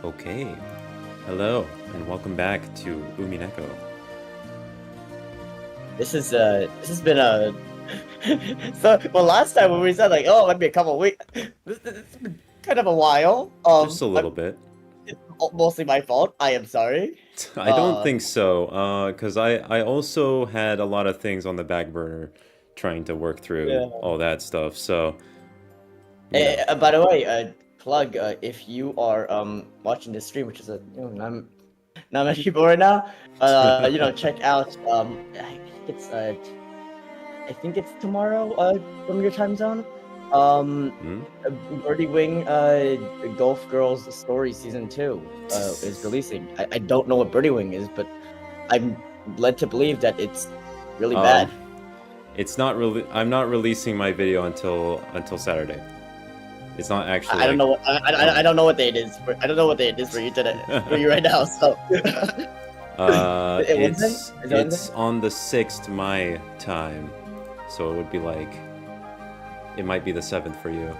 Okay. Hello, and welcome back to Umineko. This has been a last time when we said like, oh, maybe a couple weeks, this has been kind of a while. Just a little bit. It's mostly my fault. I am sorry. I don't think so, because I also had a lot of things on the back burner trying to work through all that stuff, so... By the way, plug, if you are watching this stream, which is not many people right now, check out I think it's tomorrow from your time zone. Birdie Wing Golf Girls Story Season 2 is releasing. I don't know what Birdie Wing is, but I'm led to believe that it's really bad. It's not really. I'm not releasing my video until Saturday. It's not actually. I don't know what I don't know what day it is. I don't know what day it is for you today. For you right now. So. It's on the 6th my time, so it would be like. It might be the 7th for you.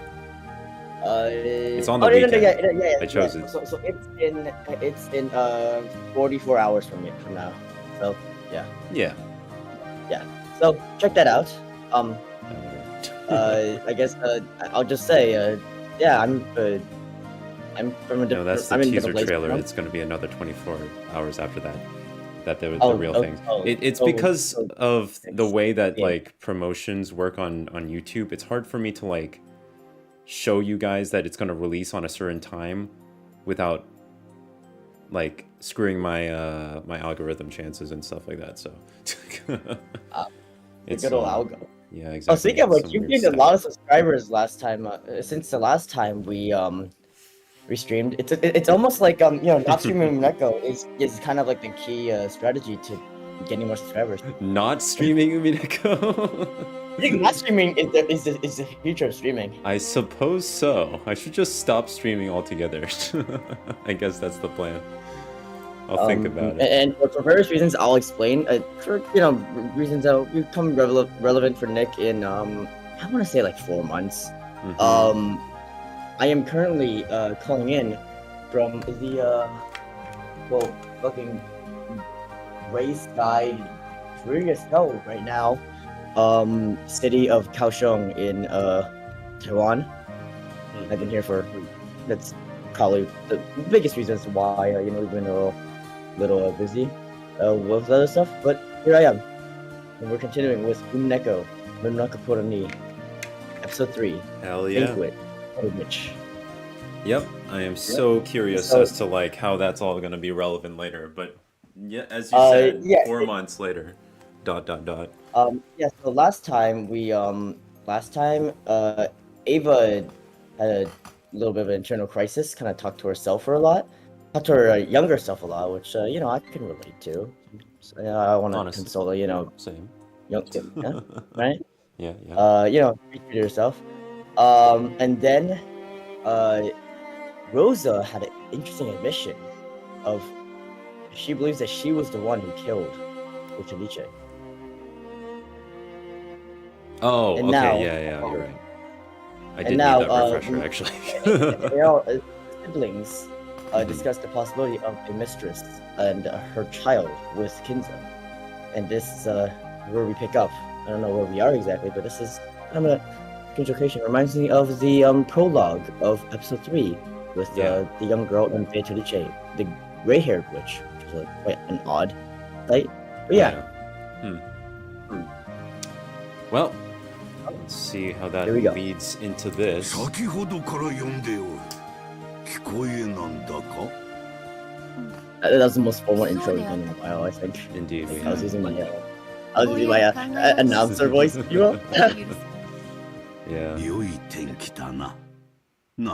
It's on the weekend. Yeah, I chose it. So it's in 44 hours from now. So yeah. Yeah. Yeah. So check that out. I guess I'll just say yeah, I'm from a different. No, that's the teaser trailer. It's going to be another 24 hours after that. The real things. It's because of the way that like promotions work on YouTube. It's hard for me to like show you guys that it's going to release on a certain time without like screwing my my algorithm chances and stuff like that. So it's good old algo. Yeah, exactly. Oh, speaking of which, you've gained a lot of subscribers last time. Since the last time we streamed, it's almost like not streaming Umineko is kind of like the key strategy to getting more subscribers. Not streaming Umineko. I think not streaming is the future of streaming. I suppose so. I should just stop streaming altogether. I guess that's the plan. I'll think about it. And for various reasons, I'll explain. For reasons that will become relevant for Nick in I want to say like 4 months. I am currently calling in from the fucking race guide dreary as hell right now. City of Kaohsiung in Taiwan. I've been here for that's probably the biggest reasons why we've been a little busy with other stuff, but here I am, and we're continuing with Umineko Poroni, episode 3. Hell yeah! Banquet. Which... Yep, I am so curious as to like how that's all going to be relevant later. But yeah, as you said, 4 months later. ... Yeah. So last time Ava had a little bit of an internal crisis. Kind of talked to herself for a lot. Talked to her younger self a lot, which I can relate to. So, I want to console her. Same. Right? Yeah. Speak to yourself. And then Rosa had an interesting admission of she believes that she was the one who killed Uchiliche. Oh, and okay, now, yeah, you're right. I did need that refresher, actually. Siblings discussed the possibility of a mistress and her child with Kinza. And this is where we pick up. I don't know where we are exactly, but this is kind of a strange location. Reminds me of the prologue of episode 3 with the young girl named Beatrice, the gray-haired witch, which is quite an odd sight. But yeah. Well, let's see how that leads into this. That was the most formal intro we've done in a while, I think. Indeed, we I was using my announcer voice, if you will. Yeah.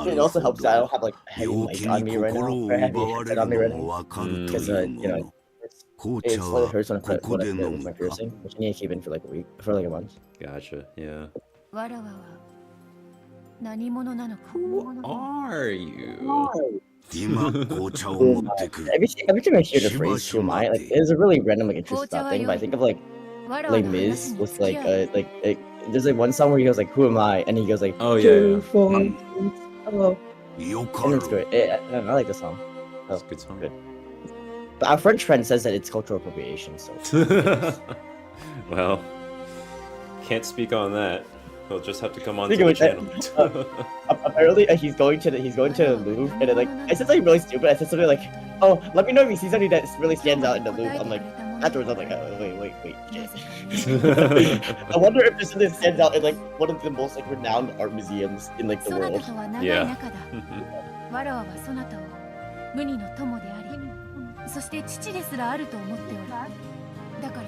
It also helps that I don't have like a heavy mic on me right now, or a heavy headset on me right now, because it slightly hurts when I put it with my piercing, which I need to keep in for like a month. Gotcha. Yeah. Who are you? Every time I hear the phrase "who am I," like it's a really random like interesting thing, but I think of like Miz with like there's like one song where he goes like "who am I," and he goes like oh yeah. Hello. And it's great. I like the song. It's a good song. Good. But our French friend says that it's cultural appropriation, so. Well, can't speak on that. He'll just have to come on to Speaking the of channel. Apparently, he's going to the Louvre, and like I said something really stupid. I said something like, "Oh, let me know if you see something that really stands out in the Louvre." I'm like, afterwards, I'm like, oh, wait, shit. I wonder if there's something that stands out in like one of the most like renowned art museums in like the world. Yeah. わらわはそなたを無二の友であり、そして父ですらあると思っておる。だから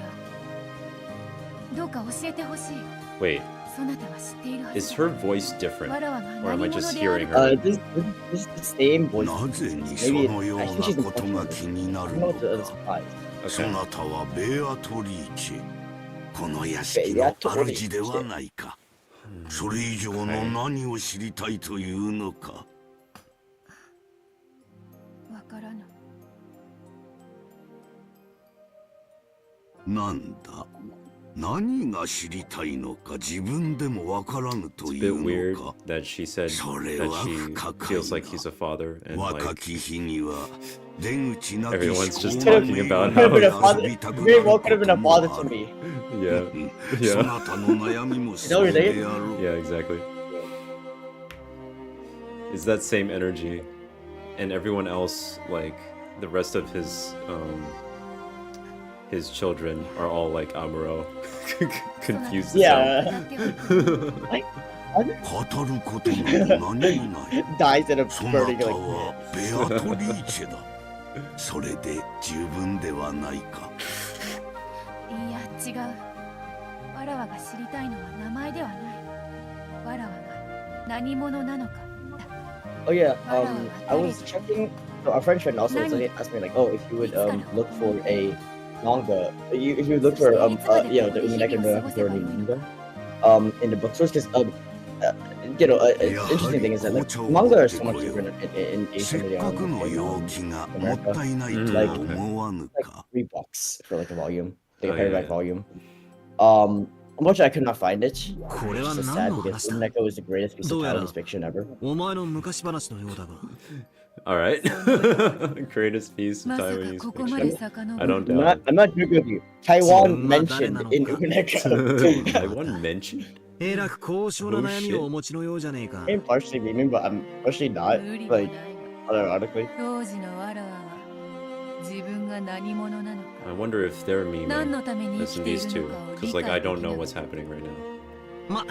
どうか教えてほしい。 Wait, そなたは知っているはず is だ。 her voice different? わらわが Or am I 何 just 者であ hearing る her? This is the same voice. なぜにそ Maybe のよう I な think she's in ことが気にな I る don't know の what the か。 surprise. そ Okay. なたはベアトリーチェ、この屋敷の主ではないか。それ以上の何を知りたいというのか。わからぬ。なんだ、何が知りたいのか自分でもわからぬと It's a い bit う weird のか。 that she said that she feels like he's a father and 若 like き日には出口なき everyone's just 思考 talking が about Could have been a how father. Very well could have been a father to me. yeah そ yeah なたの悩みも Is that what そ you're うで saying? あろう。 yeah exactly. Is that same energy, and everyone else like the rest of his children are all like Amuro, confused. as hell. Yeah. 語ることなど何もない。 Dies in a そなた burning like. はベアトリーチェだ。それで十分ではないか。いや違う。わらわが知りたいのは名前ではない。わらわが何者なのか。 Oh yeah. I was checking. So our French friend also asked me like, oh, if you would look for a manga, if you would look for you know the Umineko manga in the bookstores, because you know interesting thing is that like manga are so much different in せ Asian っかくの陽 and 気がもったいないと Like- 思わぬ like か。 $3 for like a volume, like Oh, a paperback yeah. volume. Unfortunately, I could not find it. これは It's just 何 sad の because 話だ Umineko is the greatest piece of どうやら childhood fiction ever. お前の昔話のようだが All right. Greatest piece of まさか Taiwanese ここまで fiction. 遡 I る don't I'm not, doubt. I'm not joking with you. Taiwan Someone mentioned that in I know. Umineko. Taiwan mentioned? えらく高尚な Oh, 悩み shit. をお持ちのようじゃねえか I'm partially gaming, but I'm partially not. 無理もない Like, が unironically. 当時のわらわは自分が何者なのか I wonder if they're 何 memeing のために生 this き in てい these る two. のかを Because 理 like I 解で don't き know な what's happening right now. ま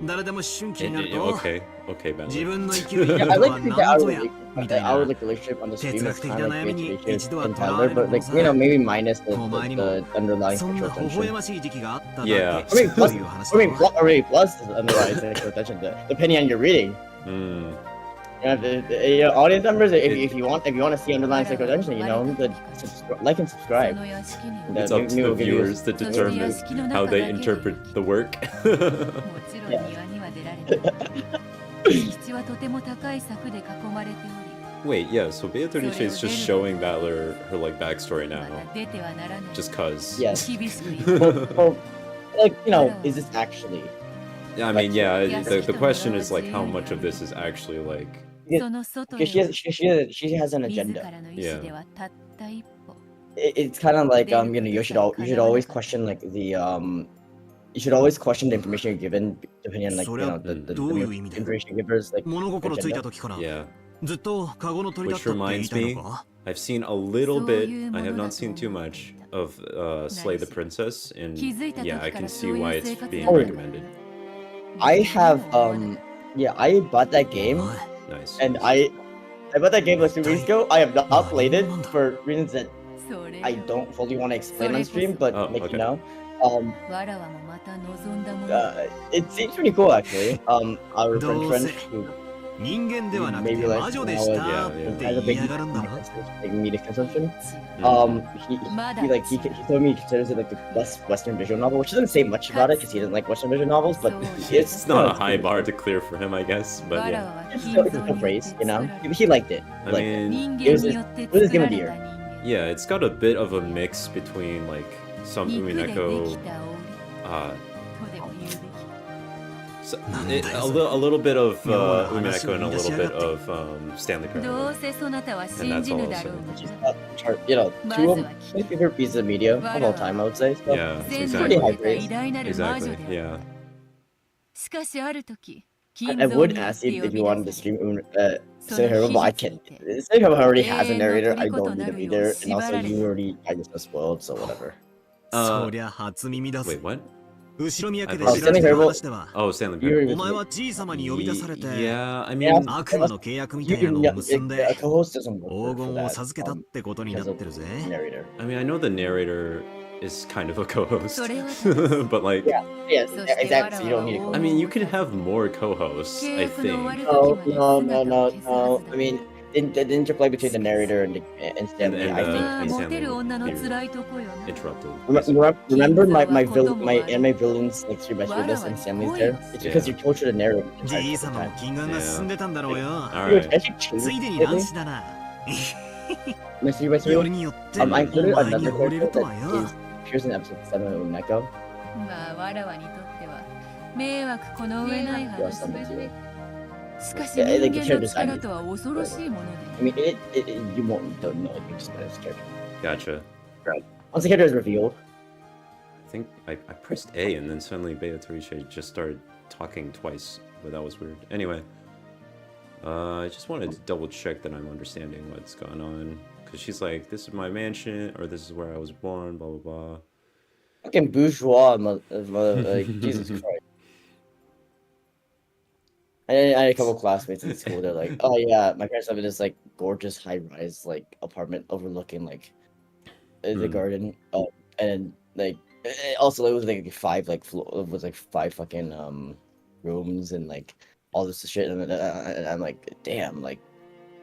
誰でも思春期になると Okay, okay, 自 Bentley. 分の生きる意 Yeah, 味 I と like は to think 何 that ぞや our, みたい our な like relationship on the stream is哲学的 kind な of 悩 like みに Beatrice 一度は and とらわ Tyler, れる but もの like さ you know maybe minus the, お前に the, も the underlying そん sexual な微笑 tension. ましい時期があっただ Yeah. け I mean, と plus, いう話 I だ mean, ろ already plus the underlying sexual tension, depending on your reading. Mm. You know, the audience members, if you want to see underlying sexual tension, you know, like and そ subscribe. の屋敷に Yeah. It's up to maybe the we'll give you- viewers to determine how they interpret the work. もちろん庭には出られない敷地はとても高い柵で囲まれており Wait, yeah, so Beatrice is just showing Battler her like backstory ま now. だ出てはならない Just cause. Yes. 厳しく言う Well, like you know, is this actually? Yeah, I mean, yeah, Yes. the question is like how much of this is actually like Yeah, その外 Because へ she has an 自 agenda. らの意志ではたった一歩 It's kind of like you know you should always question like the you should always question the information you're given depending on like you know the どういう意味だ information givers like 物心ついた時から yeah. ずっとカゴの鳥だ Which ったって言い reminds たい me, のか I've seen a little bit. I have not seen too much of Slay the Nice. Princess, and 気づいた時 yeah, か I ら can そう see いう why 生 it's 活 being だった recommended. I have yeah I bought that game おい Nice. and I bought that game like 2 weeks ago. I have not played it for reasons that それ I don't fully want to explain on stream, but Oh, like okay. you know, わらわもまた望んだもの it seems pretty cool actually. Our French friend who 人間ではなくて maybe like 魔女で now した Yeah, って yeah. has a 言 big いやがるんだろ media consumption. Mm. He told me he considers it like the best Western visual novel, which doesn't say much about it because he doesn't like Western visual novels, but It's not a high bar to clear for him, I guess. わ But ら yeah, わは it's 金 still 像 it's a によ praise, って you know. 作られ He liked it. I Like, mean, 人間によって作られた人間 yeah, it's got a bit of a mix between like some 肉でで Umineko きた檻とでも言うべき So, a little bit of Umineko and a little bit of Stanley どう Parable. せそなたは And 信 that's じ all ぬ I'll だ say. ろう Which is you know, two of my favorite pieces of media of all time, I would say. So Yeah, 全 it's 能 pretty を high 得た praise. 偉大なる魔女 Exactly. である Yeah. しかしある時 I 金像 would によっ ask て you 呼 if び you 出 wanted to され stream Sono Sehiro, but I hiji can't. tsuite. Sehiro already has a 永遠の narrator. I 虜 don't と need な a るよう reader, and 縛 also られ you た already kind of spoiled, so whatever. そりゃ初耳だ Wait, ぜ what? 後ろ脈で Oh, 知られてる Stanley 話では Oh, Stanley You Parable. お前はじい様に呼び出されて Yeah, I Yeah. mean, 悪魔の契約みた You いなのを can, 結ん a で co-host doesn't work 黄 for 金を that 授けたってことにな because って of るぜ narrator. I mean, I know the narrator is kind of a co-host, それは正しい but like, Yeah, yeah, そして exactly. So you don't need a 我々は I co-host. mean, you could have more co-hosts, 契 I 約の終わ think, る No, 時まで no, 姿 no, を消すはず no. だ I mean, the interplay between the narrator and Stanley, And, I uh, まあ think, モ is Stanley テる女の here 辛いとこよな interrupted. Remember my Kinzo my wa anime villains like 3 by 3 this and Stanley's there? It's because you tortured the narrator. the じ entire い様も time. 金眼が進んでたんだろうよ Alright. Actually changed ついでに lately. 乱視だな My 3 by よ 3. りによって I お included 前に another 惚れる character とは that よ is appears in episode 7 of Umineko. まあわらわにとっては迷惑この上ない Who 話 else something to it? しかし Yeah, 人 like, 間の character 力 design. とは恐ろしいもの I で mean, you won't don't know if you just met his character. Gotcha. Once the character is revealed, I think I pressed A and then suddenly Beta Toriche just started talking twice, but that was weird. Anyway, I just wanted to double check that I'm understanding what's going on. Because she's like, this is my mansion, or this is where I was born, blah, blah, blah. fucking bourgeois, like Jesus Christ. I had a couple classmates in school. They're like, "Oh yeah, my parents have this like gorgeous high-rise like apartment overlooking like the garden." And like also it was like 5 like it was like 5 fucking rooms and like all this shit. And I'm like, damn, like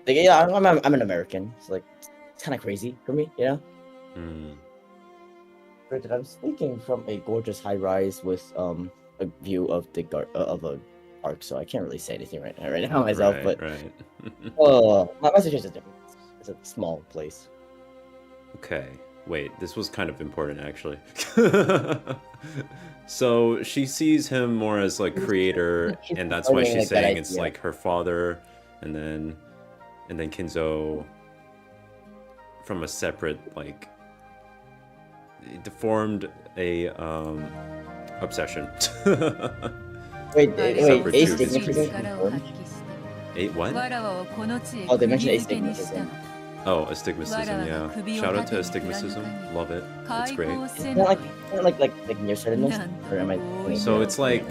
yeah, I'm an American, so like it's kind of crazy for me, you know. Granted, I'm speaking from a gorgeous high-rise with a view of the of a park, so I can't really say anything right now myself. Right, But right. my situation is different. It's a small place. Okay, wait, this was kind of important actually. So she sees him more as like creator, and that's why she's Like that saying it's idea. like her father, and then Kinzo from a separate like formed a obsession. Wait, Separate ace tubes. significant? 力を発揮して Eight what? わらわをこの地へ Oh, they mentioned 釘付けにした astigmatism. Oh, astigmatism, yeah. Shout out to astigmatism. Love it. It's 解 great. 放せ Isn't な that と like nearsightedness? Or am I? So it's like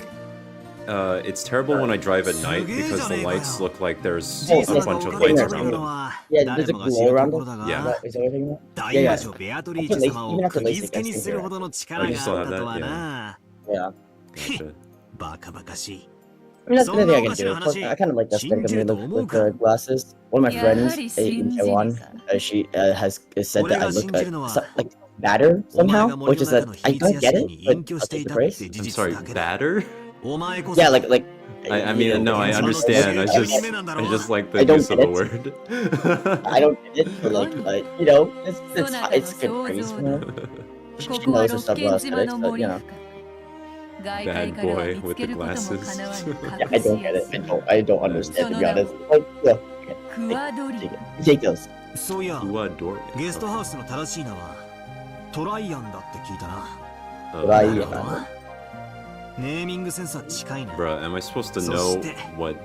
it's terrible when I drive at night because the lights look like there's a bunch of lights around them. Yeah, there's a glow around it. Yeah. Is that what you're talking about? 大魔女ベアトリーチェ様を釘付けにするほどの力があったとはな Yeah. Gotcha. バカバカしい I mean, that's the thing I can do. Of course, I kind of like the aesthetic of me with the glasses. One of my friends in Taiwan, she has said that I look like badder somehow, which is that I don't get it, but I'll take the praise. I'm sorry, batter? Yeah, like. I mean, no, I understand. I just like the I don't use of get the it. word. I don't get it, but like, you know, it's good praise. You know? こ She こは knows her 六 stuff 軒 about 島の aesthetics, but 森 you 深 know. 外界からは見つけることもかなわぬ Yeah, I 隠し don't や get す it. I don't understand, to be honest. Like, yeah, クワドリ take it. Take those. そういや Uadorian. ゲストハウスの正しい名はトライアンだって聞いたな Bro, ネーミングセンスは近いな am I supposed to know what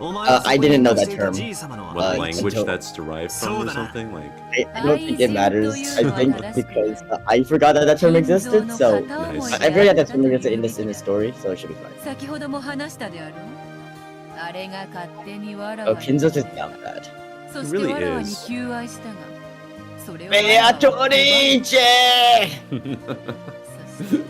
お前は I didn't know that term. じい様の what Uh, language Kinzo. that's derived from or something? Like, I don't think it matters. I think because I forgot that term existed, so Nice. I forgot that term existed in this story, so it should be fine. 先ほども話したであろうあれが勝手にわら Oh, わに Kinzo's just not bad. そして Really わらわに is. 求愛したがそれは Beatrice! そして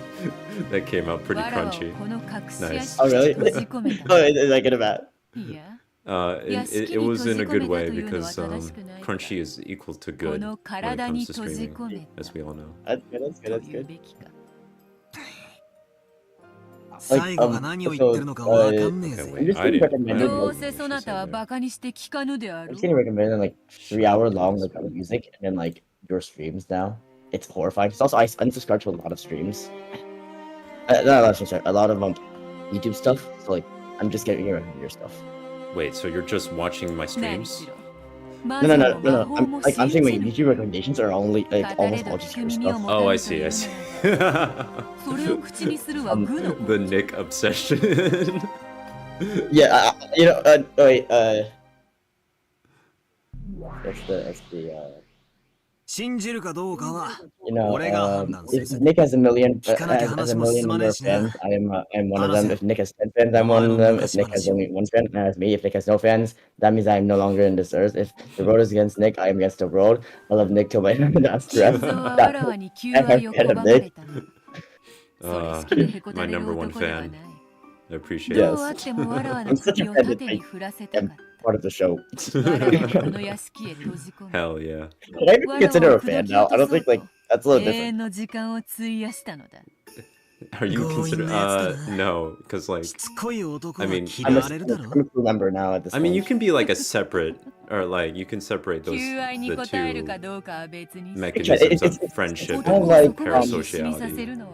that came out pretty わらわを crunchy. この隠し屋 Nice. 敷 Oh, really? に閉じ込めた Oh, is that good or bad? いや It was in a good way because crunchy is equal to こ good の when it 体に comes to 閉じ streaming, 込め as we all know. That's good, that's た good, と that's いう good. べきか最後が何を言ってるのかわかんねえ Okay, ぜ I'm wait, just I getting didn't. recommended, どう like, せそなたはバカにして聞かぬであ I'm ろう just getting recommended like 3-hour long like music and then like your streams now. It's horrifying. It's also I unsubscribed to a lot of streams. Not a lot of streams, sorry, a lot of YouTube stuff. So like, I'm just getting your stuff. Wait, so you're just watching my streams? No. I'm saying my YouTube recommendations are only like almost all just your stuff. Oh, I see. The Nick obsession. Yeah, wait. That's the信じるかどうかは if Nick has a million number of fans, I'm one of them. If Nick has 10 fans, I'm one of them. If Nick has only one fan, that's me. If Nick has no fans, that means I'm no longer in this earth. If the road is against Nick, I am against the road. I love Nick till my last breath. My number one fan. I appreciate it. Yes. I'm such a fan that I'm part of the show. Hell yeah. I even consider a fan now. I don't think like that's a little different. Are you considered? No, because like, I mean, I'm a crew member now at this point. you can be like a separate, or like you can separate the two mechanisms of friendship and parasociality.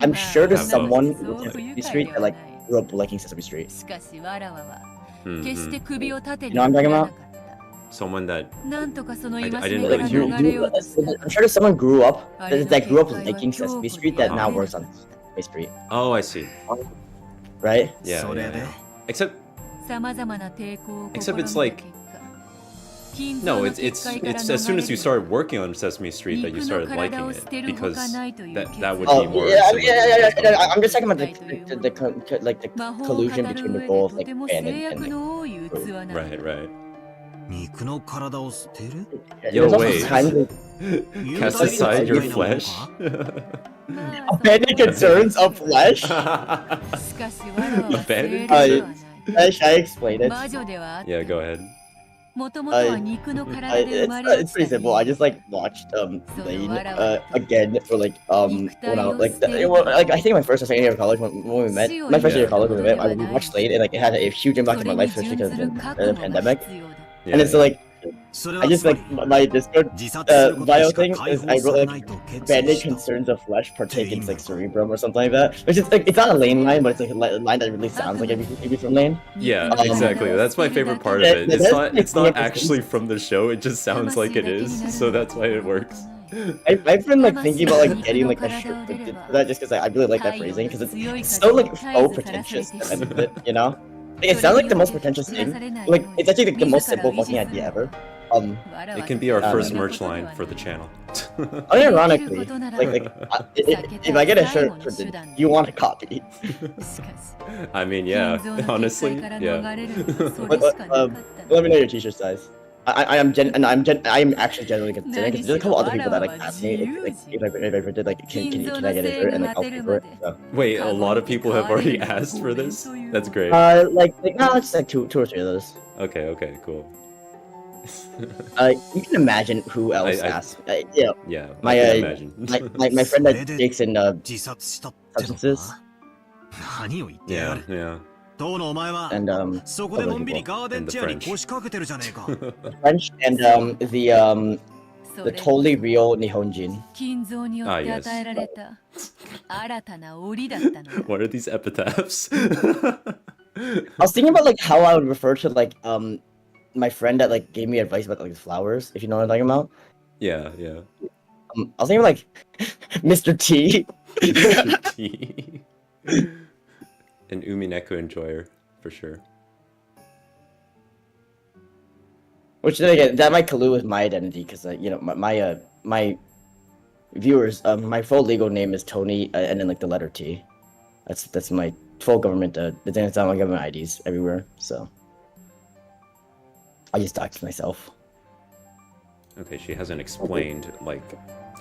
I'm sure there's someone with Sesame Street that like grew up liking Sesame Street. You know what I'm talking about? Someone that I Like, didn't really hear. I'm sure there's someone grew up liking Sesame Street that now works on Sesame Street. Oh, I see. Right? Yeah. Except it's like, no, it's as soon as you started working on Sesame Street that you started liking it, because that would be more. Yeah. I'm just talking about the collusion between the both like fan and Right. 肉の体を捨てる Yo, wait. Cast aside your flesh? Abandoned concerns of flesh? Abandoned Should I explain it? Yeah, go ahead. It's pretty simple. I just like watched Lane again for like when I think my first or second year of college when we met. My first year of college when we met, I watched Lane and like it had a huge impact on my life, especially because of the pandemic. And it's like I just like my Discord bio thing is I wrote like bandit concerns of flesh partake in like cerebrum or something like that. Which is like it's not a Lane line, but it's like a line that really sounds like it'd be from Lane. Yeah, exactly. That's my favorite part of it. It's not actually from the show. It just sounds like it is. So that's why it works. I've been like thinking about like getting like a shirt for that just because I really like that phrasing because it's so like so pretentious, you know. Like, it sounds like the most pretentious thing. Like it's actually like, the most simple fucking idea ever. It can be our first merch line for the channel. Unironically, if I get a shirt printed, you want a copy. I mean, yeah, honestly, yeah. Let me know your t-shirt size. I am actually genuinely considering because there's a couple other people that like asked me if I printed like can I get a shirt and like I'll pay for it. So. Wait, a lot of people have already asked for this? That's great. No, it's like two or three of those. Okay, cool. You can imagine who else asked. Yeah, I can imagine. my friend that takes in substances. Yeah. And French and the totally real Nihonjin. Ah, yes. What are these epitaphs? I was thinking about like how I would refer to like my friend that like gave me advice about like flowers, if you know what I'm talking about. Yeah. I was thinking like Mr. T. Mr. T. An Umineko enjoyer, for sure. Which then again, that might collude with my identity, because you know my viewers, my full legal name is Tony, and then like the letter T. That's my full government. It's on my government IDs everywhere. So I just doxed myself. Okay, she hasn't explained like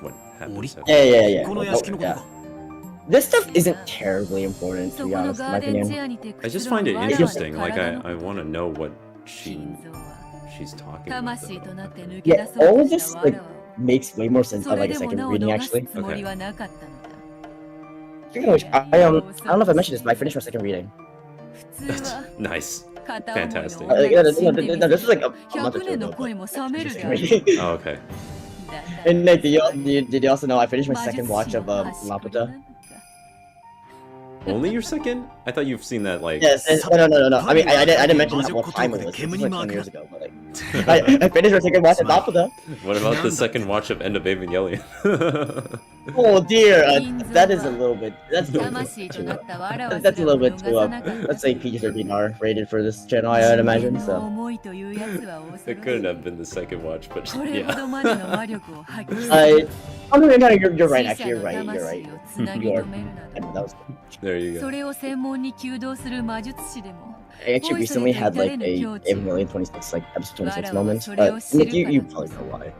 what happened. So. Yeah. This stuff isn't terribly important, to be honest, in my opinion. I just find it interesting. Like I want to know what she's talking about. Yeah, all of this like makes way more sense on like a second reading, actually. Okay. Speaking of which, I don't know if I mentioned this, but I finished my second reading. Nice. Fantastic. This was like a month or two ago. Oh, okay. And Nick, did you also know I finished my second watch of Laputa? Only your second? I thought you've seen that like. Yes, no. I mean, I didn't mention that what time it was. It was like 20 years ago, but like, I finished my second watch at top of them. What about the second watch of End of Evangelion? Oh dear, that is a little bit. That's a little bit too. Let's say PG-13R rated for this channel, I'd imagine. So. It couldn't have been the second watch, but yeah. Oh no, you're right. Actually, you're right. You are. That was good. There you go. I actually recently had like a Evangelion 26 like episode 26 moment, but Nick, you probably know why.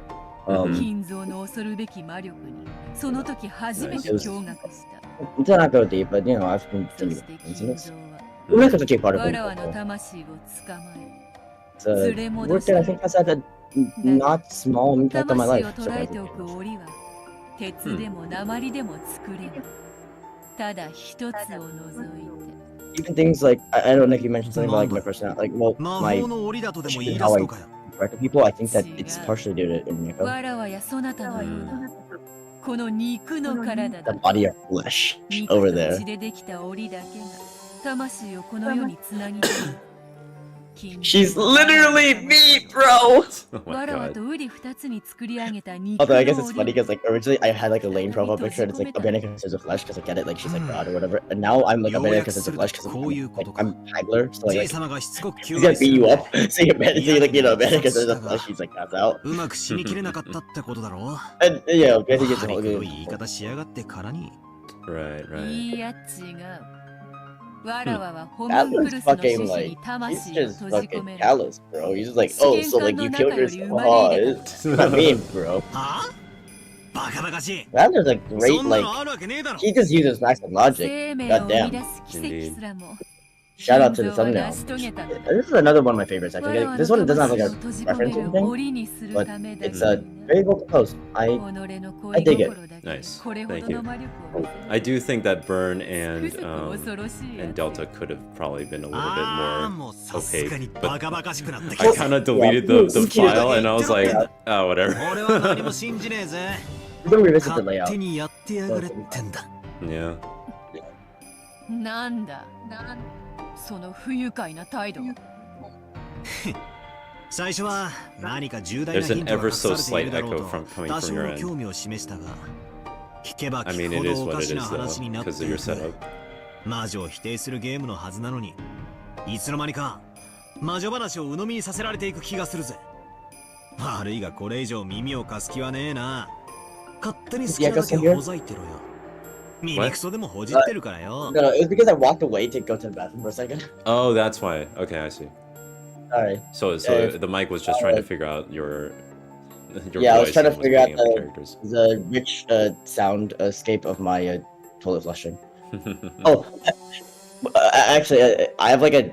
Let's not go deep, but you know, I've been thinking about things. Umineko's actually part of it. It's a word that I think has had a not small impact on my life. Even things like I don't know if you mentioned something about like my personality, like well, my how I interact with people. I think that it's partially due to Umineko. The body of flesh over there. She's literally me, bro! Oh my god. Although I guess it's funny because like originally I had like a lame profile picture and it's like Umineko consists of flesh because I get it, like she's like God or whatever. And now I'm like Umineko consists of flesh because I'm Hagler, so like he's gonna beat you up. So you like you know Umineko consists of flesh, he's like that's out. And yeah, basically it's all good. Right. That was fucking like he's just fucking callous, bro. He's just like, oh, so like you killed yourself. Oh, it's what I mean, bro. That is like great, like he just uses facts and logic. Goddamn. Indeed. Shout out to the thumbnail. This is another one of my favorites actually. Like, this one doesn't have like a reference or anything, but it's a very well composed. I dig it. Nice. Thank you. I do think that Burn and Delta could have probably been a little bit more opaque, but I kind of deleted the file and I was like, oh, whatever. We're gonna revisit the layout. Yeah. その不愉快な態度。最初は何か重大なヒントが隠されているだろうと多少の興味を示したが、聞けば聞くほどおかしな話になっていく。魔女を否定するゲームのはずなのに、いつの間にか魔女話を鵜呑みにさせられていく気がするぜ。悪いがこれ以上耳を貸す気はねえな。勝手に好きなだけほざいてろよ。 No, it's because I walked away to go to the bathroom for a second. Oh, that's why. Okay, I see. Alright. So the mic was just trying to figure out your yeah, I was trying to figure out the rich sound escape of my toilet flushing. Oh, actually, I have like a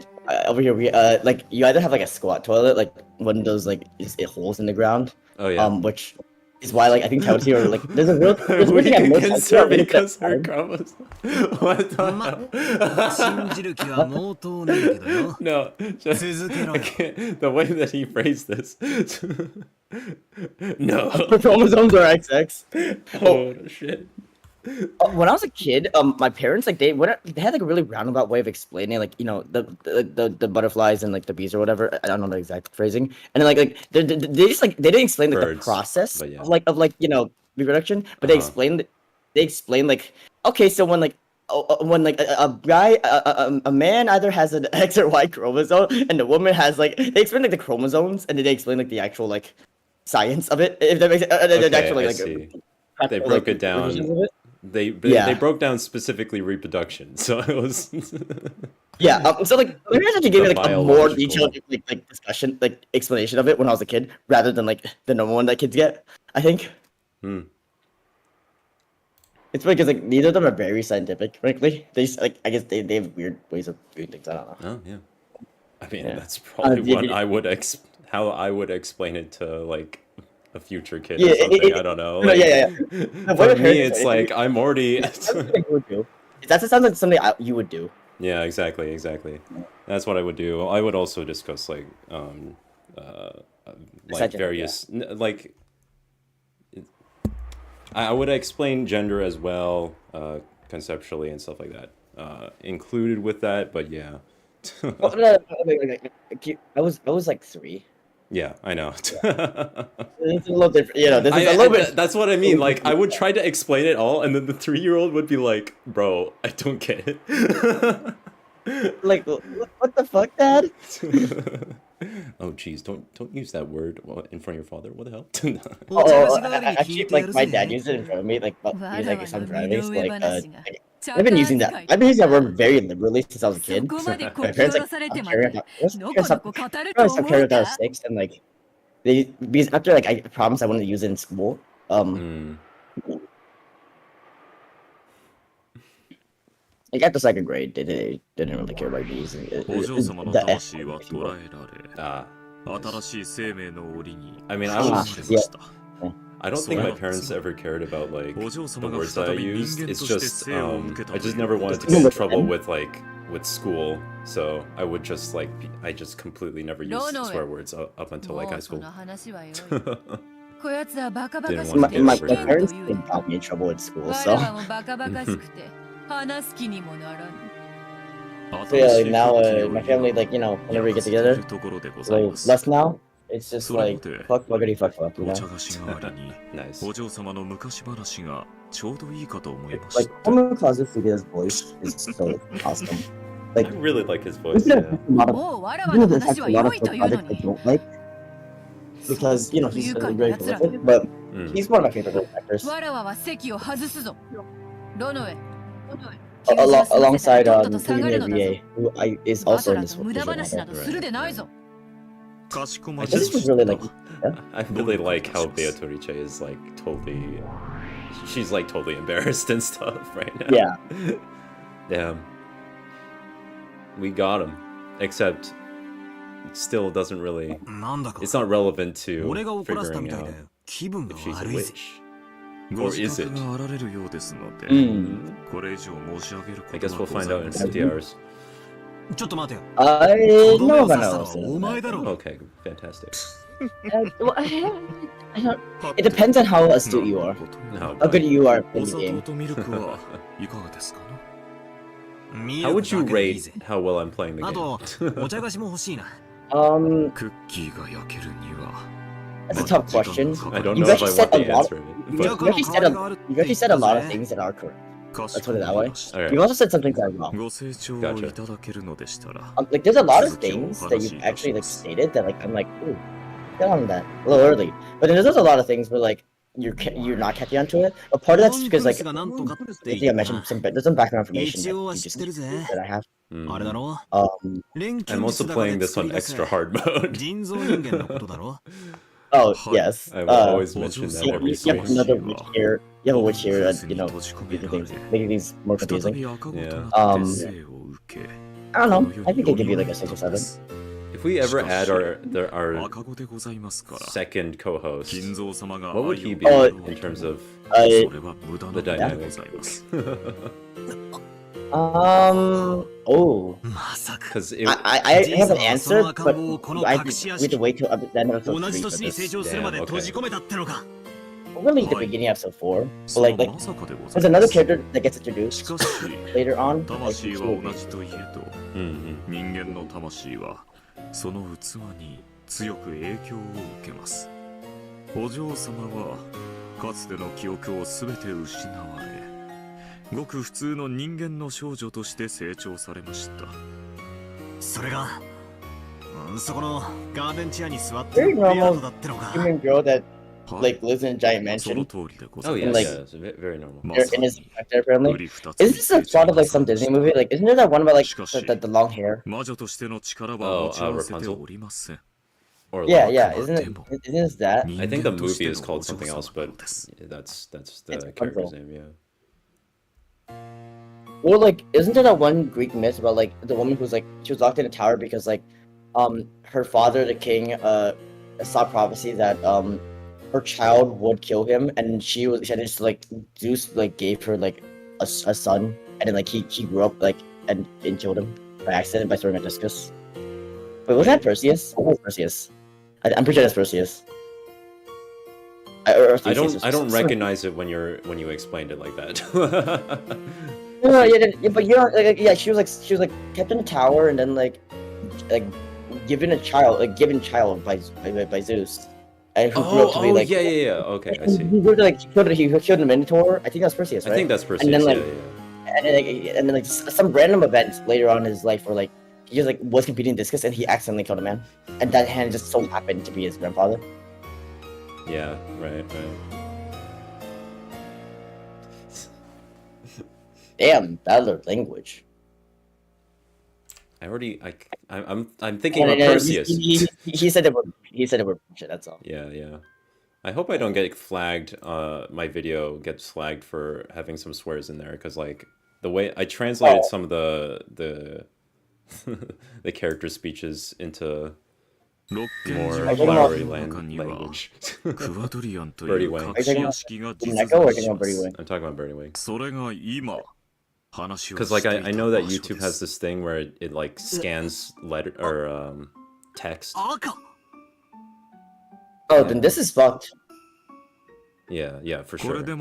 over here. Like you either have like a squat toilet, like one of those like holes in the ground. Oh yeah. Which is why like I think Tauti or like there's a real we can consider because her comments. What the hell? No, just, I can't, the way that he phrased this. No. Chromosomes are XX. Oh shit. When I was a kid, my parents like they had like a really roundabout way of explaining like you know the butterflies and like the bees or whatever. I don't know the exact phrasing. And then like they just like they didn't explain like the process yeah. of like you know reproduction, but they explained like okay, so when like a guy a man either has an X or Y chromosome and the woman has like they explain like the chromosomes and then they explain like the actual like science of it. If that makes sense. Okay, actually, I like, see. They broke it down. They broke down specifically reproduction, so it was yeah. So like maybe I actually gave me like a more detailed like discussion like explanation of it when I was a kid rather than like the normal one that kids get. I think. It's because like neither of them are very scientific. Frankly, they just, like I guess they have weird ways of doing things. I don't know. Oh yeah. I mean that's probably what I would how I would explain it to like a future kid or something. I don't know. Like, for me, it's like I'm already. That sounds like something you would do. Yeah, exactly. That's what I would do. I would also discuss like various like. I would explain gender as well, conceptually and stuff like that. included with that, but yeah. Well, no, I was like 3. Yeah, I know. It's a little different, you know. This is a little bit. That's what I mean. Like, I would try to explain it all, and then the 3-year-old would be like, "Bro, I don't get it." Like, what the fuck, Dad? Oh, jeez, don't use that word in front of your father. What the hell? Actually, like my dad used it in front of me, like he's like if I'm driving, so, like I've been using that word very liberally since I was a kid. My parents like stopped caring about I was 6, and like because after like I promised I wouldn't use it in school. Like after 2nd grade, they didn't really care about me using it. I mean, I don't think my parents ever cared about like the words that I used. It's just I just never wanted to get in trouble with school, so I would just I just completely never used swear words up until like high school. My parents didn't got me in trouble at school, so. So yeah, like now my family, like, you know, whenever we get together, like less now. It's just like fuck buggity fuck, you know. Nice. Like Homer Kazufuga's voice is so awesome. Like I really like his voice. Yeah. A lot of projects I don't like because you know he's very prolific, but he's one of my favorite voice actors. Alongside VA, who is also in this one. This was really like. I really like how Beatrice is like totally. She's like totally embarrassed and stuff right now. Yeah. Damn. We got him, except it still doesn't really. It's not relevant to figuring out if she's a witch. Or is it? I guess we'll find out in 50 hours. I know about Okay, fantastic. It depends on how astute you are. No, how good you are in the game. How would you rate how well I'm playing the game? That's a tough question. I don't know if I want the answer of it. You've actually said a lot of things that are correct. Let's put it that way. Right. You've also said something that are wrong. Gotcha. Like there's a lot of things that you've actually like stated that like I'm like, ooh, get on that a little early. But then there's also a lot of things where like you're not catching on to it. But part of that's because like I think I mentioned there's some background information that I have. I'm also playing this on extra hard mode. Oh yes. I will always mention that every stream. You have a witch here that, you know, making things more confusing. Yeah. I don't know. I think I'd give you like a 6 or 7. If we ever add our second co-host, what would he be in terms of the dynamic? Because I have an answer, but we have to wait till the end of episode 3 for this. Really, the beginning of episode 4. But like, there's another character that gets introduced later on. Very normal human girl that like lives in a giant mansion. Oh yeah, like, it's very normal. In his character, apparently. Isn't this a plot of like some Disney movie? Like, isn't there that one about like the long hair? Rapunzel. Or yeah. Isn't it that? I think the movie is called something else, but that's the character's name. Yeah. Or like, isn't there that one Greek myth about like the woman who's like she was locked in a tower because like her father, the king, saw prophecy that her child would kill him, and she had just like Zeus like gave her like a son, and then like he grew up like and killed him by accident by throwing a discus. Wait, was that Perseus? I think it was Perseus. I'm pretty sure that's Perseus. I don't recognize it when you explained it like that. No, yeah, but you know, yeah, she was like kept in a tower and then like given child by Zeus, and who grew up to be like. Yeah. Okay, I see. He grew to, like he killed a minotaur. I think that's Perseus, right? I think that's Perseus. And then like, yeah. and then like some random event later on in his life where like he just like was competing in discus and he accidentally killed a man, and that hand just so happened to be his grandfather. Yeah. Right. Damn, Battler language. I'm thinking of Perseus. He said it were shit. That's all. Yeah. I hope I don't get flagged. My video gets flagged for having some swears in there because like the way I translated some of the the character speeches into more flowery language. Birdie Wing. Are you talking about Umineko or are you talking about Birdie Wing? I'm talking about Birdie Wing. Because like I know that YouTube has this thing where it like scans letter or text. Oh, then this is fucked. Yeah, for sure. Like the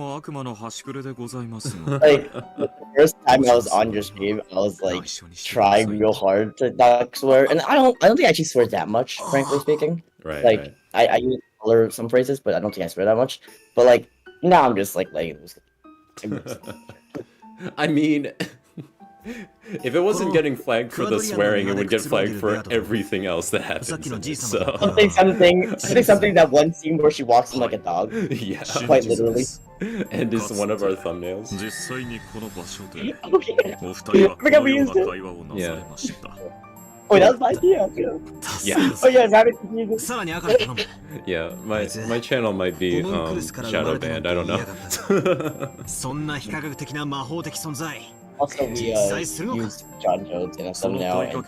first time I was on your stream, I was like trying real hard to not swear, and I don't think I actually swear that much, frankly speaking. Right. Like I use color some phrases, but I don't think I swear that much. But like now I'm just like I mean, if it wasn't getting flagged for the swearing, it would get flagged for everything else that happens in it, so... something that one scene where she walks in like a dog. Yeah. Quite literally. And it's one of our thumbnails. I forgot we used it. Yeah. Oh, that was my idea. Yeah. Oh yeah, rabbit music. Yeah, my channel might be shadow banned, I don't know. Also, we used John Jones in a thumbnail. For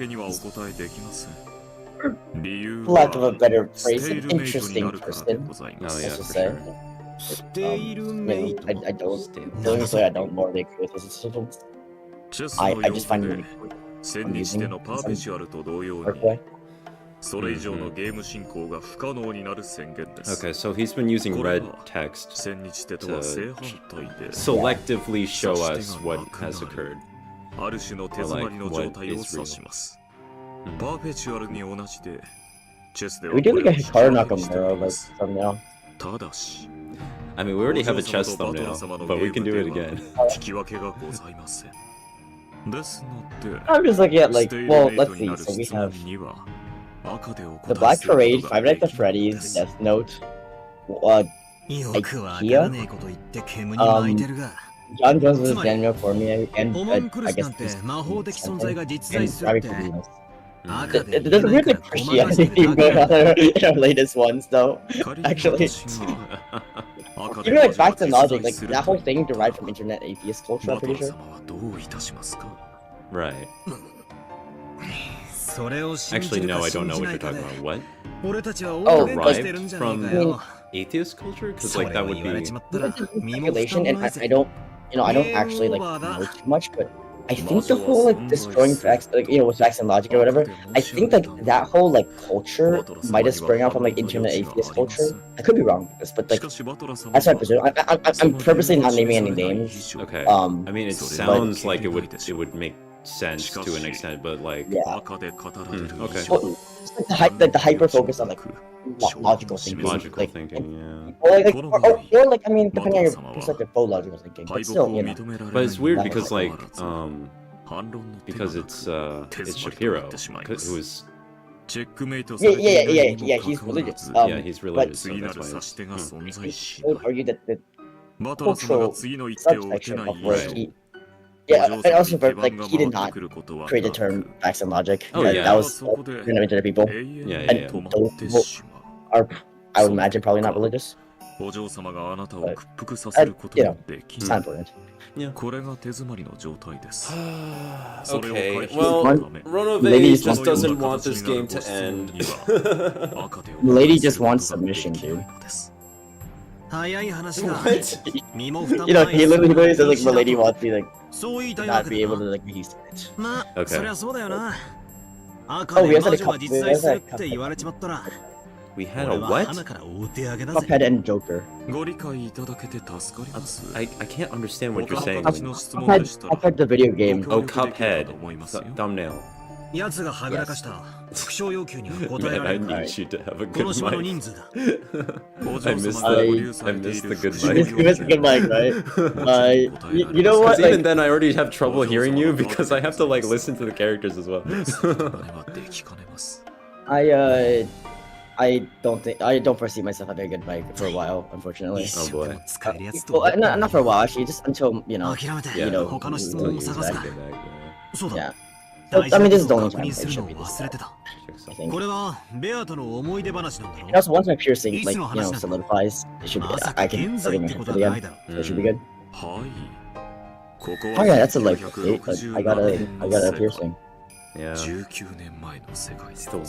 lack of a better phrase, an interesting person. Oh yeah, for say. sure. I don't morally agree with his decisions. I just find it amusing in some dark way. Okay, so he's been using red text to selectively show us what has occurred. Or like what is real. We do like a Hikaru Nakamura like thumbnail. I mean, we already have a chess thumbnail, but we can do it again. I'm just looking at like, well, let's see. So we have the Black Parade, Five Nights at Freddy's, Death Note, IKEA, John Jones was Daniel for me, and I guess this and Rabbit Venus. There's a weird like Christianity theme going on in our latest ones, though. Actually, even like facts and logic, like that whole thing derived from internet atheist culture. I'm pretty sure. Right. Actually, no, I don't know what you're talking about. What? Oh, derived from atheist culture? Because like that would be speculation, and I don't, I don't actually like know too much, but I think the whole like destroying facts, like with facts and logic or whatever, I think like that whole like culture might have sprung out from like internet atheist culture. I could be wrong with this, but like that's what I presume. I'm purposely not naming any names. Okay. I mean, it sounds like it would make sense to an extent, but like okay. Well, like the hyper focus on like logical thinking, logical thinking, yeah. Or like I mean, depending on your perspective, full logical thinking, but still, But it's weird because like because it's Shapiro who is yeah, he's religious. Yeah, he's religious. So that's why I would argue that the cultural subsection of where he. Yeah, and also, like, he did not create the term facts and logic. Oh, yeah. That was internet people. Yeah. And those people are, I would imagine, probably not religious. But, it's not important. Yeah. Okay, well, Ronovay just doesn't want this game to end. Lady just wants submission, dude. What? He literally says like, Milady wants me not be able to like be used to it. Okay. Oh, we have that cup. We had a what? Cuphead and Joker. I can't understand what you're saying. Cuphead the video game. Oh, Cuphead. Thumbnail. Man, I need you to have a good mic. I missed the good mic. You missed the good mic, right? You know what? Even then, I already have trouble hearing you because I have to like listen to the characters as well. I don't foresee myself having a good mic for a while, unfortunately. Oh boy. Well, not for a while, actually, just until yeah. I mean, this is the only time it should be this. I think. And also, once my piercing, like, solidifies, it should be. I can put it in my head again. So it should be good. Oh yeah, that's a I got a piercing. Yeah. The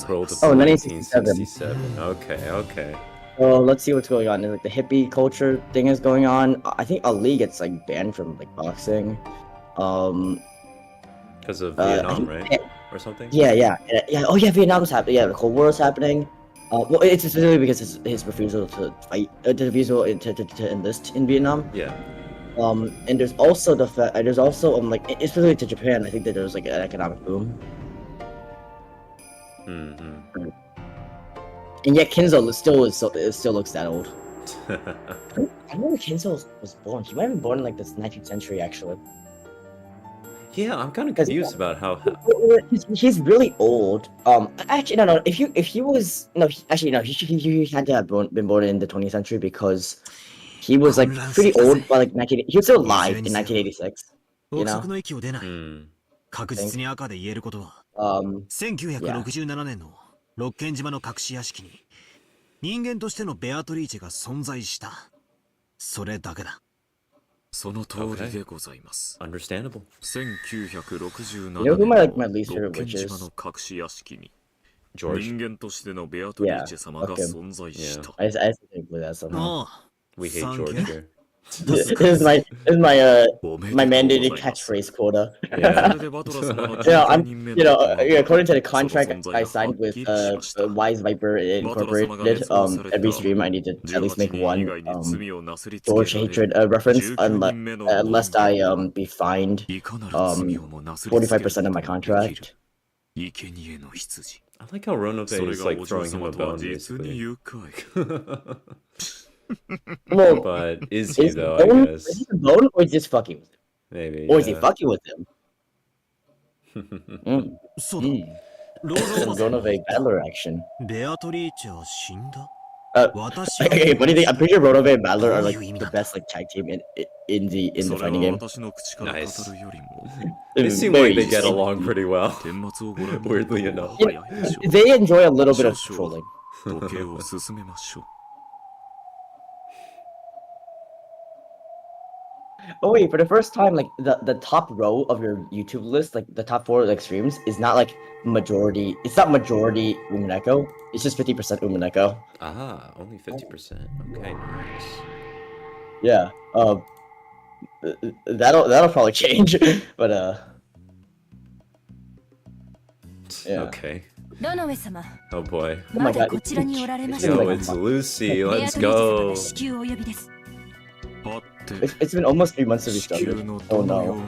world of 1967. Okay. Well, let's see what's going on. Like the hippie culture thing is going on. I think Ali gets like banned from like boxing. Because of Vietnam, right? Or something? Yeah. Oh yeah, Vietnam's happening. Yeah, the Cold War is happening. Well, it's specifically because his refusal to fight, refusal to enlist in Vietnam. Yeah. And there's also the fact, there's also like, it's specifically to Japan. I think that there's like an economic boom. Mm-hmm. And yet Kinzo still looks that old. I remember Kinzo was born. He might have been born in like the 19th century, actually. Yeah, I'm kind of confused about how. He's really old. Actually, no. If he was he had to have been born in the 20th century because he was like pretty old by like he was still alive in 1986. You know. 確実に赤で言えることは、1967年のロッケン島の隠し屋敷に人間としてのベアトリーチェが存在した。それだけだ。その通りでございます。Understandable. 1967年のロッケン島の隠し屋敷に人間としてのベアトリーチェ様が存在した。I think with that somehow. We hate George here. This is my mandated catchphrase quota. According to the contract I signed with Wise Viper Incorporated, every stream I need to at least make one George hatred reference, unless I be fined 45% of my contract. I like how Ronove is like throwing him a bone, basically. Well, but is he though? I guess. Is he a bone, or is he just fucking with him? Maybe. Or is he fucking with him? Ronove battler action. Okay, what do you think? I'm pretty sure Ronove and Battler are like the best like tag team in the fighting game. Nice. They seem like they get along pretty well. Weirdly enough. They enjoy a little bit of trolling. Oh wait, for the first time, like the top row of your YouTube list, like the top 4 like streams, is not like majority. It's not majority Umineko. It's just 50% Umineko. Ah, only 50%. Okay, nice. Yeah. That'll probably change, but yeah. Okay. どの上様 Oh boy. まだこちらにおられました Yo, it's Lucy. Let's go. It's been almost 3 months since we started. Oh no.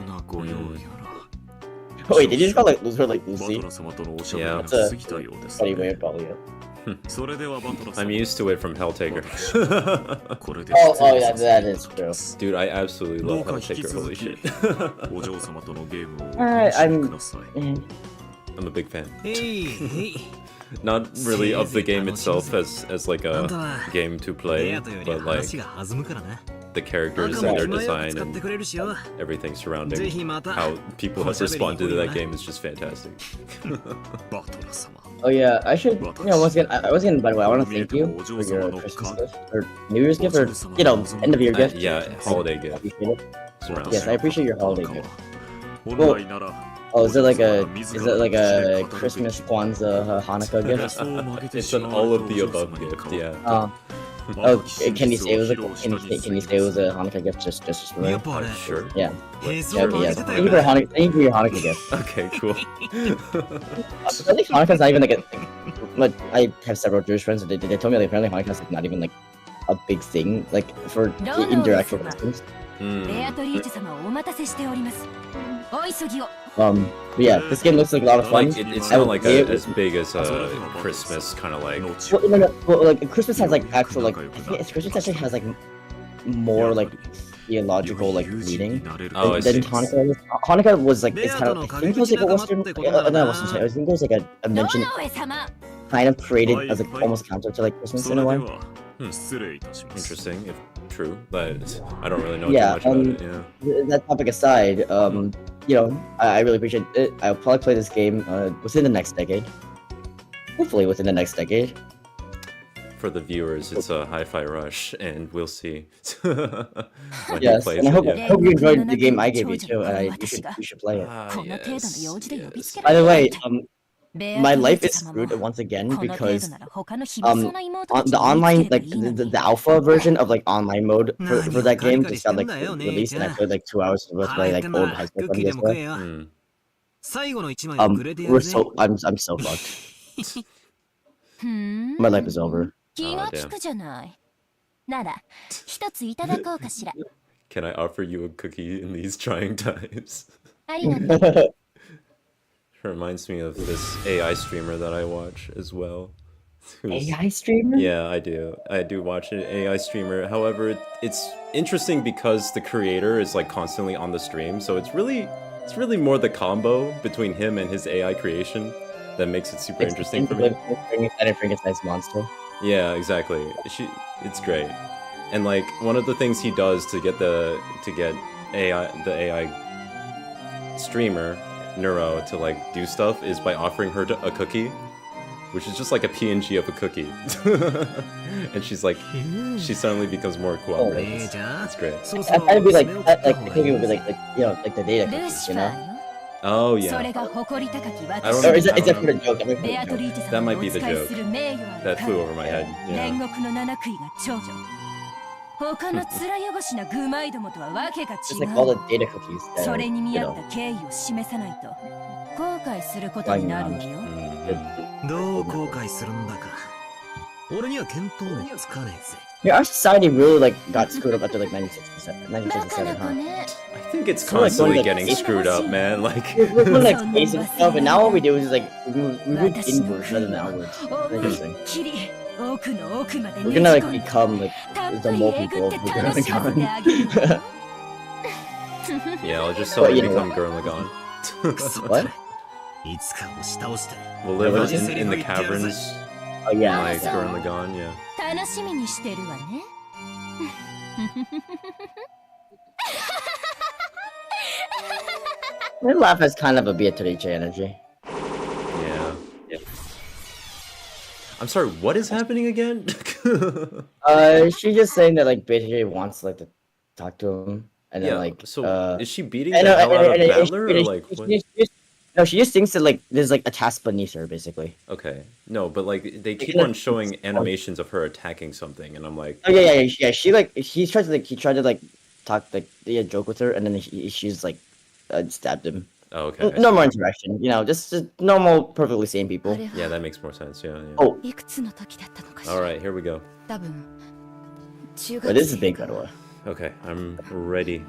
Oh, wait, did you just call like her like Lucy? Yeah. That's a funny way of calling it. I'm used to it from Helltaker. Oh yeah, that is true. Dude, I absolutely love Helltaker. Holy shit. I'm a big fan. Not really of the game itself as like a game to play, but like the characters and their design and everything surrounding how people have responded to that game is just fantastic. Oh yeah, I should, once again, by the way, I want to thank you for your Christmas gift, or New Year's gift, or, end of year gift. Yeah, holiday gift. Yes, I appreciate your holiday gift. Well, oh, is it like a Christmas, Kwanzaa, Hanukkah gift? It's an all of the above gift, yeah. Oh, can you say it was can you say it was a Hanukkah gift just for me? Sure. Yeah. Sure. Yeah. Thank you for your Hanukkah gift. Okay, cool. I think Hanukkah's not even like like I have several Jewish friends and they told me like apparently Hanukkah's like not even like a big thing like for indirect Christians. But yeah, this game looks like a lot of fun. Like it's not like as big as Christmas, kind of like. Well, like Christmas has like actual like I think Christmas actually has like more like theological like meaning Oh, than Hanukkah. Hanukkah was like it's kind of I think it was like a Western, not Western. I think it was like a mention kind of created as like almost counter to like Christmas in a way. Interesting, if true, but I don't really know Yeah, too much about it. Yeah. That topic aside, you know, I really appreciate it. I'll probably play this game within the next decade. Hopefully within the next decade. For the viewers, it's a hi-fi rush, and we'll see when he Yes, plays and I it. hope, Yeah. hope you enjoyed the game I gave you too. You should play it. Yes. By the way, my life is screwed once again because on the online like the alpha version of like online mode for that game just got like released and I played like 2 hours with my like old high school friend yesterday. I'm so fucked. My life is over. Oh, damn. Can I offer you a cookie in these trying times? Reminds me of this AI streamer that I watch as well. AI streamer? Yeah, I do. I do watch an AI streamer. However, it's interesting because the creator is like constantly on the stream, so it's really more the combo between him and his AI creation that makes it super interesting for me. Frankenstein's monster. Yeah, exactly. It's great. And like one of the things he does to get the AI streamer Neuro to like do stuff is by offering her a cookie, which is just like a PNG of a cookie. And she's like, she suddenly becomes more cooperative. It's great. I'd be like the cookie would be like you know like the data cookies, you know? Oh yeah. I don't Or is that for the joke? That might be the joke. That flew over my head. Yeah. Just like all the data cookies that are, you know. Yeah, our society really like got screwed up after like 1967, huh? I think it's constantly getting screwed up, man. Like we're like basic stuff, and now what we do is like we move inwards rather than outwards. Interesting. We're gonna like become like the more people we're gonna become. Yeah, I'll just tell you to become Gurren Lagann. What? We'll live in the caverns. Oh yeah. Like Gurren Lagann, yeah. Her laugh has kind of a Beatrice energy. Yeah. I'm sorry, what is happening again? She's just saying that like Beatrice wants like to talk to him, and then like so is she beating the hell out of Battler, or like what? No, she just thinks that like there's like a task beneath her, basically. Okay, no, but like they keep on showing animations of her attacking something, and I'm like, oh yeah. He tried to like talk like joke with her, and then she's like stabbed him. Oh, okay. No more interaction, you know, just normal, perfectly sane people. Yeah, that makes more sense. Yeah. Oh. All right, here we go. But this is big, by the way. Okay, I'm ready.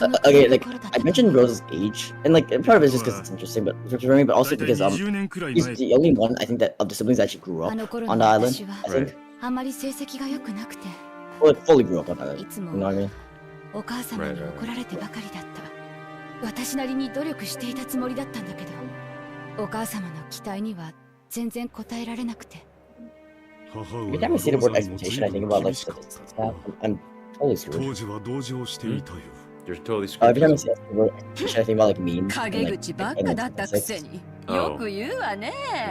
Okay, like I mentioned Rose's age, and like part of it is just because it's interesting, but for me, but also because he's the only one I think that of the siblings that actually grew up on the island. I think. Well, like, fully grew up on the island. You know what I mean? Every time I see the word expectation, I think about like statistics. I'm totally screwed. You're totally screwed. Every time I see the word expectation, I think about like memes. Oh. You're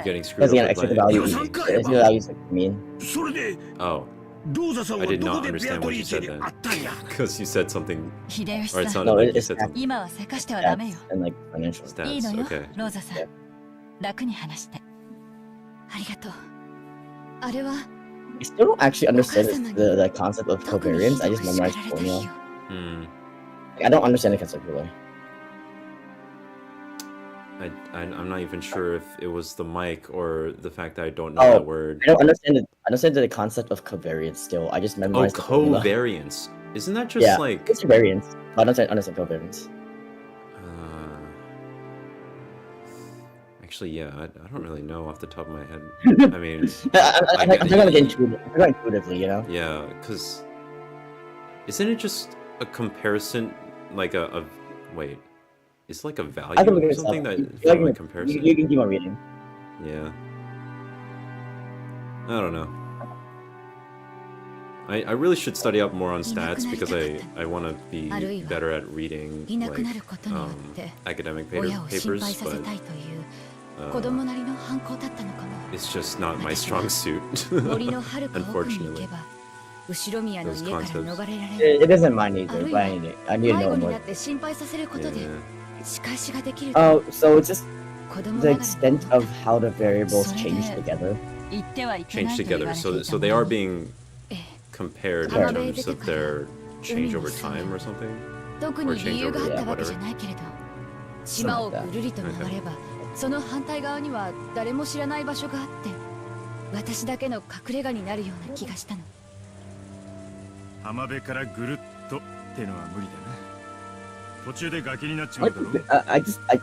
getting screwed Because again, up expected with value is like mean. Oh. I did not understand what you said then. Because you said something, or it sounded like you said something. Stats and like financial stats. Okay. I still don't actually understand the concept of covariance. I just memorized the formula. I don't understand it conceptually. I'm not even sure if it was the mic or the fact that I don't know that word. I don't understand it. I understand the concept of covariance still. I just memorized the formula. Covariance. Isn't that just like... it's variance. I don't understand covariance. Actually, yeah, I don't really know off the top of my head. I mean... I'm not gonna get intuitively, you know? Yeah, because... Isn't it just a comparison, like a wait... It's like a value or something that from a comparison. You can keep on reading. Yeah. I don't know. I really should study up more on stats because I want to be better at reading like academic papers, but it's just not my strong suit, unfortunately. Those concepts. It isn't mine either, but I need to know more. Oh, so it's just the extent of how the variables change together. So they are being compared in terms of their change over time or something? Or change over whatever? Something like that. その反対側には誰も知らない場所があって、私だけの隠れ家になるような気がしたの。浜辺からぐるっとってのは無理だな。途中で崖になっちまうだろ。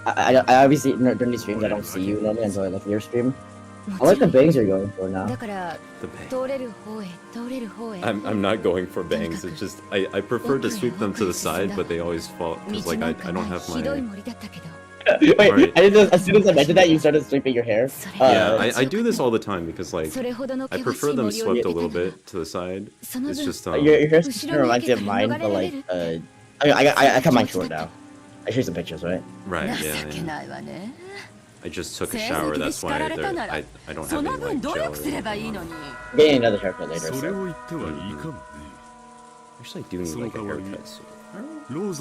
I obviously during these streams I don't see you normally until I like your stream. I like the bangs you're going for now. I'm not going for bangs. It's just I prefer to sweep them to the side, but they always fall because like I don't have my. Wait, as soon as I mentioned that, you started sweeping your hair. Yeah, I do this all the time because like I prefer them swept a little bit to the side. It's just your hair reminds me of mine, but like I cut mine short now. I show you some pictures, right? Right. Yeah. I just took a shower. That's why I don't have any like gel. Getting another haircut later. So. Actually, I do need like a haircut. So. That's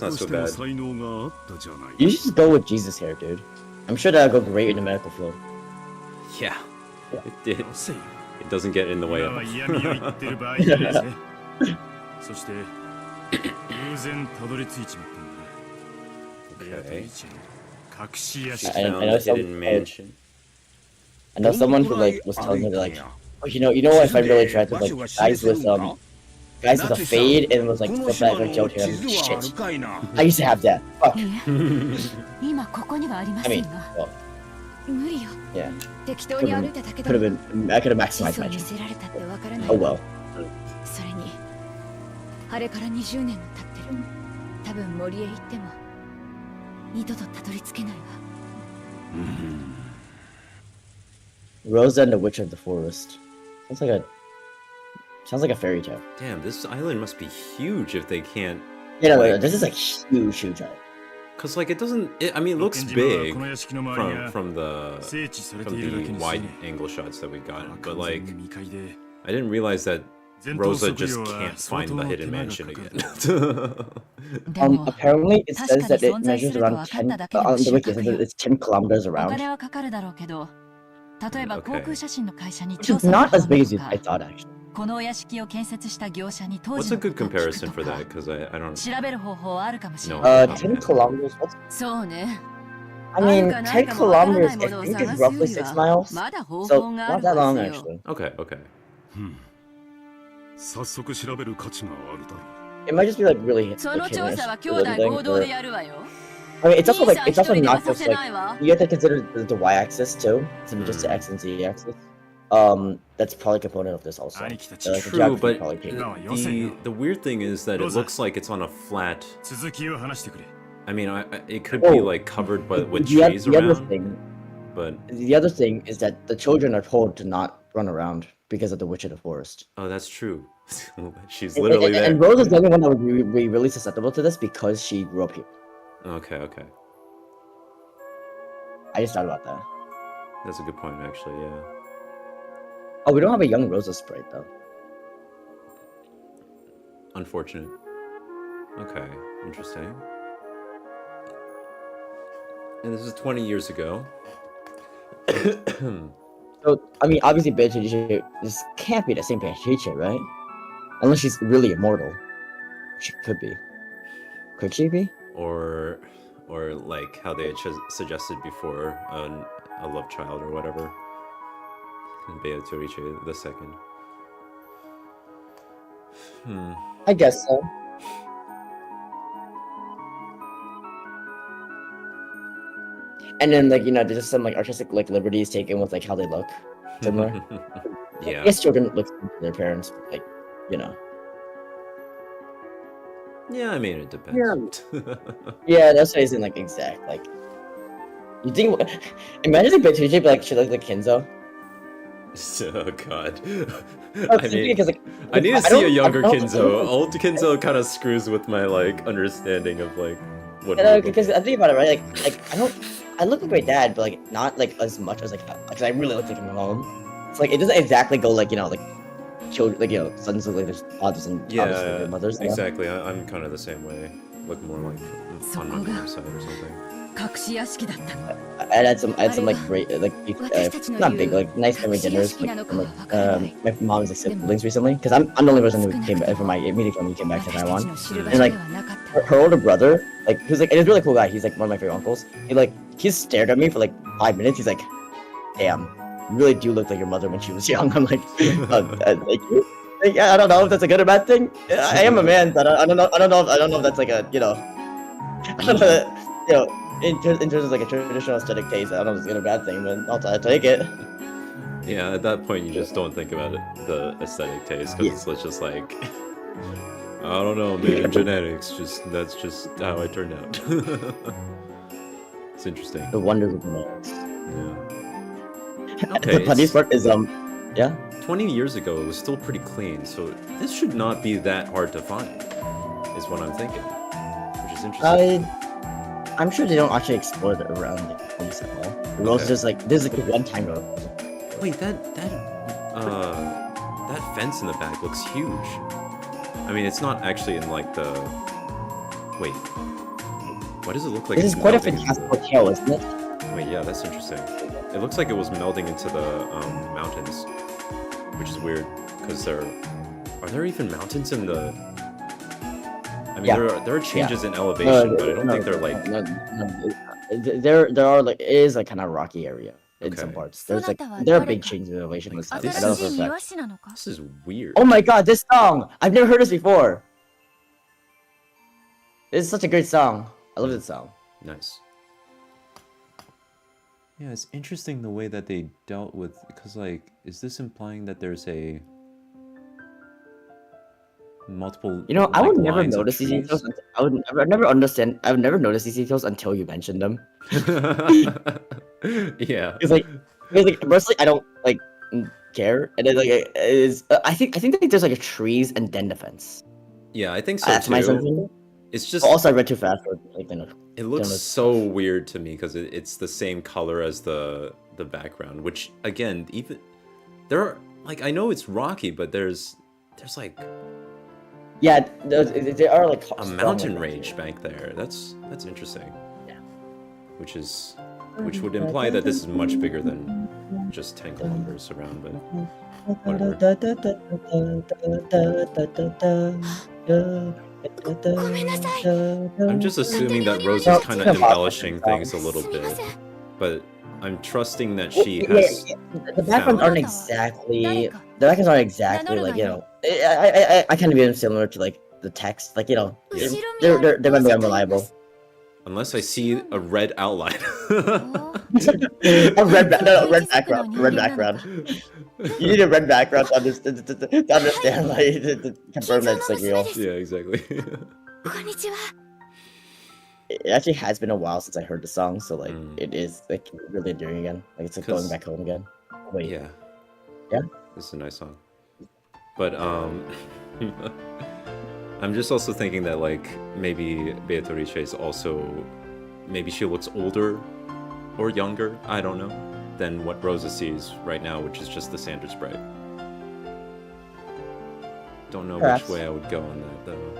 not so bad. You should just go with Jesus hair, dude. I'm sure that'll go great in the medical field. Yeah, it did. It doesn't get in the way of it. Okay. I know someone who like was telling me like, oh, you know what I find really attractive, like guys with a fade and was like flip back like gel hair. Shit, I used to have that. Fuck. I mean, well, yeah. Could have been. I could have maximized my chance. Oh well. あれから20年も経ってる。多分森へ行っても二度とたどり着けないわ。Rosa and the Witch of the Forest. Sounds like a fairy tale. Damn, this island must be huge if they can't. Yeah, no, this is like huge island. Cause like it doesn't. I mean, it looks big from the wide angle shots that we got, but like I didn't realize that Rosa just can't find the hidden mansion again. Apparently it says that it measures around 10. On the wiki, it says that it's 10 kilometers around. Which is not as big as I thought, actually. What's a good comparison for that? Because I don't know. 10 kilometers? I mean, 10 kilometers I think is roughly 6 miles. So, not that long, actually. Okay. It might just be like really hit. I mean, it's also not just like you have to consider the y-axis too, so just the x and z axis. That's probably a component of this also. True, but the weird thing is that it looks like it's on a flat. I mean, it could be like covered with trees around. But the other thing is that the children are told to not run around because of the Witch of the Forest. Oh, that's true. She's literally there. And Rose is the only one that would be really susceptible to this because she grew up here. Okay. I just thought about that. That's a good point, actually, yeah. Oh, we don't have a young Rosa sprite, though. Unfortunate. Okay, interesting. And this is 20 years ago. So, I mean, obviously, Beatrice, this can't be the same Beatrice, right? Unless she's really immortal. She could be. Could she be? Or like how they had suggested before, a love child or whatever. And Beatrice the second. I guess so. And then, like, there's just some like artistic like liberties taken with like how they look, similar. Yeah. I guess children look to their parents, but, like, Yeah, I mean it depends. Yeah, that's why it's in like exact like. You think? Imagine if Beatrice like she looked like Kinzo. Oh god. I mean, because, like, I need to see a younger Kinzo. Old Kinzo kind of screws with my like understanding of like what. Because I think about it, right? Like I look like my dad, but like not like as much as like because I really look like my mom. It's like it doesn't exactly go like like children like sons look like their fathers and fathers look like their mothers. Exactly. I'm kind of the same way. Look more like on my mom's side or something. I had some like great like not big like nice family dinners like from my mom's like siblings recently because I'm the only person who came back from my immediate family came back to Taiwan and like her older brother like who's like he's a really cool guy, he's like one of my favorite uncles, he stared at me for like 5 minutes. He's like, damn, you really do look like your mother when she was young. I'm like, thank you. Like, I don't know if that's a good or bad thing. I am a man, but I don't know if that's like a I don't know in terms of like a traditional aesthetic taste, I don't know if it's a good or bad thing, but I'll take it. Yeah, at that point you just don't think about it, the aesthetic taste, because it's just like, I don't know, man, genetics, that's just how I turned out. It's interesting. The wonders of genetics. Yeah. Okay. The funniest part is 20 years ago it was still pretty clean, so this should not be that hard to find, is what I'm thinking, which is interesting. I'm sure they don't actually explore the around the place at all. The road's just like this is like a one-time road. Wait, that fence in the back looks huge. I mean, it's not actually in like the. Wait, why does it look like? This is quite a fantastic hotel, isn't it? Wait, yeah, that's interesting. It looks like it was melding into the mountains, which is weird because are there even mountains in the? I mean, there are changes in elevation, but I don't think they're like. There are like it is like kind of rocky area in some parts. There are big changes in elevation. This is weird. Oh my god, this song! I've never heard this before. It's such a great song. I love this song. Nice. Yeah, it's interesting the way that they dealt with, because like, is this implying that there's a multiple? I would never notice these details. I would never notice these details until you mentioned them. Yeah. It's like personally, I don't like care, and then like it is. I think like there's like a trees and then the fence. Yeah, I think so That's too. my assumption. It's just also I read too fast. It looks so weird to me because it's the same color as the background, which again, even there are like I know it's rocky, but there's like there are like a mountain range back there. That's interesting. Yeah. Which would imply that this is much bigger than just 10 kilometers around, but whatever. I'm just assuming that Rose is kind of embellishing things a little bit, but I'm trusting that she has. The backgrounds aren't exactly. The backgrounds aren't exactly like I kind of view them similar to like the text, like they're gonna be unreliable. Unless I see a red outline. A red background. Red background. You need a red background to understand, like, to confirm that it's like real. Yeah, exactly. It actually has been a while since I heard the song, so like it is like really endearing again. Like it's like going back home again. Wait. Yeah. Yeah. This is a nice song. But I'm just also thinking that like maybe Beatrice is also maybe she looks older or younger, I don't know, than what Rosa sees right now, which is just the Sandra sprite. Don't know which way I would go on that though.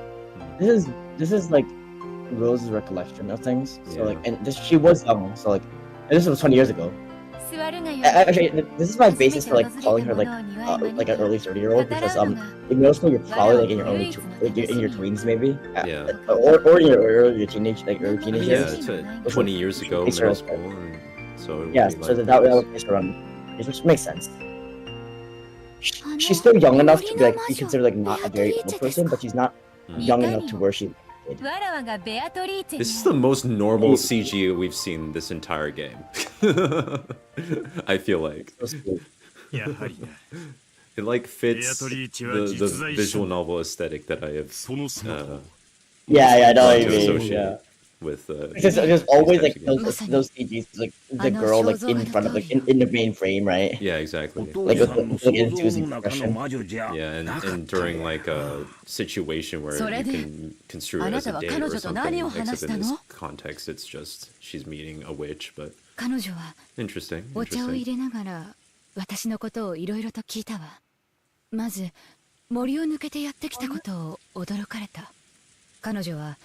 This is like Rose's recollection of things. So like, and she was young. So like, and this was 20 years ago. Actually, this is my basis for like calling her like an early 30-year-old because in middle school you're probably like in your early in your tweens maybe. Yeah. Or in your early teenage early teenage Yeah, years. it's 20 years ago, middle school, and so yeah, so that would place her on, which makes sense. She's still young enough to be considered like not a very old person, but she's not young enough to where she. This is the most normal CG we've seen this entire game. I feel like it like fits the visual novel aesthetic that I have. Yeah, I know what you mean. Associate with because there's always like those CGs, like the girl like in front of like in the main frame, right? Yeah, exactly. Like with the enthusing expression. Yeah, and during like a situation where you can construe it as a date or something, except in this context, it's just she's meeting a witch. But interesting. 私のことをいろいろと聞いたわ。まず森を抜けてやってきたことを驚かれた。彼女は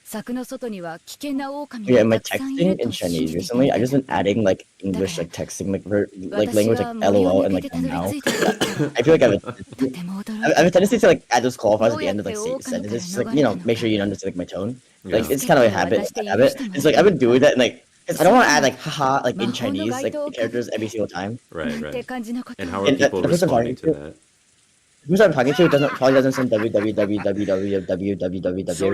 柵の外には危険な狼が Yeah, my たくさんい texting る in と信 Chinese じてい recently, た I've just been adding like English like texting like language like LOL and like now. I feel like I have a tendency to like add those qualifiers at the end of like sentences, just like make sure you understand like my tone. Like it's kind of a habit. It's like I've been doing that and like. I don't want to add like haha like in Chinese like the characters every single time. Right. And how are people responding to that? Who's I'm talking to probably doesn't send www. So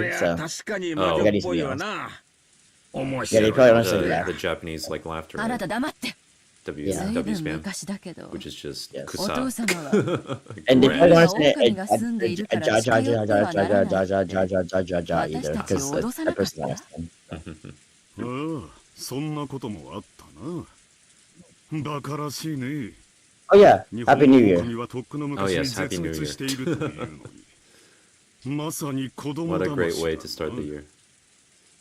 yeah, they probably don't say that. The Japanese like laughter. Right? W spam, which is just kusa. And they probably don't say ja either because that person likes them. そんなこともあったな。バカらしいね。Oh yeah, Happy New Year. Oh yes, Happy New Year. What a great way to start the year.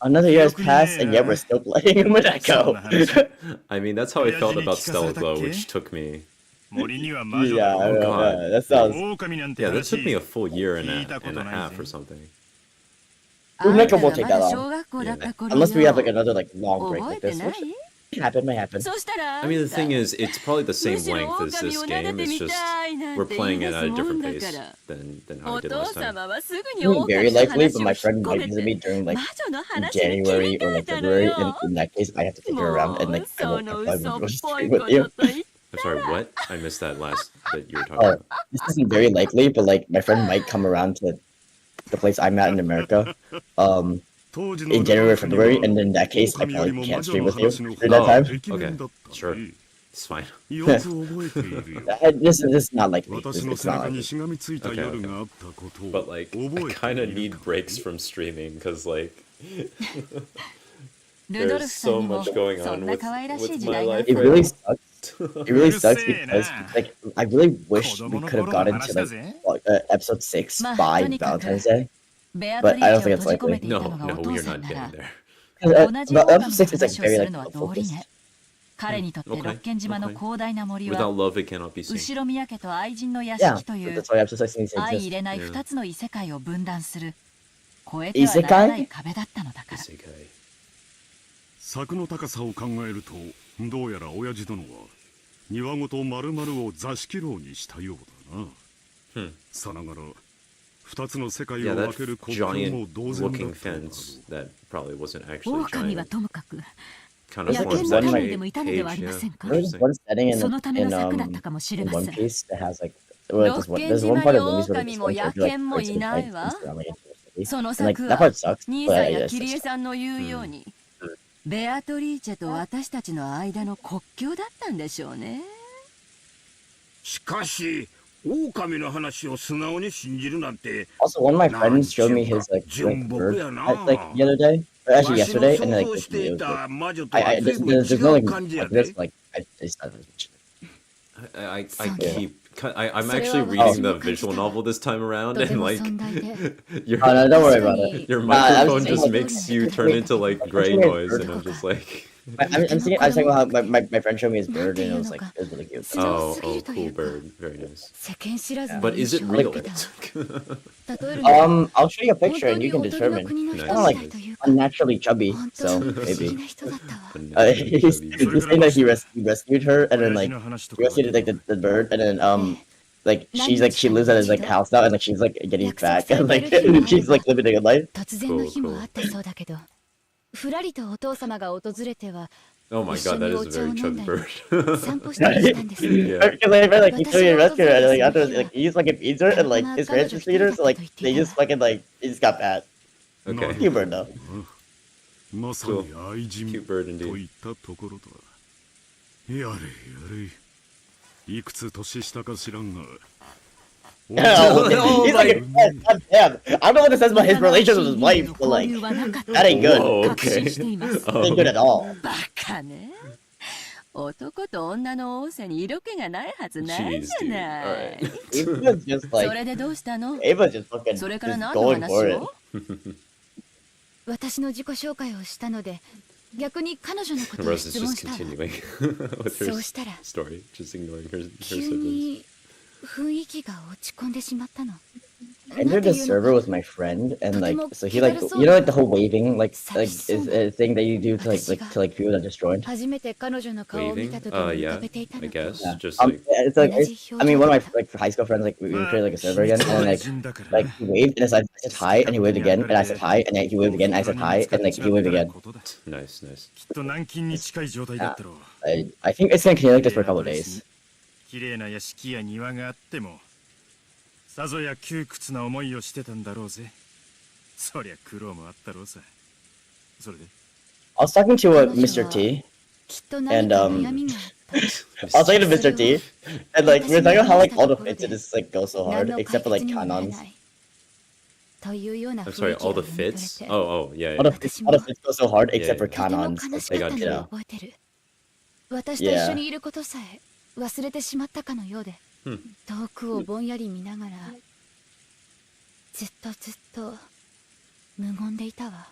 Another year has passed and yet we're still playing Umineko. I mean, that's how I felt about Stella Glow, which took me... Yeah, oh god, that sounds... Yeah, that took me a full year and a half or something. Umineko won't take that long. Yeah. Unless we have like another like long break like this, which might happen. I mean, the thing is, it's probably the same length as this game. It's just we're playing it at a different pace than how we did last time. Very likely, but my friend might visit me during like January or like February, and in that case, I have to take her around and like I won't have to stream with you. I'm sorry, what? I missed that last that you were talking about. This isn't very likely, but like my friend might come around to the place I'm at in America. In January or February, and in that case, I probably can't stream with you through that time. Okay, sure. It's fine. This is not like me. It's not like me. Okay. But like, I kind of need breaks from streaming because like there's so much going on with my life. It really sucks. It really sucks because like I really wish we could have gotten to like episode 6 by Valentine's Day. But I don't think it's likely. No, we are not getting there. But episode 6 is like very like focused. Okay. Without love, it cannot be seen. Yeah, that's why episode 6 needs to exist. Isekai? 柵の高さを考えると、どうやら親父殿は庭ごと丸々を座敷牢にしたようだな。さながら2つの世界を分ける国境も同然だったのだろう。 That probably wasn't actually 狼はともかく kind of 野犬の神でもいたのではありませんか。 There's one setting in そのための One 策だったかもしれません。 Piece that has like there's one part of the movie where this one character like breaks and fights around like in the city. その And like 策 that は part sucks, 兄 but さん it や is キリエさんの言うように、ベアトリーチェと私たちの間の国境だったんでしょうね。しかし狼の話を素直に信じるなんて。 Also, one of my friends showed me his like bird like the other day, or actually yesterday, and then like there's no like this like I just I'm actually reading the visual novel this time around, and like your no, don't worry about it. Your microphone just makes you turn into like gray noise, and I'm just like. I'm saying about how my friend showed me his bird, and it was really cute. Oh, cool bird, very nice. But is it real? I'll show you a picture, and you can determine. Nice. unnaturally chubby, so maybe. Unnaturally He's chubby. saying that he rescued her, and then like he rescued like the bird, and then like she lives at his like house now, and like she's like getting fat, and like she's like living a good life. Cool. Oh my god, that is a very chubby bird. Yeah. Because like, like he's doing a rescue, and like after like he's like feeds her, and like his parents just feed her, so like they just fucking like he just got fat. Okay. Cute bird though. Cool. Cute bird indeed. やれやれいくつ年下か知らんが Oh, he's like, God damn. I don't know what it says about his relationship with his wife, but like, that ain't good. Oh, okay. That ain't good at all. 男と女の多さに色気がないはずないじ Jeez, ゃない。 dude. Ava's just そ like, れでどうしたの Ava's just fucking それから just 何の going 話 for it. を私の自己紹介をしたので、逆に彼女のことを Rose is 質問 just したわ。 continuing with her そうしたら、 story, just ignoring her 急 siblings. に雰囲気が落ち込んでしまったの。 Entered the server with my friend, and like, so he like, you know, like the whole waving, like is a thing that you do to like people that just joined. 初めて彼女の顔を見 Waving? た時に浮 Yeah, かべていた I の。 guess. Yeah. Just like, It's like, I mean, one of my like high school friends, like we created like a server again, and like he waved, and I said hi, and he waved again, and I said hi, and then he waved again, and I said hi, and like he waved again. nice, nice. I think it's gonna continue like this for a couple of days. 綺麗な屋敷や庭があってもさぞや窮屈な思いをしてたんだろうぜ。そりゃ苦労もあったろうさ。それで I was talking to Mr. T, きっと何か悩みがあった。 I was talking to Mr. T, and like we were talking about how like all the fits just like go so hard, 何の except for like 解決にもなら canons. ないというような I'm 雰 sorry, 囲気 all が the 見とれ fits? て、 Oh, yeah, All yeah. the fits go so hard, except for とても canons. 悲し Like, かった you の know. を覚えてる。私と一緒にいることさえ忘れてしまったかのようで、遠くをぼんやり見ながら、ずっと無言でいたわ。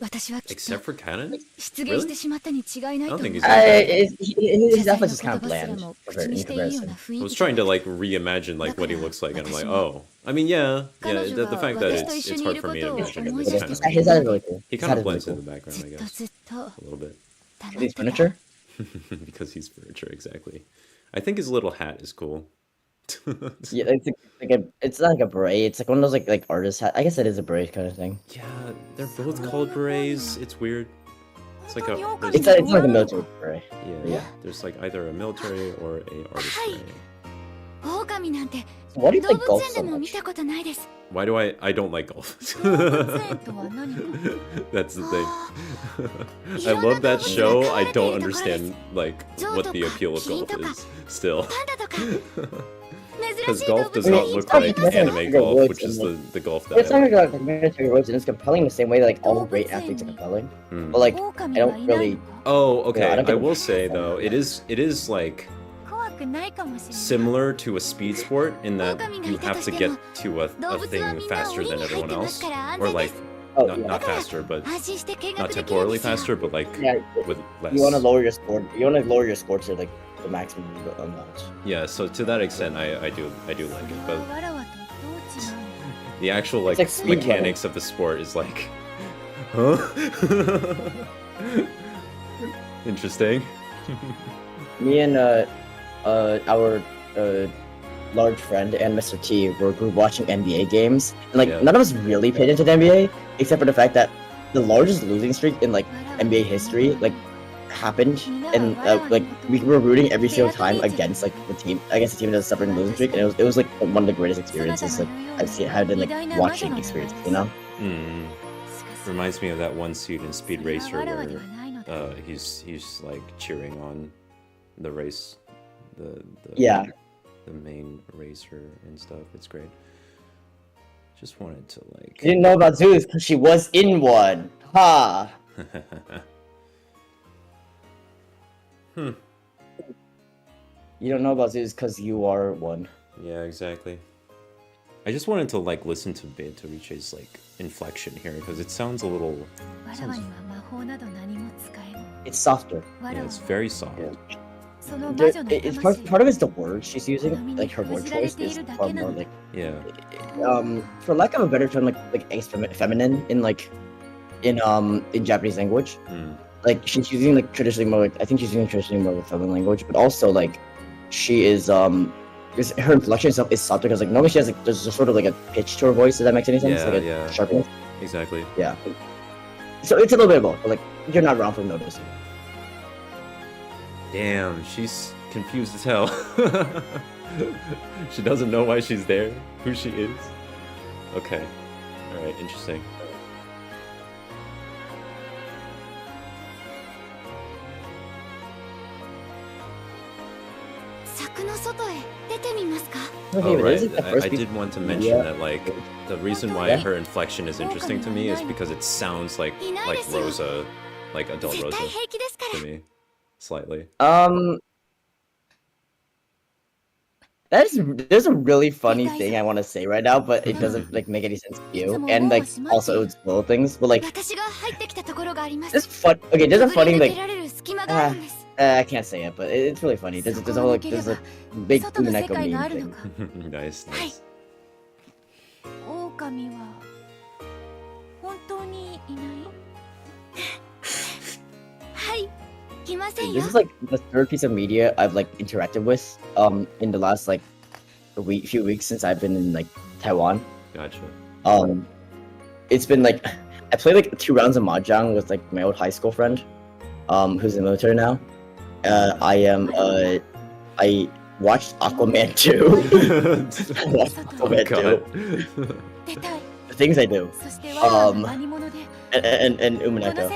私はきっ Except と for canon? 出現してしまったに違いないと思う。 I don't think he's His outfit just 些細 kind な of 言葉すら bland も in 口にしていいよう comparison. な I 雰囲 was 気だ trying to like reimagine like what he looks like, and I'm like, oh. I mean, yeah, the fact that it's hard for me to imagine him. It's kind His of, his side is really cool. he His kind side of is really blends in the cool. background, ず I っと guess, ずっと a little bit. 黙 His ってた。 furniture? Because he's furniture, exactly. I think his little hat is cool. Yeah, it's like a, it's not like a beret. It's like one of those like artist hat. I guess it is a beret kind of thing. Yeah, they're both called berets. It's weird. It's like It's like a military beret. yeah. There's like either a military or a artist beret. 狼なんて Why do you 動 play 物 golf 園で so も見 much? たことないです。 Why do I don't like golf? 動物園とは何か That's the thing. あ I love that show. I don't understand like what the appeal of golf is still. パンダとか珍 Because しい動 golf 物 does が not いっ look ぱい like います。 anime golf, which is the golf that It's I not like. like military roads, and it's compelling the same way that like all great athletes are compelling. Hmm. But like, I 狼はい don't ない really. のか Oh, okay. Yeah, I don't I get will it. say though, it is like 怖くないかもしれない similar to a speed sport in that you have to get to a thing faster than everyone else, or like Oh, not, yeah. not faster, but 安心して見 not 学できるん temporally ですよ。 faster, but like Yeah, with less. you want to lower your score. You want to lower your score to like the maximum amount. Yeah, so to that extent, I do like it, but わらわとどう違うの the actual like It's like speed mechanics of the sport is like, huh? Interesting. Me and our large friend and Mr. T were watching NBA games, and like Yeah. none of us really paid into the NBA, except for the fact that the largest losing streak in like NBA history like happened, and like we were rooting every single time against like the team against the team that was suffering a losing streak, and it was like one of the greatest experiences like had in like watching experience, you know. Hmm. Reminds me of that one suit in Speed それ Racer はわらわで where はないのだ he's like cheering on the race, the Yeah. the main racer and stuff. It's great. Just wanted to You like. didn't know about Zeus because she was in one. Ha! You don't know about Zeus because you are one. Yeah, exactly. I just wanted to like listen to Beatrice's like inflection here because it sounds a little. わらわには魔法など何も使えん It's softer. わ Yeah, らわ it's very soft. Yeah. その魔 There, 女の it's 魂 part of it's the words she's using. Like her word choice is far more like Yeah. for lack of a better term, like feminine in like in Japanese language. Like she's using like traditionally more like I think she's using traditionally more like Southern language, but also like she is because her inflection itself is soft because like normally she has like there's just sort of like a pitch to her voice. Does that make any sense? Yeah, like yeah. Sharpness. Exactly. Yeah. So it's a little bit of both, but like you're not wrong for noticing. Damn, she's confused as hell. She doesn't know why she's there, who she is. Okay. Alright, interesting. Oh, right. I did want to mention that, like, the reason why her inflection is interesting to me is because it sounds like Rosa, like adult Rosa to me, slightly. There's a really funny thing I want to say right now, but it doesn't like make any sense to you, and like also it would spoil things. But like, there's fun. Okay, there's a funny like. I can't say it, but it's really funny. There's a whole like there's a big Umineko meme thing. Nice, nice. This is like the third piece of media I've like interacted with in the last like few weeks since I've been in like Taiwan. Gotcha. It's been like I played like 2 rounds of mahjong with like my old high school friend, who's in the military now. I watched Aquaman 2. I watched Aquaman 2. The things I do. And Umineko.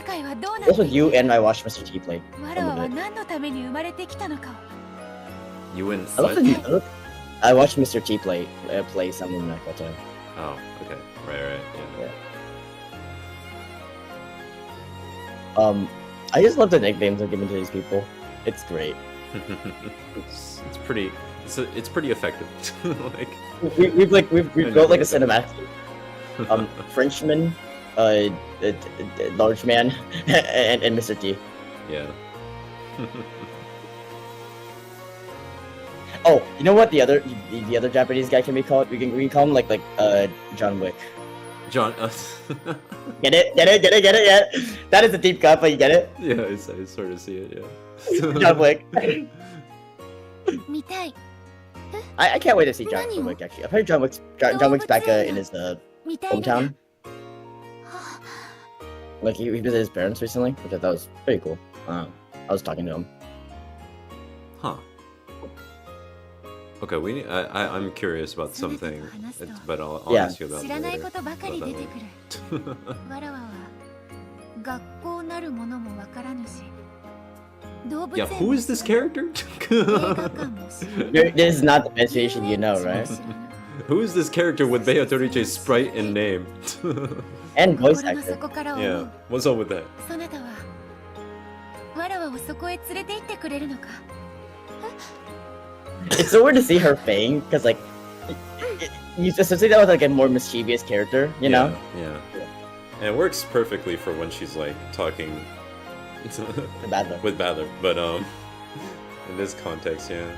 Both with you and I watched Mr. T play. You and I watched Mr. T play some Umineko too. Oh, okay. Right, yeah. I just love the nicknames they're giving to these people. It's great. it's pretty effective. Like we've built like a cinematic. Frenchman, large man, and Mr. T. Yeah. Oh, you know what the other Japanese guy can be called? We can call him like John Wick. John. Get it? Yeah. That is a deep cut, but you get it? Yeah, I sort of see it. Yeah. John Wick. I can't wait to see John Wick. Actually, I've heard John Wick's back in his hometown. Like he visited his parents recently, which I thought was pretty cool. I was talking to him. Huh. Okay, I'm curious about something, but I'll ask you about it later. Yeah, who is this character? This is not the best version, you know, right? Who is this character with Beatrice's sprite and name? And voice actor. Yeah, what's up with that? It's so weird to see her fang, because like you associate that with like a more mischievous character, you know? Yeah. And it works perfectly for when she's like talking with Badler, but in this context, yeah.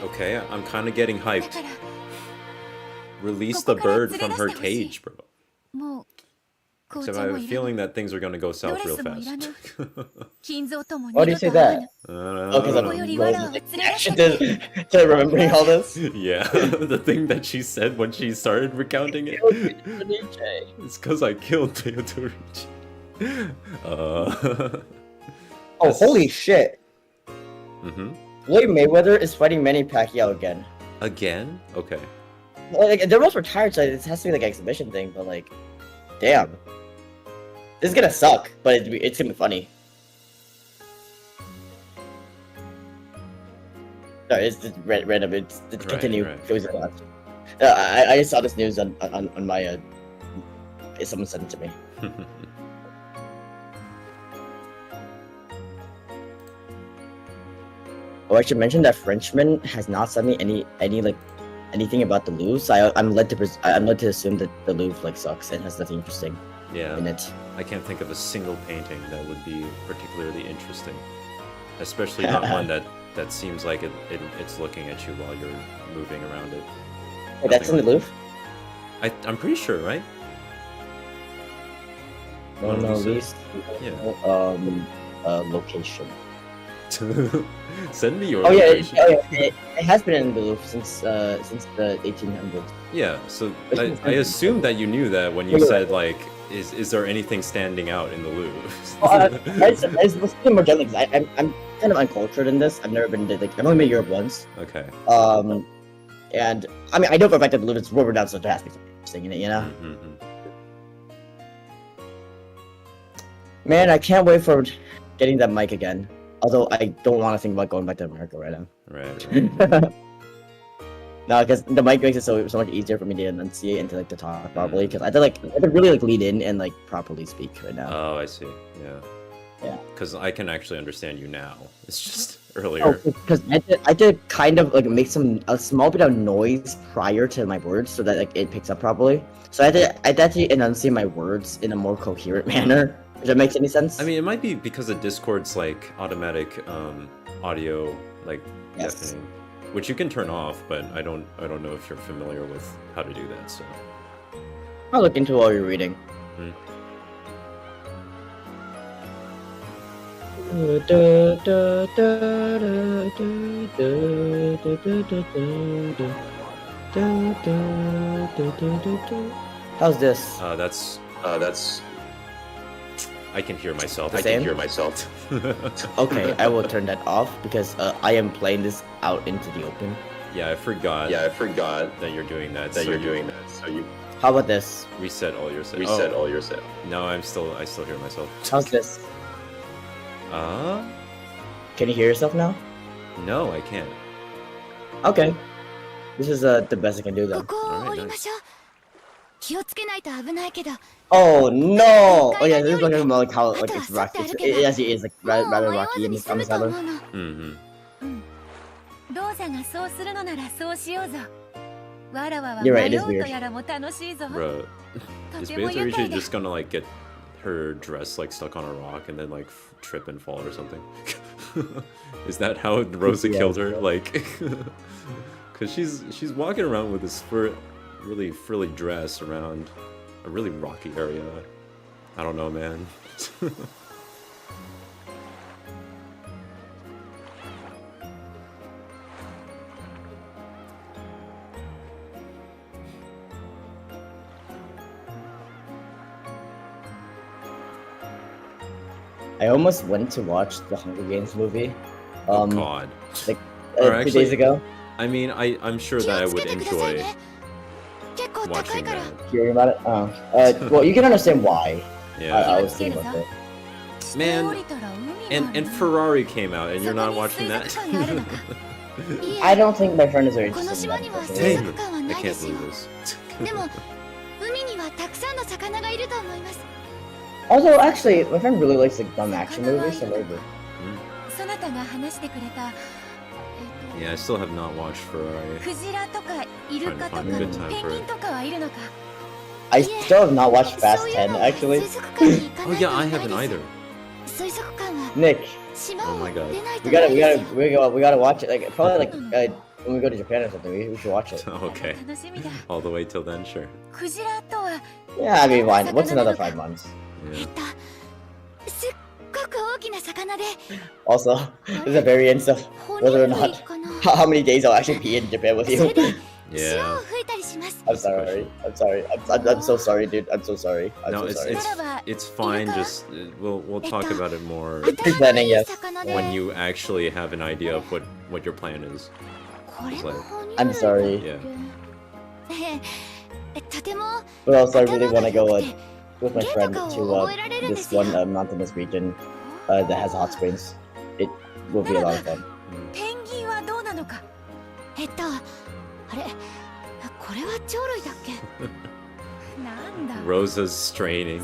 Okay, I'm kind of getting hyped. Release the bird from her cage, bro. Except I have a feeling that things are gonna go south real fast. Why do you say that? Because I'm reaction to remembering all this? Yeah, the thing that she said when she started recounting it. It's because I killed Beatrice. Oh, holy shit. Floyd Mayweather is fighting Manny Pacquiao again. Again? Okay. Well, like, they're both retired, so it has to be like an exhibition thing, but like, damn. This is gonna suck, but it's gonna be funny. Sorry, it's just random. It's continue. Right. I just saw this news on my someone sent it to me. Oh, I should mention that Frenchman has not sent me any anything about the Louvre, so I'm led to assume that the Louvre like sucks and has nothing interesting in it. I can't think of a single painting that would be particularly interesting, especially not one that seems like it's looking at you while you're moving around it. Wait, that's in the Louvre? I'm pretty sure, right? No, location. Send me your location. It has been in the Louvre since the 1800s. Yeah, so I assumed that you knew that when you said like, is there anything standing out in the Louvre? I was thinking more generally because I'm kind of uncultured in this. I've never been to I've only been to Europe once. Okay. And I mean I know for a fact that the Louvre is world renowned, so there has to be something interesting in it, you know. Man, I can't wait for getting that mic again. Although I don't want to think about going back to America right now. Right. No, because the mic makes it so much easier for me to enunciate and to like to talk properly. Because I have to really like lead in and like properly speak right now. Oh, I see. Yeah. Yeah. Because I can actually understand you now. It's just earlier. Because I did kind of like make a small bit of noise prior to my words so that like it picks up properly. So I had to enunciate my words in a more coherent manner. If that makes any sense. I mean, it might be because of Discord's like automatic audio like deafening, which you can turn off, but I don't know if you're familiar with how to do that. So I'll look into while you're reading. How's this? That's. I can hear myself. Okay, I will turn that off because I am playing this out into the open. Yeah, I forgot that you're doing that. So you. How about this? Reset all your settings. all your settings. No, I still hear myself. How's this? Can you hear yourself now? No, I can't. Okay. This is the best I can do then. Alright, nice. Oh no! Oh yeah, this is talking about like how like it's rocky. It actually is like rather rocky in this island. You're right, it is weird. Bro, is Beatrice just gonna like get her dress like stuck on a rock and then like trip and fall or something? Is that how Rosa killed her? Like, cause she's walking around with this really frilly dress around a really rocky area. I don't know, man. I almost went to watch the Hunger Games movie. Oh God. Like 2 days ago. I mean, I'm sure that I would enjoy watching that. Hearing about it? Well, you can understand why. Yeah. I was thinking about it. Man, and Ferrari came out, and you're not watching that? I don't think my friend is very interested in that. Dang, I can't believe this. Also, actually, my friend really likes like dumb action movies, so maybe. Yeah, I still have not watched Ferrari. Trying to find a good time for it. I still have not watched Fast 10, actually. Oh yeah, I haven't either. Nick. Oh my God. We gotta watch it. Like probably like when we go to Japan or something, we should watch it. Okay. All the way till then, sure. Yeah, I mean, why? What's another 5 months? Yeah. Also, there's a variance of whether or not how many days I'll actually be in Japan with you. Yeah. I'm sorry. I'm so sorry, dude. I'm so sorry. It's fine. Just we'll talk about it more planning, yes. when you actually have an idea of what your plan is. Like, I'm sorry. yeah. But also, I really want to go with my friend to this one mountainous region that has hot springs. It will be a lot of fun. Rosa's straining.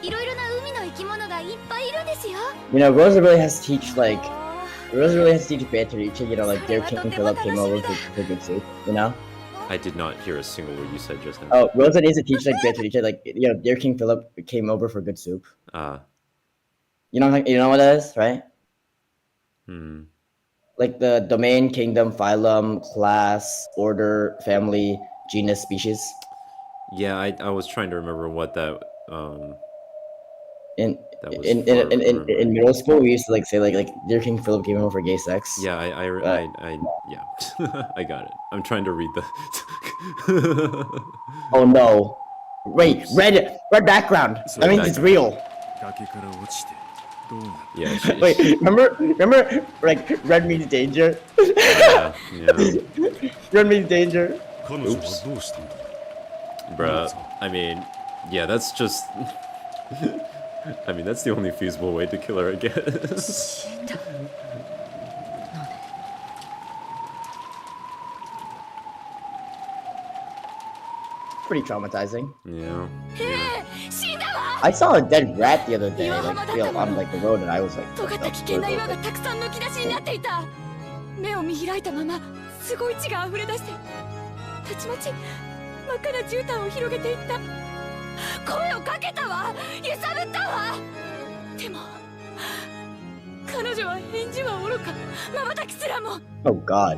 You know, Rosa really has to teach like Rosa really has to teach Beatrice. You know, like dear King Philip came over for good soup. You know. I did not hear a single word you said just now. Oh, Rosa needs to teach like Beatrice, like you know, dear King Philip came over for good soup. You know what that is, right? Like the domain, kingdom, phylum, class, order, family, genus, species. Yeah, I was trying to remember what that in middle school we used to like say like dear King Philip came over for gay sex. Yeah, I yeah. I got it. I'm trying to read the Oh no. Wait, red background. That means it's real. Yeah. Wait, remember like red means danger? Yeah. Red means danger. Oops. Bruh, I mean, yeah, that's just I mean, that's the only feasible way to kill her, I guess. Pretty traumatizing. Yeah. I saw a dead rat the other day, like on like the road, and I was like, what the fuck? Oh God.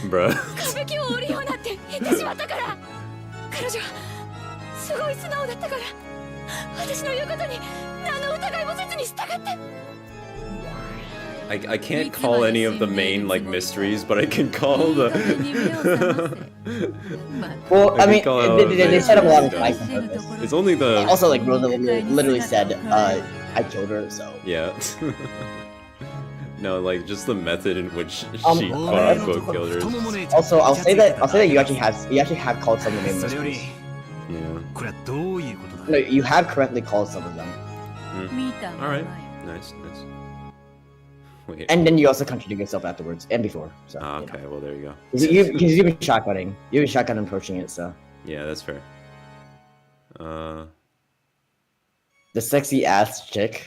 Bruh. I can't call any of the main like mysteries, but I can call the. Well, I mean, they set up a lot of life on purpose. It's only the. Also, like Rosa literally said, "I killed her," so. Yeah. No, like just the method in which she quote unquote killed her. Also, I'll say that you actually have called some of the main mysteries. Yeah. No, you have correctly called some of them. All right. Nice. Wait. And then you also contradict yourself afterwards and before. So. Okay. Well, there you go. Because you've been shotgunning. You've been shotgun approaching it. So. Yeah, that's fair. The sexy ass chick.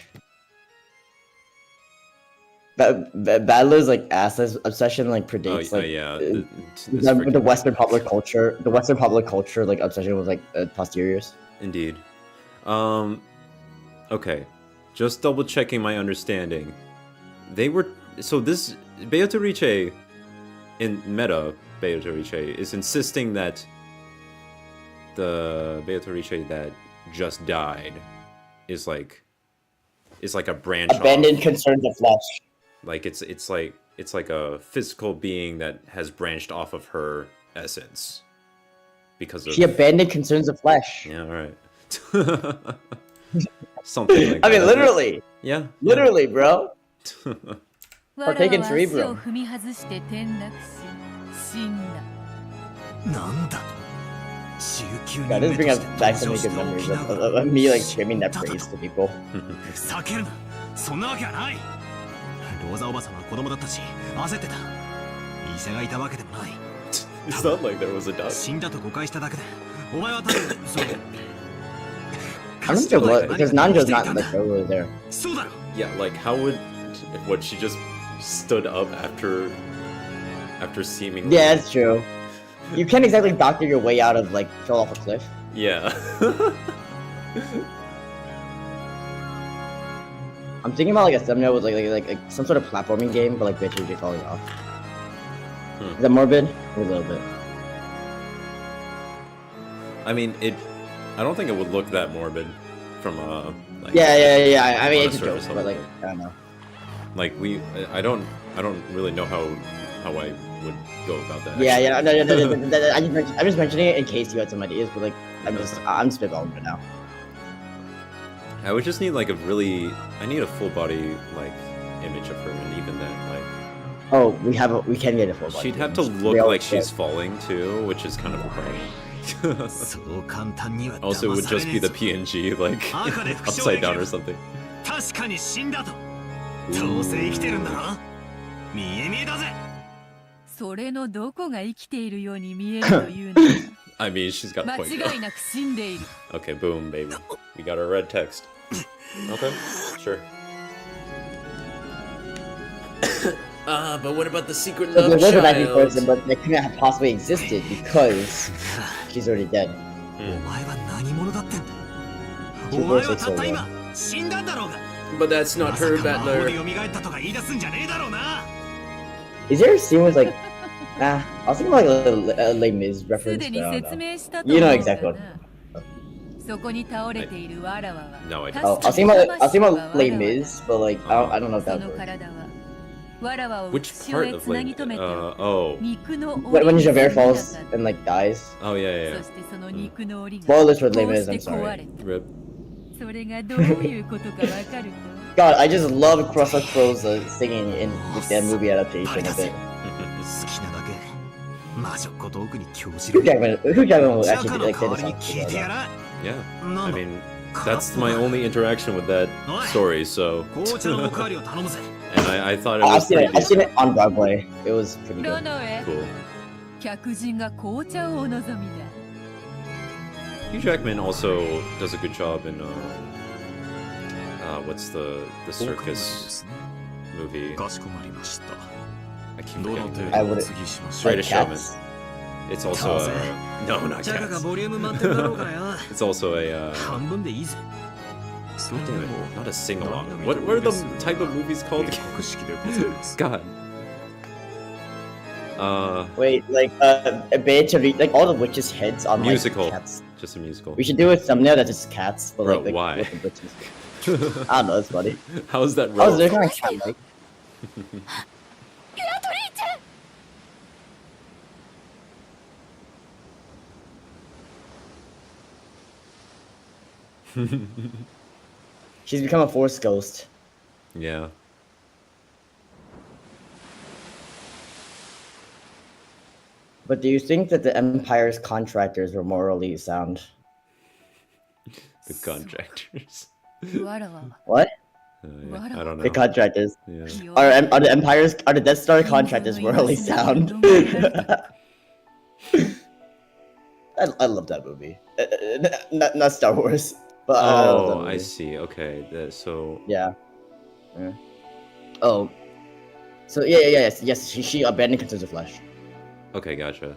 Battler's like ass obsession like predates the Western popular culture. The Western popular culture like obsession with like posteriors. Indeed. Okay, just double checking my understanding. They were this Beatrice in meta Beatrice is insisting that the Beatrice that just died is like a branch abandoned off. Concerns of flesh. Like it's like a physical being that has branched off of her essence because of she abandoned concerns of flesh. Yeah, all right. Something like that. I mean, literally. Yeah. Literally, bro. Partake in cerebral. God, this brings back so many good memories of me like screaming that praise to people. It's not like there was a dog. I'm not sure what, because Nanjo's not like over there. Yeah, like how would she just stood up after seemingly. Yeah, that's true. You can't exactly doctor your way out of like fell off a cliff. Yeah. I'm thinking about like a thumbnail with like some sort of platforming game, but like basically falling off. Is that morbid? A little bit. I mean, I don't think it would look that morbid from like. Yeah. I mean, it's a joke, but like I don't know. Like I don't really know how I would go about that. Yeah. No, I'm just mentioning it in case you had some ideas, but like I'm spitballing right now. I would just need like I need a full body like image of her, and even then like. Oh, we can get a full body. She'd have to look like she's falling too, which is kind of a problem. Also, it would just be the PNG, like, upside down or something. 確かに死んだと。どうせ生きてるんだろ。見え見えだぜ。それのどこが生きているように見えるというの I mean, she's got a 間 point. 違いなく死んでいる。Okay, boom, baby. We got our red text. Okay, sure. But what about the secret So love there was an IV child? person, but they couldn't have possibly existed because she's already dead. お前は何者だってんだ。 She お前 was は like た so った今 well. 死んだんだろうが。 But that's not まさ her, か魔法で Battler. 蘇ったとか言い出すんじゃねえだろうな。 Is there a scene where it's like, I was thinking like a Les Mis す reference, で but に I 説 don't know. 明したと You 思 know う exactly が what. な。そこに倒れているわらわは No, I don't. I'll see my Les Mis, but like I don't know if そ that の works. 体はわらわを Which 口へ part of つなぎ like? 止めて Oh. 肉の When Javert falls and like dies. Oh, yeah, そ yeah. してその肉の檻が Spoilers for こ Les う Mis, して I'm 壊 sorry. れた Rip. それがどういうことかわかる God, I just love Russell Crowe's singing in with that movie adaptation of it. 好きなだけ魔女小道具に興じ Hugh ろ。 Jackman will ジャ actually カ do の like 代 did わ a りに song 聞いてや together. ら。 Yeah. なん I だ mean, that's my only interaction with that story, so. 紅茶のおかわりを頼むぜ。 And I thought it Oh, I've was seen pretty it. I've seen decent. it on Broadway. It was pretty ロ good. ノへ Cool. 客人が紅茶をお望みだ Hugh Jackman also does a good job in what's the circus movie? かしこまりました。 I keep どの forgetting. 程 I 度 would- 次しましょう。 Greatest Showman. Cats? It's also no, not ジャカが cats. ボリューム満点だろうがよ。 It's also a 半分でいいぜ。 God damn it, not a sing along. What are the type of movies called? 格式でございます。 God. Wait, like a bit to read like all the witches' heads on like Musical. cats. Just a musical. We should do a thumbnail that's just cats, but Bro, like why? with the witches. I don't know, it's funny. How is that Oh, they're relevant? kind of cat like. ビアトリーチェ She's become a force ghost. Yeah. But do you think that the Empire's contractors were morally sound? The contractors. わらわは What? Yeah, I don't The know. contractors. Yeah. Are the Empire's are the Death Star contractors morally sound? I love that movie. Not Star Wars, but I love that Oh, movie. I see. Okay. So Yeah. Yeah. Oh. So yes. She abandoned concerns of flesh. okay, gotcha.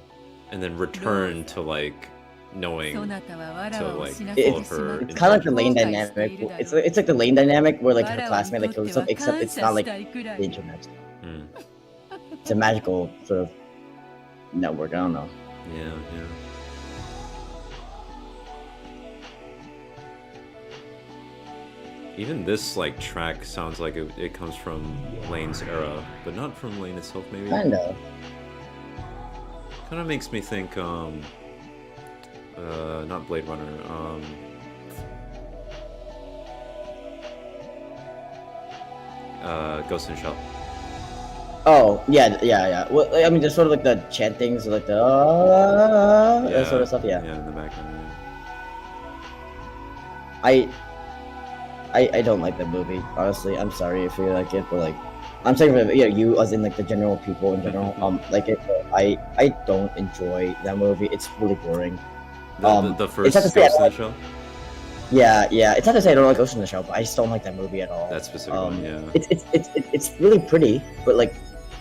And then return to like そ knowing なたはわらわを like 死な full せ of てしまっ her. It's kind of like the lane 後悔してい dynamic. るだろう It's like the lane dynamic where like わ her らわに classmate と like っ kills て herself, は except 感 it's 謝 not し like たいくら the い internet. Mm. It's a magical sort of network. I don't know. Yeah, yeah. Even this like track sounds like it comes from Lane's era, but not from Lane itself. Maybe. Kinda. Kind of makes me think not Blade Runner, Ghost in the Shell. Oh yeah. Well, I mean, there's sort of like the chantings, like the that sort of stuff. Yeah. Yeah, in the background. I don't like that movie. Honestly, I'm sorry if you like it, but like, I'm saying for you as in like the general people in general, like it. But I don't enjoy that movie. It's really boring. The it's first not to Ghost say I in the don't Shell? Yeah. It's not to say I don't like Ghost in the Shell, but I just don't like that movie at all. That specific one, yeah. It's really pretty, but like,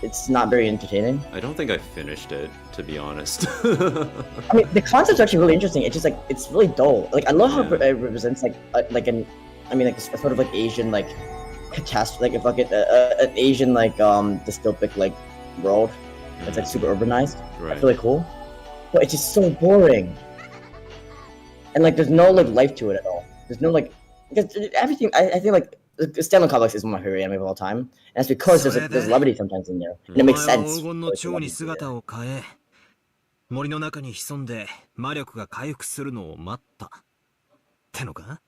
it's not very entertaining. I don't think I finished it, to be honest. I mean, the concept's actually really interesting. It's just like it's really dull. Like I love how Yeah. it represents like a sort of like Asian like catastrophe, like a fucking an Asian like dystopic like world that's like super urbanized. Right. That's really cool, but it's just so boring. And like, there's no like life to it at all. There's no like because everything. I think like the Stanley Comics is one of my favorite anime of all time, and that's because there's levity sometimes in there, and it makes お前は sense. 黄金の蝶に姿を変え、森の中に潜んで魔力が回復するのを待った。ってのか？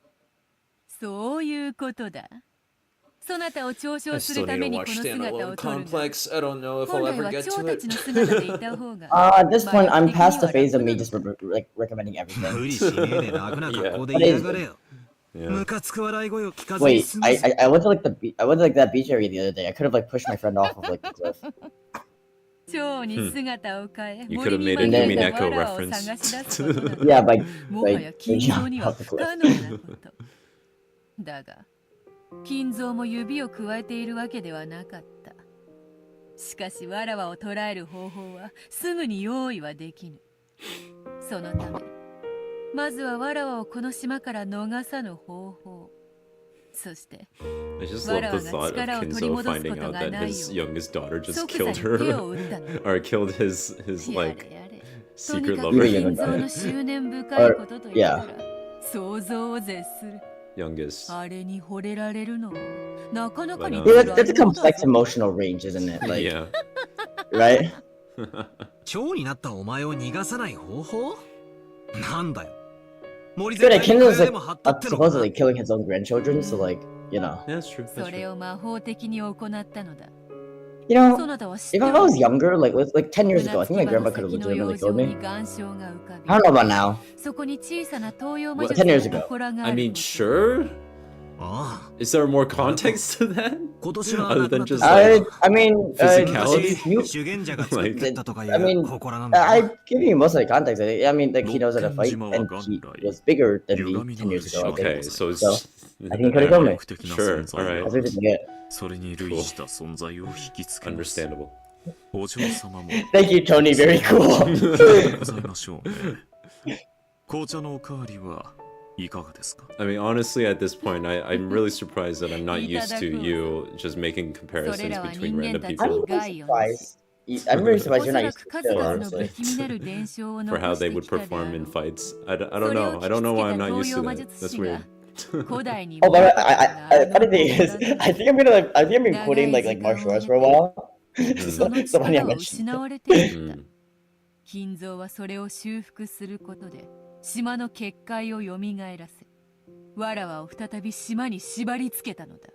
そういうことだそなたを嘲 I 笑する still た need め to にこ watch の姿 Standalone を撮るが Complex. I don't know if 本 I'll 来 ever は get 蝶 to た it. ちの姿でいた方が At this 前 point, I'm 的に past the は phase 楽 of me なの just だ like recommending everything. 無理しねえで楽な格好で But 嫌 it, がれよ。 Yeah. ムカつく笑い声を聞かずに wait, 済むぞ。 I went to like I went to like that beach area the other day. I could have like pushed my friend off of like the cliff. 蝶に姿を変え You 森 could have に made 紛 a れた Umineko 藁を reference. 探し出すことなど Yeah, by もはや like 金 jump 蔵には off the 不 cliff. 可能なことだが金蔵も指を加えているわけではなかった。しかしわらわを捕らえる方法はすぐに用意はできぬ。そのためまずはわらわをこの島から逃さぬ方法、そして I just love the thought of Kinzo finding out that his youngest daughter just killed her or killed his like secret と lover. にかく金蔵の執念深いことと言ったら想像を絶する。 Youngest. あれに惚れられるのもなかなかに Yeah, that's a complex emotional range, isn't it? Like, Yeah. right? 蝶になったお前を逃がさない方法なんだよ。森 Dude, 全 I 体に Kindle's で like も張ったってのか supposedly killing his own grandchildren, so like, you know. Yeah, that's true. そ That's れ true. を魔法的に行ったのだ。 You know, そなたは知って if お I る was younger, like 10 years ago, I think my grandpa could have 船着場の legitimately 石の killed 洋 me. 上に岩礁が浮かび I don't know about now. そこに小さな東洋魔 Well, 術 10 years の ago. 祠があ I る mean, こと sure. ああ Is there more context to that? 今年は Other 亡く than なった just ぞ I like mean, physicality? if you, 修験者が作ってったとかい I mean, う祠なんだ I な。 give you most of the context. I mean, like he knows how to fight, and he was bigger than me 10 years ago. I think. Okay, so So it's I think he could have killed me. sure. All right. That's everything I get. それに類した存在を引きつけます Understandable. お嬢様も Thank you, Tony. Very cool. ございましょうね紅茶のおかわりはいかがですか I mean, honestly, at this point, I'm really surprised that I'm not used to you just making comparisons between random I'm people really surprised. I'm really surprised you're not お used そら to く数 it, 々の honestly. 不気味なる伝承を for 残 how して they き would たであ perform ろ in う。 fights. I don't know. I don't know why I'm not used to that. That's weird. 古代に Oh, but funny thing is, I think I've been quoting like martial arts for a while. その So funny I 力を mentioned. 失われていった。 Mm. 金蔵はそれを修復することで島の結界を蘇らせ、わらわを再び島に縛り付けたのだ。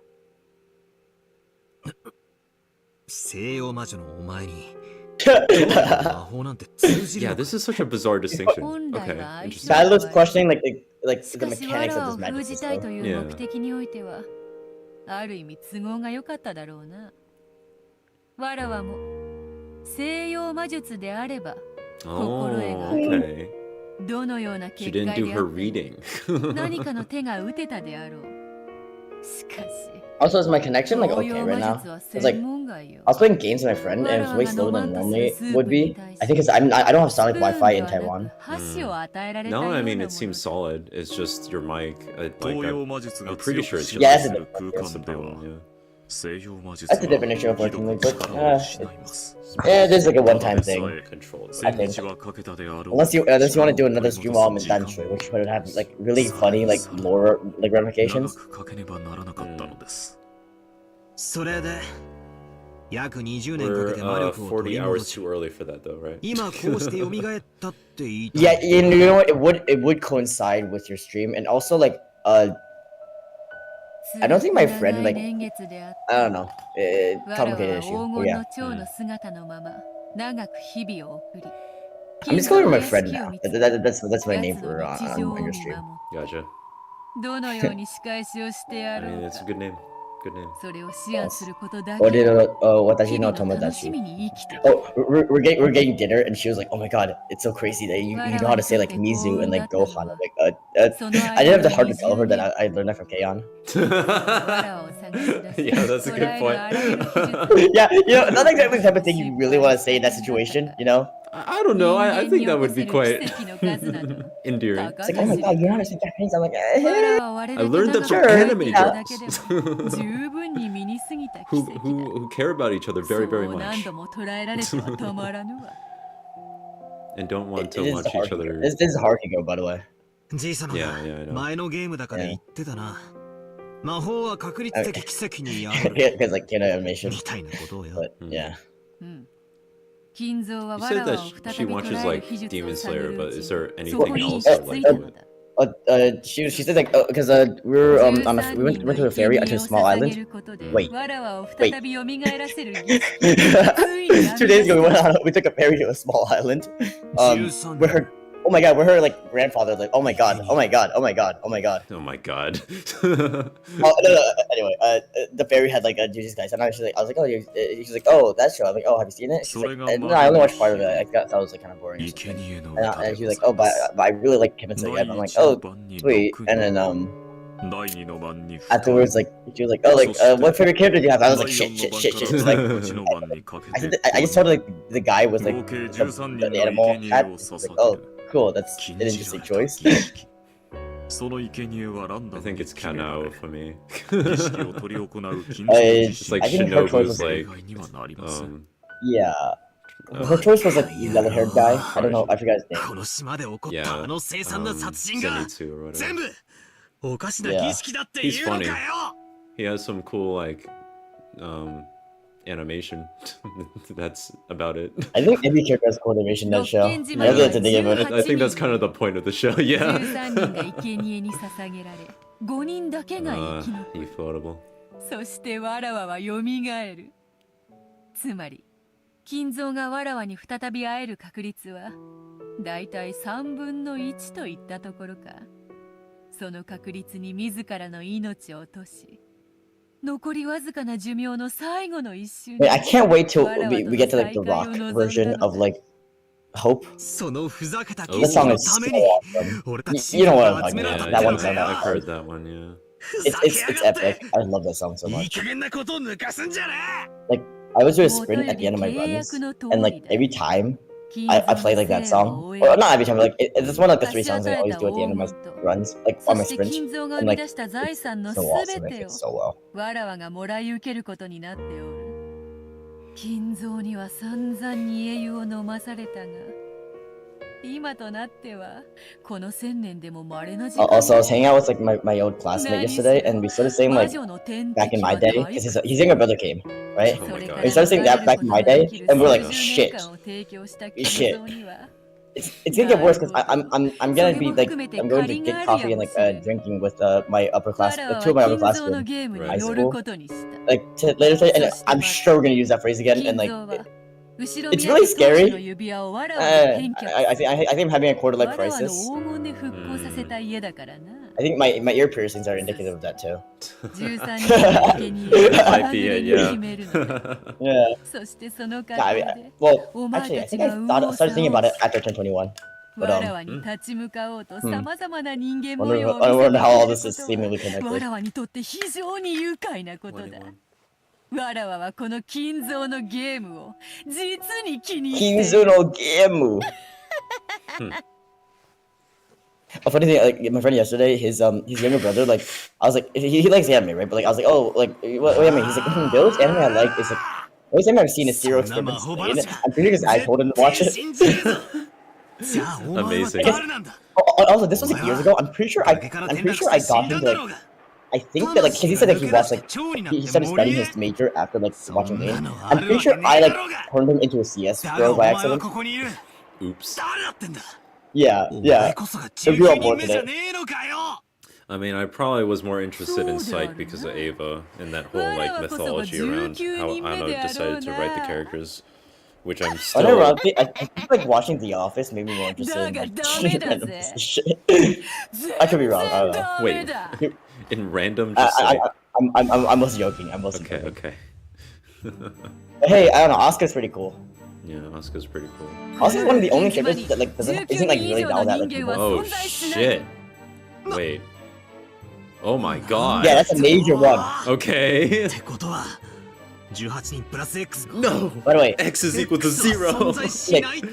西洋魔女のお前に魔法なんて通じる Yeah, のか this is such a bizarre distinction. 本来 Okay, は interesting. Silas questioning like し the かしわ mechanics ら of わ this を magic 封じたいと system. いう目的においては、ある意味都合が良かっただろうな。わらわも西洋魔術であれば Oh, 心得が okay. どのような She 結界 didn't で do あ her っても reading. 何かの手が打てたであろう。しかし Also, is my connection like 東 okay 洋 right 魔 now? 術は It's 専 like 門外よ。 I was playing games with my friend and it's way slower than it normally would be. I think because I don't have solid Wi-Fi in Taiwan. 箸を与えられたよう No, な I も mean の it seems solid. It's just your mic. Like 東洋 I'm 魔術が I'm 強 pretty く sure it's 支 Yeah, 配 that's す a る空 that's 間 the で problem. は Yeah. 西洋魔術 That's the が definition, ひどく unfortunately, but 力を失います yeah, this is like a one-time さ thing. え Control. 千日はかけたであろう Unless you want to do another stream while I'm in Danshui, which would have like really funny like lore like 長 ramifications. くかけねばならなかったのですそれで約20年かけ We're て魔力を取 40り hours 戻し too early for that though, right? 今こうして蘇ったって言いたい Yeah, you know what? It would coincide with your stream, and also like I don't think my friend, like- 年月であった I don't know, わらわ complicated は issue. 黄 But 金 yeah, の蝶の姿のまま長く日々を送り I'm just calling her my friend 金 now. の屋敷を見つけ That's my name 奴 for の日 on 常を your 見 stream. 守 Gotcha. どのように仕返しをしてや I ろ mean, う it's a か good name. Good name. それを思案することだけ What did で watashi 日 no 々の楽し tomodachi? みに生きて Oh, we're getting dinner, and she was like, "Oh my god, it's so crazy that you know how to say like Mizu and like Gohan." I'm like, I didn't have the heart to tell her that I learned that from Keion. わらわを探し出し Yeah, that's a 捕 good らえる point. あらゆる技術 Yeah, you know, not exactly the type of thing you really want to say in that situation, you know? I don't know. I think that would be 人 quite 間に起こせる奇跡の数など endearing. It's like, oh my god, you know how to speak Japanese? I'm like, わらわは我 I だけ learned that 長 from く anime 生きているだけ drops でも十分に身に過ぎた奇 who 跡だ who care about each other そ very, very う何 much 度も捉えられてはたまらぬわ and don't want it to is watch hard each to go. other. This is hard to go, by the way. じいさま Yeah, yeah, I know. 前のゲームだから言ってたな魔法は確率的奇跡にある Because like, you know, animation. みたいなことをよ But yeah. うん金蔵は You わ said らわを that 再 she び捉 watches える like 技術を Demon 探 Slayer, る but うち is there そこ anything に行 else き that 着い like た to の it? だ She said like because we were we went to a ferry onto a small island. Wait. 2 days ago we took a ferry to a small island. Where her oh my god, where her like grandfather like oh my god. Oh my god. Anyway, the ferry had like a Jesus guys, and I was like she's like oh that show. I'm like oh have you seen it? She's like no, I only watched part of it. I thought it was like kind of boring. And she's like oh but I really like Kim and Sega. I'm like oh sweet, and then afterwards like she was like oh like what favorite character do you have? I was like shit. Like I just told her like the guy was like the animal cat. Like oh cool, that's an interesting choice. I think it's Kanao for me. It's like Shinobu's like yeah. Her choice was like the yellow-haired guy. I don't know. I forgot his name. Yeah, Zenitsu or whatever. Yeah. He's funny. He has some cool like animation. That's about it. I think every character has cool animation in that show. I think that's kind of the point of the show. Yeah. Ufotable. そしてわらわは蘇る。つまり金蔵がわらわに再び会える確率はだいたい3分の1といったところか。その確率に自らの命を落とし、残りわずかな寿命の最後の一瞬。I can't wait till we get to like the rock version of like Hope. The song is so awesome. You know what I'm talking about. That one's on I've heard that one, yeah. It's epic. I love that song so much. Like I was doing a sprint at the end of my runs, and like every time I play like that song, or not every time, but like it's one of the 3 songs I always do at the end of my runs, like on my sprint, and like it's so awesome. It fits so well. 金蔵には散々に英雄を飲まされたが、今となってはこの1000年でも稀な時間。Also, I was hanging out with like my old classmate yesterday, and we started saying like back in my day, because his younger brother came, right? Oh my God. We started saying that back in my day, and we're like shit. It's gonna get worse because I'm gonna be like I'm going to get coffee and like drinking with my upper class, 2 of my upper classmen in high school, like later today, and I'm sure we're gonna use that phrase again, and like it's really scary. I think I'm having a quarter life crisis. I think my ear piercings are indicative of that too. That might be it, yeah. Yeah. Well, actually, I think I started thinking about it after I turned 21. But I wonder how all this is seemingly connected. わらわはこの金蔵のゲームを実に気に入ってる。金蔵のゲーム。A funny thing, like my friend yesterday, his younger brother, like I was like, he likes anime, right? But like I was like, oh, like what anime? He's like, the only anime I like is like, the only anime I've seen is Zero Experiments. I'm pretty sure I told him to watch it. Amazing. Also, this was like years ago. I'm pretty sure I got him to like. I think that like he said that he watched like he started studying his major after like watching the game. I'm pretty sure I like turned him into a CS bro by accident. Oops. Yeah. It'd be unfortunate. I mean, I probably was more interested in Psych because of Ava and that whole like mythology around how Anno decided to write the characters, which I'm still. I think like watching The Office made me more interested in like, shit. I could be wrong. I don't know. Wait. In random, I'm mostly joking. Okay. Hey, I don't know. Oscar's pretty cool. Yeah, Oscar's pretty cool. Oscar's one of the only characters that like isn't like really down that like people. Oh shit! Wait. Oh my god. Yeah, that's a major one. Okay. No. By the way, X is equal to 0. Like,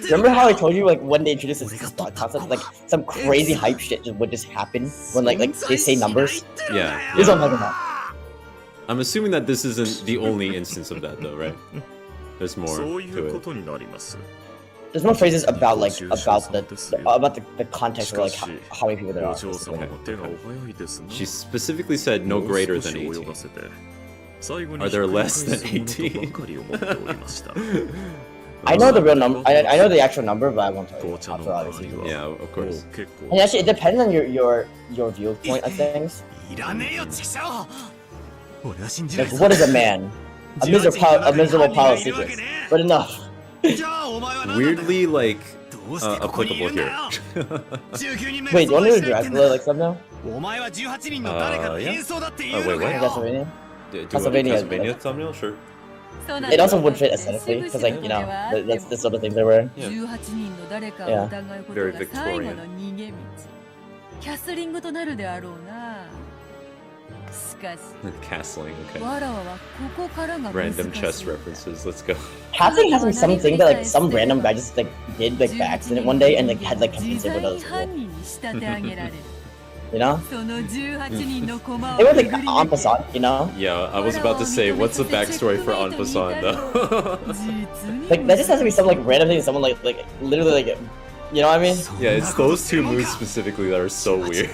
remember how I told you like when they introduced this concept, like some crazy hype shit would just happen when like they say numbers. Yeah. This is what I'm talking about. I'm assuming that this isn't the only instance of that though, right? There's more to it. There's more phrases about like the context of like how many people there are. Okay. She specifically said no greater than 18. Are there less than 18? I know the real number. I know the actual number, but I won't tell you. For obvious reasons. Yeah, of course. And actually, it depends on your viewpoint of things. Like, what is a man? A miserable pile of secrets. But enough. Weirdly, like, applicable here. Wait, do you want to do Dracula like stuff now? Yeah. Oh, wait, what? Castlevania? Castlevania thumbnail? Sure. It also would fit aesthetically, because, like, you know, that's the sort of thing they're wearing. Yeah. Very Victorian. Castling, okay. Random chess references, let's go. Castling has been something that, like, some random guy just, like, did, like, by accident one day and, like, had, like, convinced with others. You know? It was like en passant, you know? Yeah, I was about to say, what's the backstory for en passant, though? Like, that just has to be some, like, random thing, someone, like, literally, like, you know what I mean? Yeah, it's those two moves specifically that are so weird.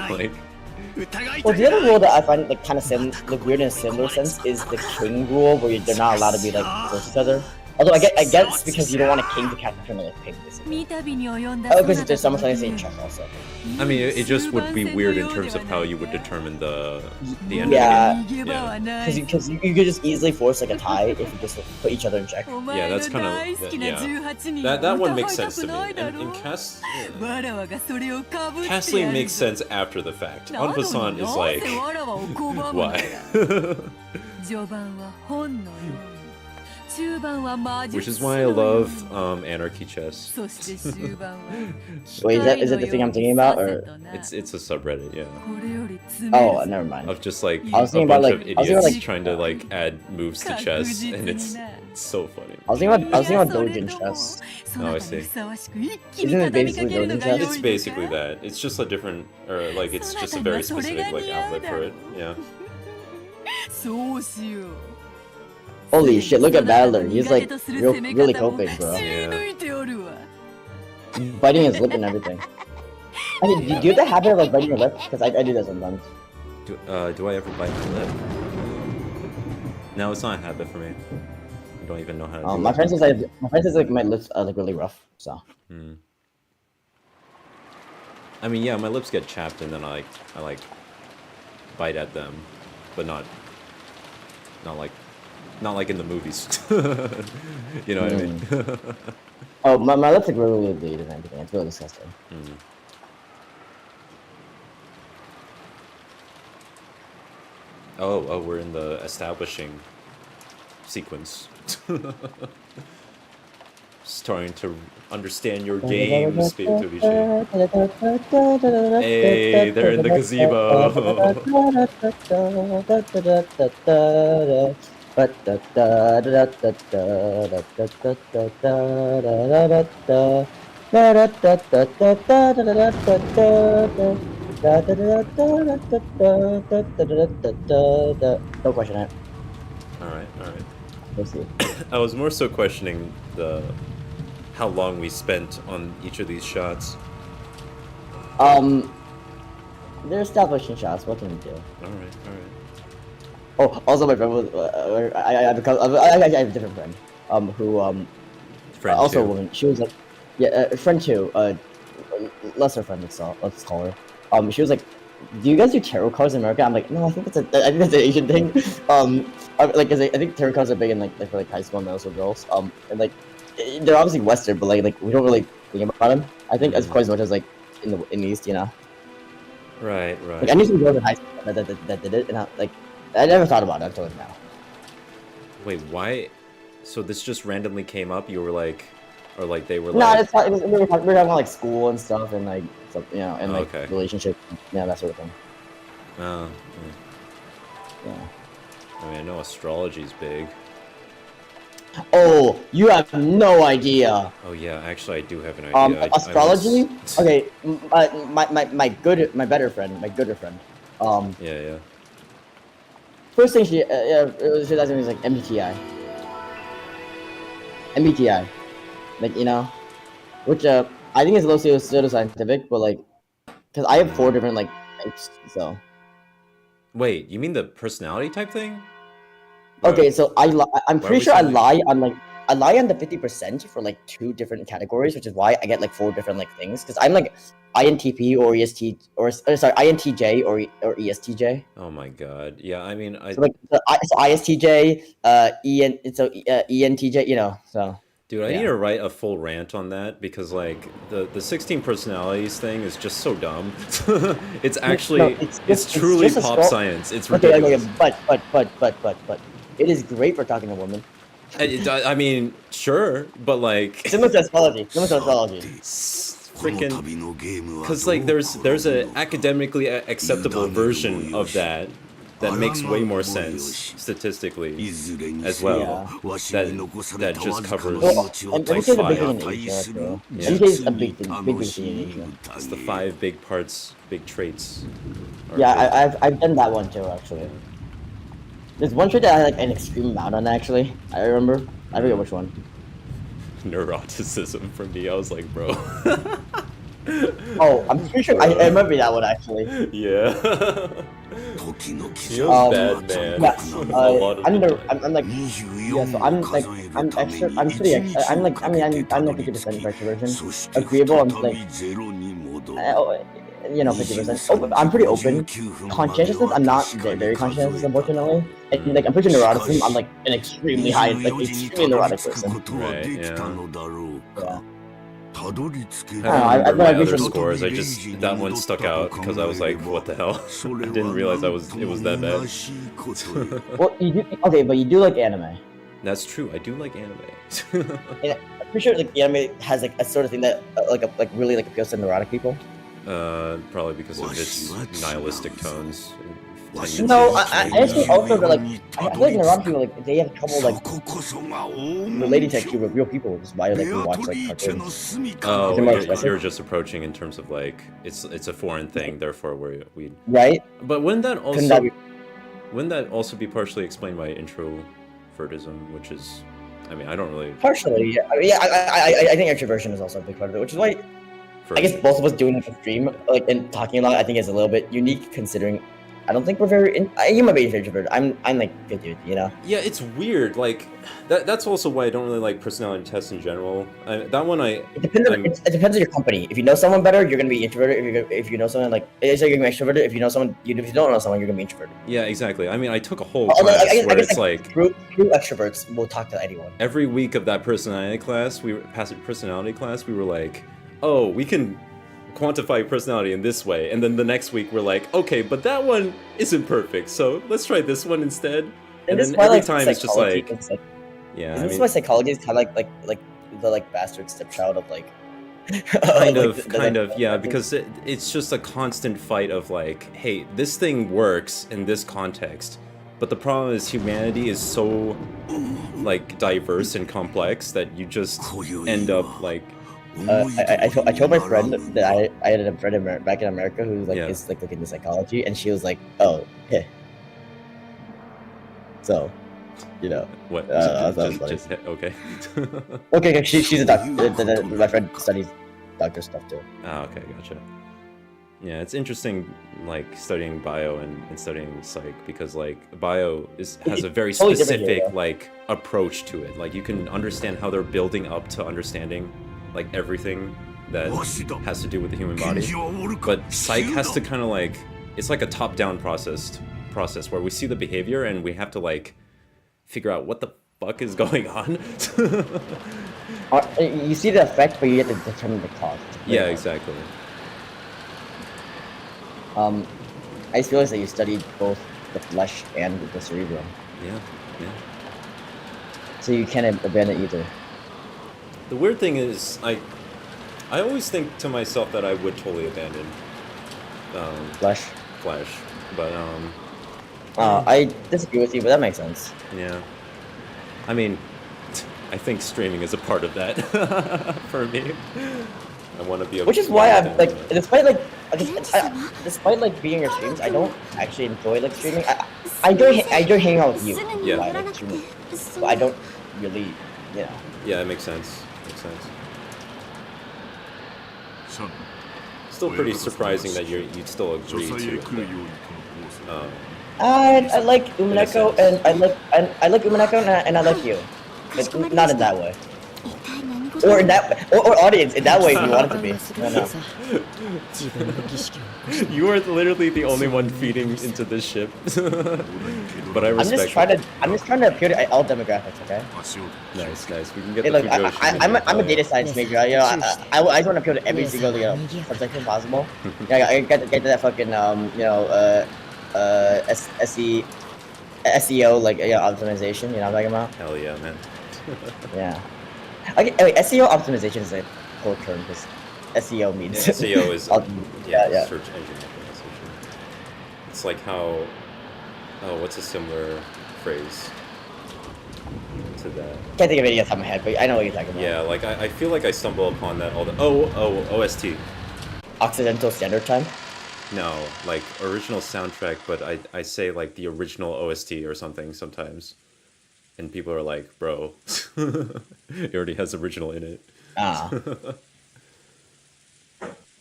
Like... Well, the other rule that I find, like, kind of like, weird in a similar sense is the king rule, where they're not allowed to be, like, close to each other. Although I guess because you don't want a king to catch a like pig, basically. Oh, because there's someone saying chess also. I mean, it just would be weird in terms of how you would determine the end. Yeah, because you could just easily force, like, a tie if you just, like, put each other in check. Yeah, that's kind of that one makes sense to me. And castling makes sense after the fact. En passant is like, why? Which is why I love anarchy chess. Wait, is it the thing I'm thinking about, or it's a subreddit, yeah. Oh, never mind. Of just like I was a thinking bunch about, of like, idiots trying to like add moves to chess, and it's so funny. I was thinking about Dojin chess. Oh, I see. Isn't it basically Dojin chess? It's basically that. It's just a different, or like it's just a very specific like outlet for it. Yeah. Holy shit, look at Battler. He's like really coping, bro. Yeah. Biting his lip and everything. I mean, do you have the habit of, like, biting your lip? Because I do that sometimes. Do I ever bite my lip? No, it's not a habit for me. I don't even know how to do my friend says my lips are, like, really rough, so. I mean, yeah, my lips get chapped and then I bite at them, but not like in the movies. You know what I mean? Oh, my lips are really bleed and everything. It's really disgusting. Oh, we're in the establishing sequence. Starting to understand your game, Spiritu Vici. Hey, they're in the gazebo. No question it. Alright. Let's see. I was more so questioning how long we spent on each of these shots. They're establishing shots. What can we do? Alright. Oh, also my friend was I have a different friend who Friend also two. a woman. She was like, yeah, friend two, lesser friend, let's call her. She was like, do you guys do tarot cards in America? I'm like, no, I think that's an Asian thing. Like, 'cause I think tarot cards are big in like for like high school and middle school girls. And like, they're obviously Western, but like we don't really think about them. I think as quite as much as like in the East, you know. Right. Like, I knew some girls in high school that did it, and I never thought about it until now. Wait, why? So this just randomly came up? You were like, or like they were No, like... we were talking about like school and stuff, and like stuff, you know, and like Okay. relationship, yeah, that sort of thing. Oh, Yeah. I mean, I know astrology's big. Oh, you have no idea. Oh yeah, actually I do have an idea. Astrology? Okay, my gooder friend. Yeah. First thing she was asking me is like MBTI, like, you know, which I think is a little pseudoscientific, but like, because I have 4 different like types, so. Wait, you mean the personality type thing? Okay, so I'm pretty sure I lie on like I lie on the 50% for like 2 different categories, which is why I get like 4 different like things. Because I'm like INTP or EST or sorry INTJ or ESTJ. Oh my god. Yeah, I mean, so like so ISTJ, ENTJ. You know, so. Dude, I need to write a full rant on that because like the 16 personalities thing is just so dumb. It's actually it's truly pop science. It's ridiculous. Okay, but it is great for talking to women. I mean, sure, but like similar to astrology. Freaking, because like there's a academically acceptable version of that makes way more sense statistically as well. That just covers like 5. It's the 5 big parts, big traits. Yeah, I've done that one too actually. There's one trait that I had like an extreme amount on actually. I remember. I forget which one. Neuroticism for me. I was like, bro. Oh, I'm pretty sure I remember that one actually. Yeah. He was bad, man. Yeah, I'm like, yeah, so I'm like, I'm extra, I'm pretty extra, I'm like 50% extroversion. Agreeable, I'm like, you know, 50%. I'm pretty open. Conscientiousness, I'm not very conscientious, unfortunately. And like, I'm pretty neuroticism, I'm like an extremely high, like extremely neurotic person. Right, yeah. I don't know, I my other scores. That one stuck out because I was like, what the hell? I didn't realize it was that bad. Well, you do, okay, but you do like anime. That's true. I do like anime. Yeah, I'm pretty sure like anime has like a sort of thing that like really like appeals to neurotic people. Probably because of its nihilistic tones. No, I actually also like I feel like neurotic people like they have trouble like relating to actually real people, which is why like we watch like cartoons. Oh, you're just approaching in terms of like it's a foreign thing, therefore we right. But wouldn't that also be partially explained by introvertism, which is, I mean, I don't really partially. Yeah, I think extroversion is also a big part of it, which is why I guess both of us doing a stream like and talking a lot, I think is a little bit unique considering. I don't think we're very. You might be introverted. I'm like good dude, you know. Yeah, it's weird. Like that's also why I don't really like personality tests in general. That one It depends on your company. If you know someone better, you're gonna be introverted. If you know someone like it's like you're gonna be extroverted. If you know someone, if you don't know someone, you're gonna be introverted. Yeah, exactly. I mean, I took a whole class where it's like true extroverts will talk to anyone. Every week of that personality class, we were like, oh, we can quantify personality in this way, and then the next week we're like, okay, but that one isn't perfect, so let's try this one instead. And then every time it's just like, yeah. This is why psychology is kind of like the bastard stepchild of like. kind of, yeah, because it's just a constant fight of like, hey, this thing works in this context, but the problem is humanity is so like diverse and complex that you just end up like. I told my friend that I had a friend back in America who like is like looking into psychology, and she was like, "Oh, yeah." So, you know, what? Just okay. Okay, she's a doctor. My friend studies doctor stuff too. Ah, okay, gotcha. Yeah, it's interesting, like studying bio and studying psych, because like bio has a very specific like approach to it. Like you can understand how they're building up to understanding like everything that has to do with the human body, but psych has to kind of like, it's like a top-down process where we see the behavior and we have to like figure out what the fuck is going on. You see the effect, but you have to determine the cause. Yeah, exactly. I just realized that you studied both the flesh and the cerebrum. Yeah. So you can't abandon either. The weird thing is, I always think to myself that I would totally abandon flesh, but I disagree with you, but that makes sense. Yeah, I mean, I think streaming is a part of that for me. I want to be able. Which is why I'm like, despite like being in your streams, I don't actually enjoy like streaming. I enjoy hanging out with you. Yeah. But I don't really, you know. Yeah, it makes sense. Still pretty surprising that you'd still agree to it. I like Umineko and I like Umineko and I like you. but not in that way. Or in that, or audience in that way if you want it to be. No. You are literally the only one feeding into this ship. But I respect. I'm just trying to appeal to all demographics. Okay. Nice. We can get Hey, the look, Fujoshi. I'm a data science major. You know, I just want to appeal to every single perspective possible. Yeah, I get to that fucking SEO like optimization. You know what I'm talking about? Hell yeah, man. Yeah. Okay, wait, SEO optimization is a cool term because SEO means SEO is yeah. search engine optimization. It's like how what's a similar phrase to that? Can't think of any off the top of my head, but I know what you're talking about. Yeah, like I feel like I stumble upon that all the OST. Occidental Standard Time. No, like original soundtrack, but I say like the original OST or something sometimes. And people are like, bro, it already has original in it.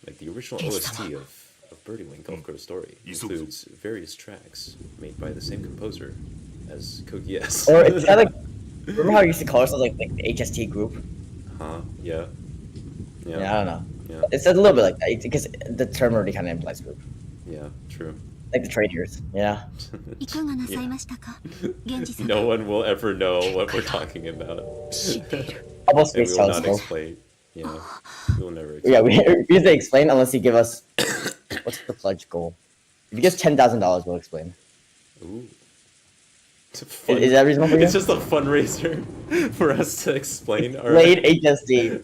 Like the original OST of Birdie Wing Golf Course Story includes various tracks made by the same composer as Kogi S. Or it's kind of like, remember how you used to call ourselves like the HST group? Huh? Yeah. I don't know. Yeah. It's a little bit like that because the term already kind of implies group. Yeah, true. Like the traders, yeah. No one will ever know what we're talking about. Almost and we will not explain. Yeah, we will never explain. Yeah, we usually explain unless you give us what's the pledge goal. If you give us $10,000, we'll explain. Ooh. Is that reasonable for you? It's just a fundraiser for us to explain. Late HSD.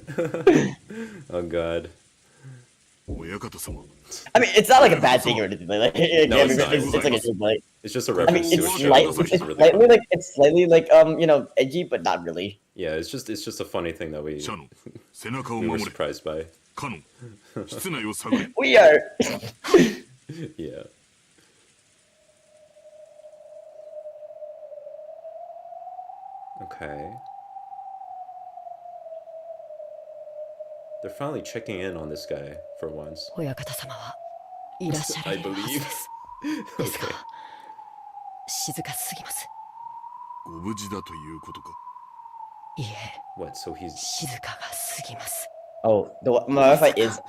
Oh god. I mean, it's not like a bad thing or anything. Like, No, it's not. It's like a good like. It's just a reference to a show, which is really slightly fun. like it's slightly like edgy, but not really. Yeah, it's just a funny thing that we were surprised by. We are. Yeah. Okay. They're finally checking in on this guy for once. I believe. Okay. What? So he's. Oh, my Wi-Fi is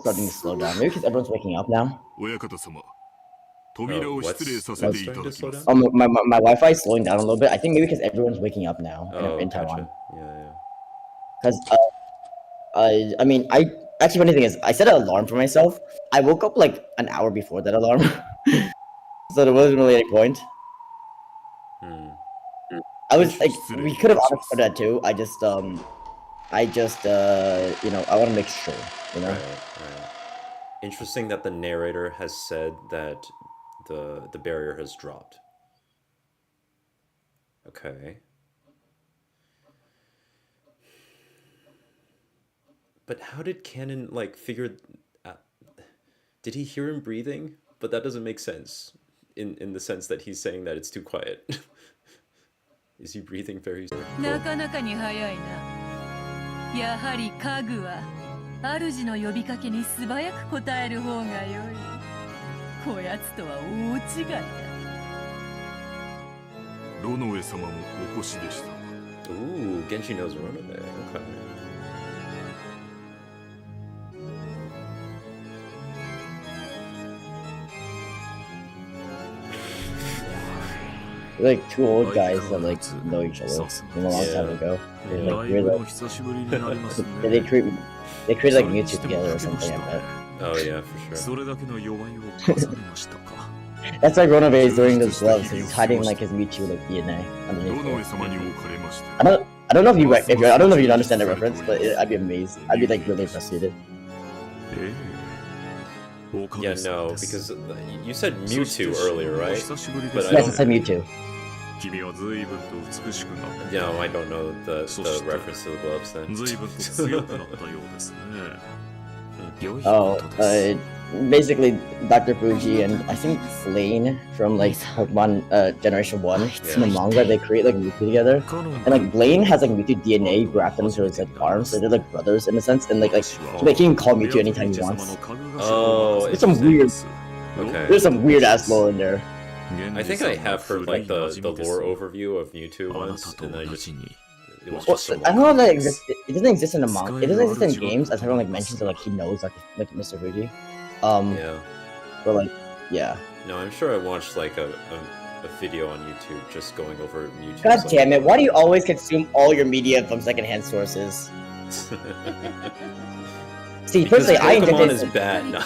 starting to slow down. Maybe because everyone's waking up now. What's starting to slow down? Oh, my Wi-Fi is slowing down a little bit. I think maybe because everyone's waking up now in Taiwan. Gotcha. Yeah. Because I mean, actually funny thing is I set an alarm for myself. I woke up like an hour before that alarm, so there wasn't really any point. I was like, we could have opted for that too. I just I want to make sure, Right. Interesting that the narrator has said that the barrier has dropped. Okay. But how did Canon figure? Did he hear him breathing? But that doesn't make sense. In the sense that he's saying that it's too quiet. Is he breathing very slow? なかなかに早いな。やはり家具は主の呼びかけに素早く答える方が良い。こやつとは大違いだ。ロノエ様もお越しでした。Ooh, Genji knows Ronobe. Okay. Like two old guys that know each other from a long time ago. They create like Mewtwo together or something. I bet. Oh yeah, for sure. That's why Ronobe is doing those gloves. He's hiding like his Mewtwo DNA underneath. I don't know if you understand the reference, but I'd be amazed. I'd be like really frustrated. Yeah, no, because you said Mewtwo earlier, right? But Yes, I said Mewtwo. No, I don't know the reference to the gloves then. Basically Dr. Fuji and I think Lane from Pokemon Generation 1 in the manga, they create Mewtwo together. And Lane has Mewtwo DNA wrapped into his arms, so they're brothers in a sense, and he can call Mewtwo anytime he wants. Oh, There's some weird Okay. There's some weird ass lore in there. I think I have heard like the lore overview of Mewtwo once, and then it was just I don't know that it doesn't exist in the manga. It doesn't exist in games, as everyone like mentions that like he knows like Mr. Fuji. Yeah. But like, yeah. No, I'm sure I watched like a video on YouTube just going over Mewtwo. God damn it! Why do you always consume all your media from secondhand sources? See, personally, I inject is bad. No.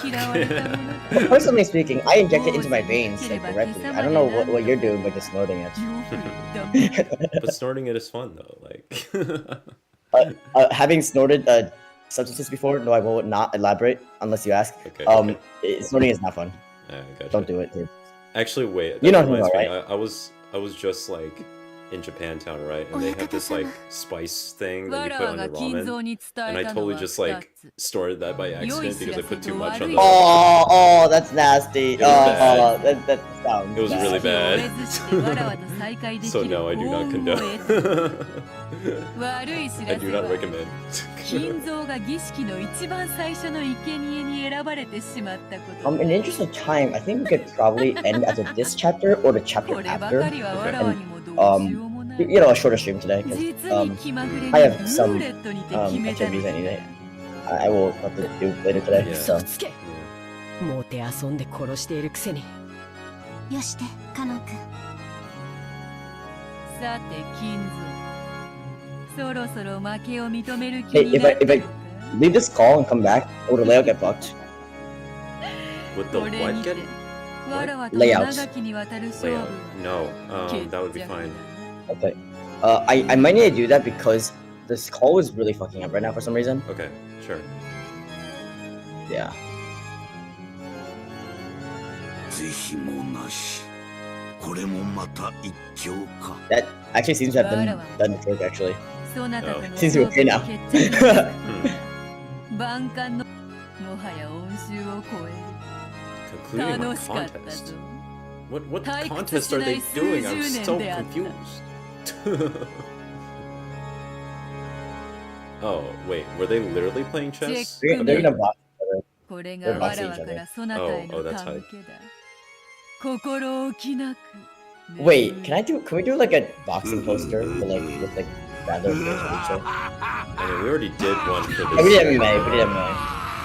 Personally speaking, I inject it into my veins like directly. I don't know what you're doing by just snorting it. But snorting it is fun though. Like having snorted substances before, no, I will not elaborate unless you ask. Okay, snorting is not fun. Gotcha. Don't do it, dude. Actually, wait. You know who, right? I was just like in Japantown, right? And they have this like spice thing that you put on your ramen, and I totally just like stored that by accident because I put too much on the. Oh, that's nasty. That sounds. It was really bad. So no, I do not condone. I do not recommend. In the interest of time, I think we could probably end either this chapter or the chapter after. And, you know, a shorter stream today because I have some activities I need. I will have to do later today. Yeah. So. もてあそんで殺しているくせに。よして、カノン君。さて、金蔵。そろそろ負けを認める気 Hey, に if な I った leave this call and come back, will the layout get fucked? With the what get? Layouts. Layout. No, that would be fine. Okay. I might need to do that because this call is really fucking up right now for some reason. Okay, sure. Yeah. 是非もなし。これもまた一興か。 That actually seems to have done the trick actually. そなたとの Seems to be okay now. 決着です万感のもはや恩衆を超え Concluding る a 楽しかった contest. ぞ What contest are they doing? I'm so confused. Oh, wait, were they literally playing chess? They're gonna box each other. これがわらわからそなたへの Oh, that's 手 how- 向けだ心置きなく Wait, can we do like a boxing poster for like with like rather than each other? I mean, we already did one for Oh, we this. did MMA. We did MMA.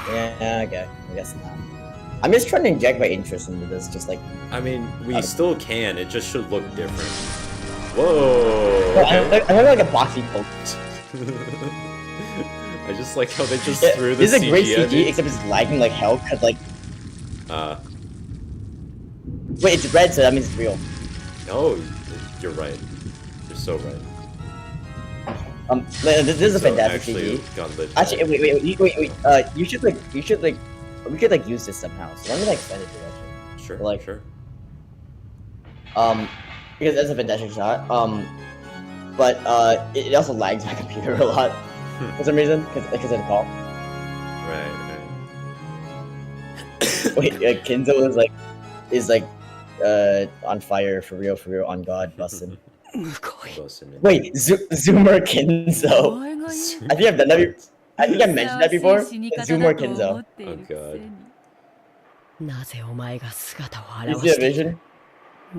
Yeah, okay. I guess not. I'm just trying to inject my interest into this, just like. I mean, we still can, it just should look different. Whoa! Okay. I have like a boxing poster. I just like how they just threw the This is a great CG at CG, me. except it's lagging like hell, cause like. Wait, it's red, so that means it's real. Oh, you're right. You're so right. This is a So fantastic actually, CG. got lit. Actually, wait. You should like, we could like use this somehow. So let me like send it to you actually. Sure, like- sure. Because that's a fantastic shot. But it also lags my computer a lot for some reason because of the call. Right. Wait, Kinzo is like on fire for real, on God, bussin'. むごい。 Bussin' Wait, Zoomer Kinzo. I think I've done that. I think I mentioned that before. Zoomer Kinzo. Oh god. なぜお前が姿を You 現 see し that ている vision?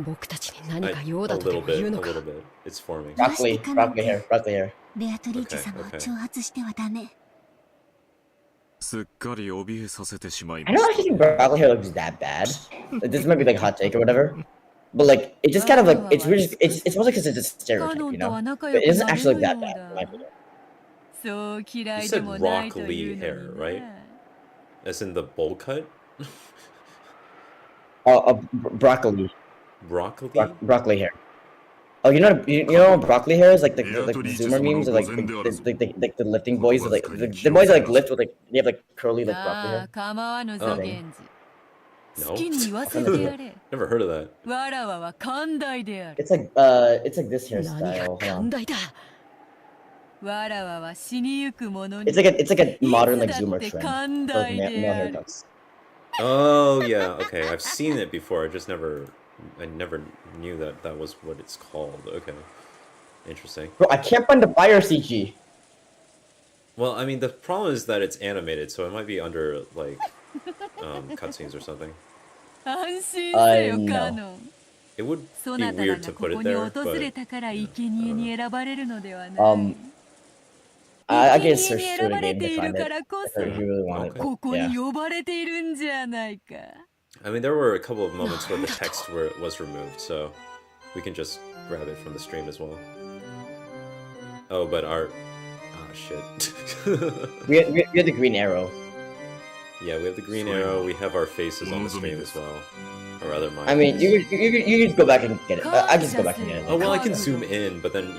僕たちに I, 何か a 用だとで little も言う bit, の a か little bit. It's forming. Broccoli hair. ベアトリーチェ様を Okay, okay. 挑発してはダメ。すっかり怯えさせてしまい I ま don't した actually think broccoli hair looks that bad. Like, this might be like a hot take or whatever. But like, it just kind of like it's really it's mostly because it's a stereotype, you know. But it doesn't actually look that bad, in my opinion. そう嫌い You で said もないと Rock いう Lee の hair, に right? な As in the bowl cut? Broccoli. Broccoli? Broccoli hair. Oh, you know broccoli hair is like the Zoomer memes, or like the lifting boys, or like the boys that like lift with like they have like curly like broccoli ああ hair. 構わぬぞ Oh. 源氏 No? 好きに言わせてやれ Never heard of that. わらわは寛大である It's like this 何が hairstyle. Hold 寛 on. 大だ。わらわは死にゆく者に It's like a modern like いつだっ Zoomer て trend 寛 for like 大 male である haircuts. Oh, yeah, okay. I've seen it before. I never knew that was what it's called. Okay. Interesting. Bro, I can't find the fire CG. Well, I mean, the problem is that it's animated, so it might be under, like, cutscenes or something. 安心せよ no. カノン It would be weird to put it there, but I can search through the game to find it if you really want it. Yeah. I mean, there were a couple of moments where the text was removed, so we can just grab it from the stream as well. Oh, but our... Ah, shit. we have the green arrow. Yeah, we have the green arrow, we have our faces on the stream as well. Or rather mine. I mean, you can just go back and get it. I can just go back and get it. Oh, well, I can zoom in, but then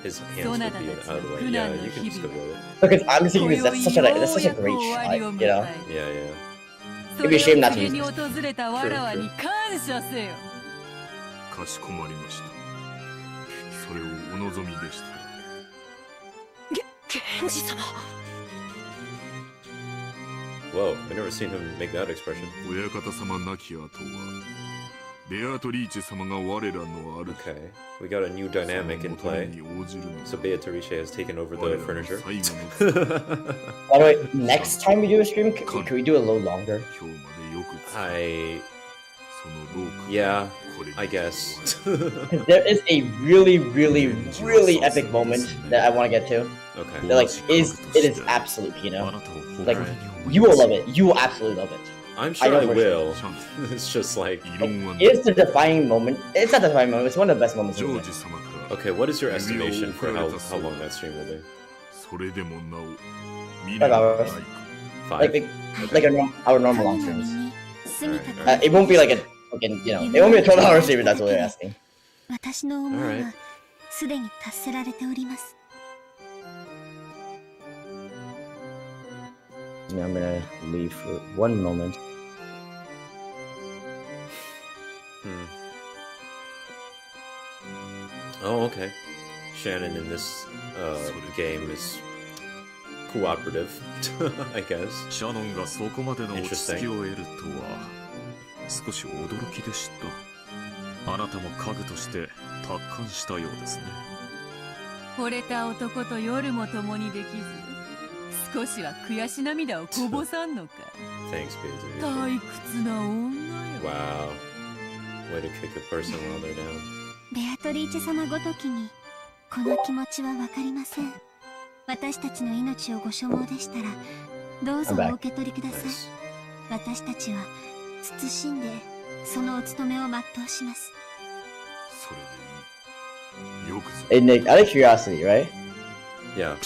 his hands would be out of the way. Yeah, you can just go with it. Because I'm thinking that's such a great shot, you know? Yeah, yeah. It'd be a shame not to use it. かしこまりました。それをお望みでした。源氏様。Whoa, I've never seen him make that expression. 親方様亡き後は、ベアトリーチェ様が我らのある。Okay, we got a new dynamic in play. So Beatrice has taken over the furniture. By the way, next time we do a stream, can we do a little longer? Yeah, I guess. There is a really epic moment that I want to get to. Okay. That, like, it is absolute Pino. Like, you will love it. You will absolutely love it. I'm sure I will. It's just like... It's the defining moment. It's not the defining moment. It's one of the best moments. Okay, what is your estimation for how long that stream will be? 5 hours. 5? Like our normal long streams. It won't be like a fucking, you know, it won't be a 12-hour stream if that's what you're asking. Alright. Yeah, I'm gonna leave for one moment. Oh, okay. Shannon in this game is cooperative, I guess. Interesting. 少し驚きでした。あなたも家具として達観したようですね。惚れた男と夜も共にできず、少しは悔し涙をこぼさんのか。Thanks, Beatrice. 退屈な女よ。Wow. Way to kick a person while they're down. ベアトリーチェ様ごときにこの気持ちはわかりません。私たちの命をご所望でしたらどうぞお受け取りください。私たちは慎んでそのお務めを全うします。 Hey Nick, out of curiosity, right? Yeah.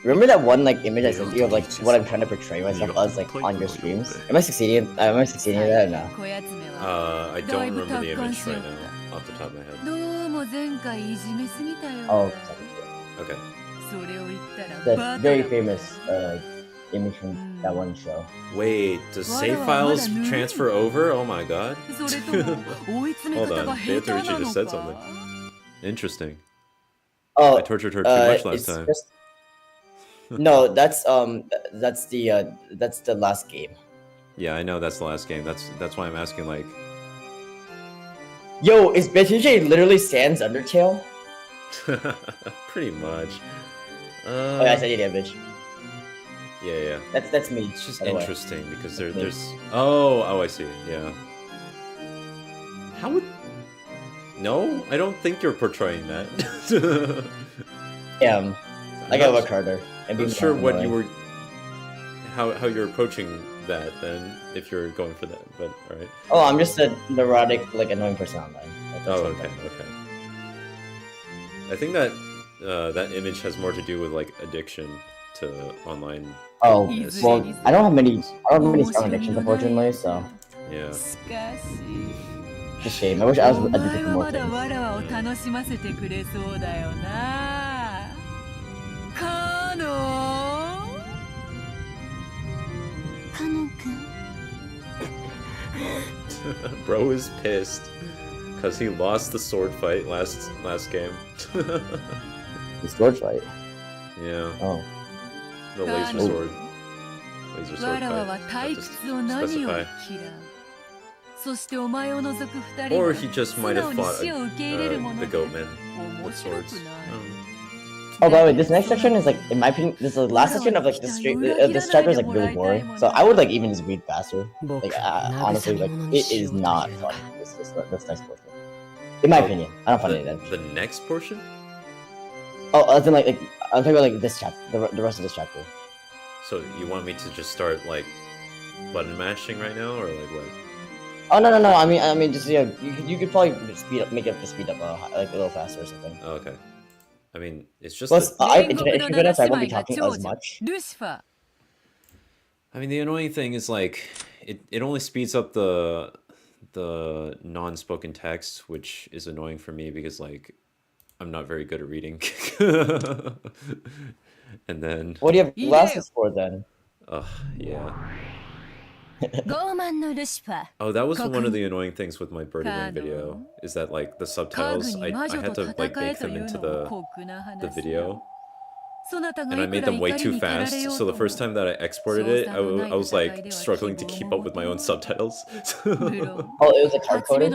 Remember that one like image I sent you of like what I'm trying to portray myself as like on your streams? Am I succeeding? Am I succeeding at that or no? I don't remember the image right now, off the top of my head. Oh, okay. That's very famous image from that one show. Wait, does save files transfer over? Oh my god. Hold on, Beatrice just said something. Interesting. Oh, I tortured her too much last time. No, that's the last game. Yeah, I know that's the last game. That's why I'm asking, like... Yo, is Beatrice literally Sans Undertale? Pretty much. Oh yeah, I said you the image. Yeah. That's me. It's just interesting because there's... Oh, I see. Yeah. How would... No, I don't think you're portraying that. Yeah, I gotta work harder. I'm not sure what you were... How you're approaching that then, if you're going for that, but alright. Oh, I'm just a neurotic, like, annoying person online. Oh, okay. I think that that image has more to do with, like, addiction to online. Oh, well, I don't have many strong addictions, unfortunately, so... Yeah. It's a shame. I wish I was addicted to more things. Bro is pissed because he lost the sword fight last game. The sword fight? Yeah. Oh. The laser sword. Laser sword fight. Specify. Or he just might have fought the goatman with swords. Oh, by the way, this next section is like, in my opinion, this is the last section of like this chapter is like really boring. So I would like even just read faster. Like honestly, like it is not fun. This next portion, in my opinion, I don't find it that. The next portion? Oh, I think like I'm talking about like this chapter, the rest of this chapter. So you want me to just start like button mashing right now, or like what? Oh no! I mean, just yeah, you could probably make it speed up like a little faster or something. Oh, okay. I mean, it's just. Plus, if I won't be talking as much. I mean, the annoying thing is like it only speeds up the non-spoken text, which is annoying for me because like I'm not very good at reading. And then. What do you have glasses for then? Yeah. Oh, that was one of the annoying things with my Birdie Wing video, is that like the subtitles, I had to like bake them into the video, and I made them way too fast, so the first time that I exported it, I was like struggling to keep up with my own subtitles. Oh, it was like hard-coded?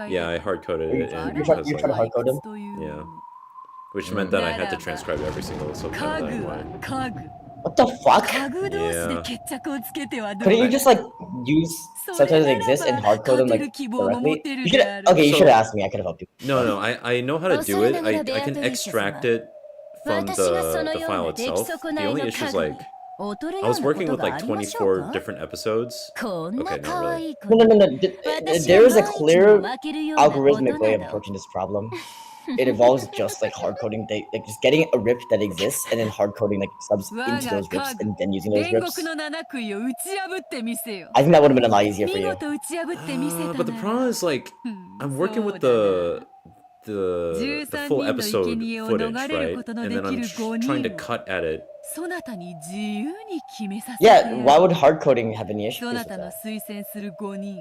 Yeah, I hard-coded it. You tried to hard-code them? Yeah. Which meant that I had to transcribe every single subtitle that I wanted. What the fuck? Yeah. Couldn't you just like use subtitles that exist and hardcode them like directly? You should have asked me. I could have helped you. No, I know how to do it. I can extract it from the file itself. The only issue is like I was working with like 24 different episodes. Okay, not really. No. There is a clear algorithmic way of approaching this problem. It involves just like hard coding, like just getting a rip that exists and then hard coding like subs into those rips and then using those rips. I think that would have been a lot easier for you. But the problem is like I'm working with the full episode footage, right? And then I'm trying to cut at it. Yeah, why would hard coding have any issues with that?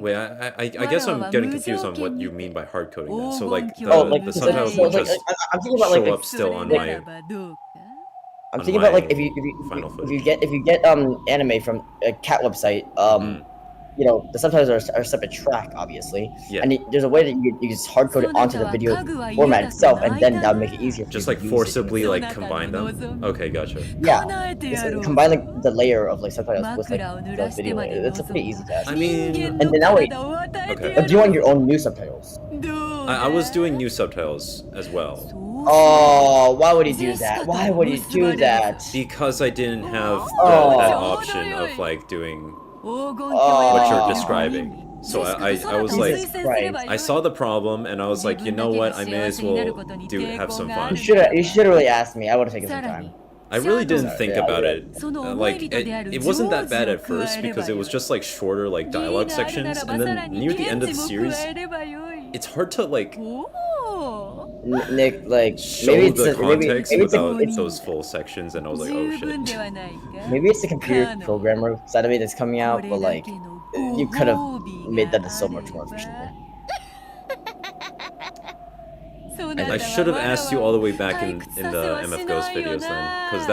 Wait, I guess I'm getting confused on what you mean by hard coding then. So like the subtitles will just show up still on my. I'm thinking about like if you get anime from a cat website, you know, the subtitles are a separate track, obviously. Yeah. And there's a way that you just hard code it onto the video format itself, and then that would make it easier for just you like to forcibly like combine them. Okay, gotcha. Yeah, combine like the layer of like subtitles with like the video layer. It's a pretty easy task. I mean, and then that way, okay. Do you want your own new subtitles? I was doing new subtitles as well. Oh, why would he do that? Why would he do that? Because I didn't have that option of like doing what you're describing. So I was like, I saw the problem and I was like, you know what, I may as well have some fun. You should have really asked me. I would have taken some time. I really didn't think about it. Like it wasn't that bad at first because it was just like shorter like dialogue sections, and then near the end of the series, it's hard to like Nick, like show maybe the context without those full sections, and I was like, oh shit. Maybe it's the computer programmer side of it that's coming out, but like you could have made that so much more efficiently. I should have asked you all the way back in the MF Ghost videos then, because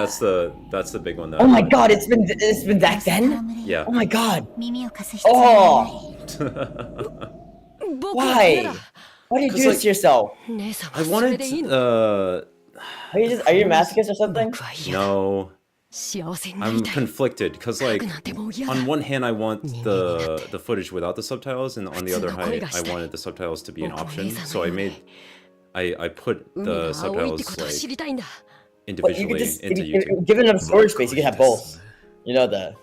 that's the big one. That oh my god, it's been back then? Yeah. Oh my god. Oh. Why? Why do you do this to yourself? I wanted to, are you a masochist or something? No. I'm conflicted because like on one hand I want the footage without the subtitles, and on the other hand I wanted the subtitles to be an option. So I put the subtitles like individually into YouTube. Given enough storage space, you can have both. You know that.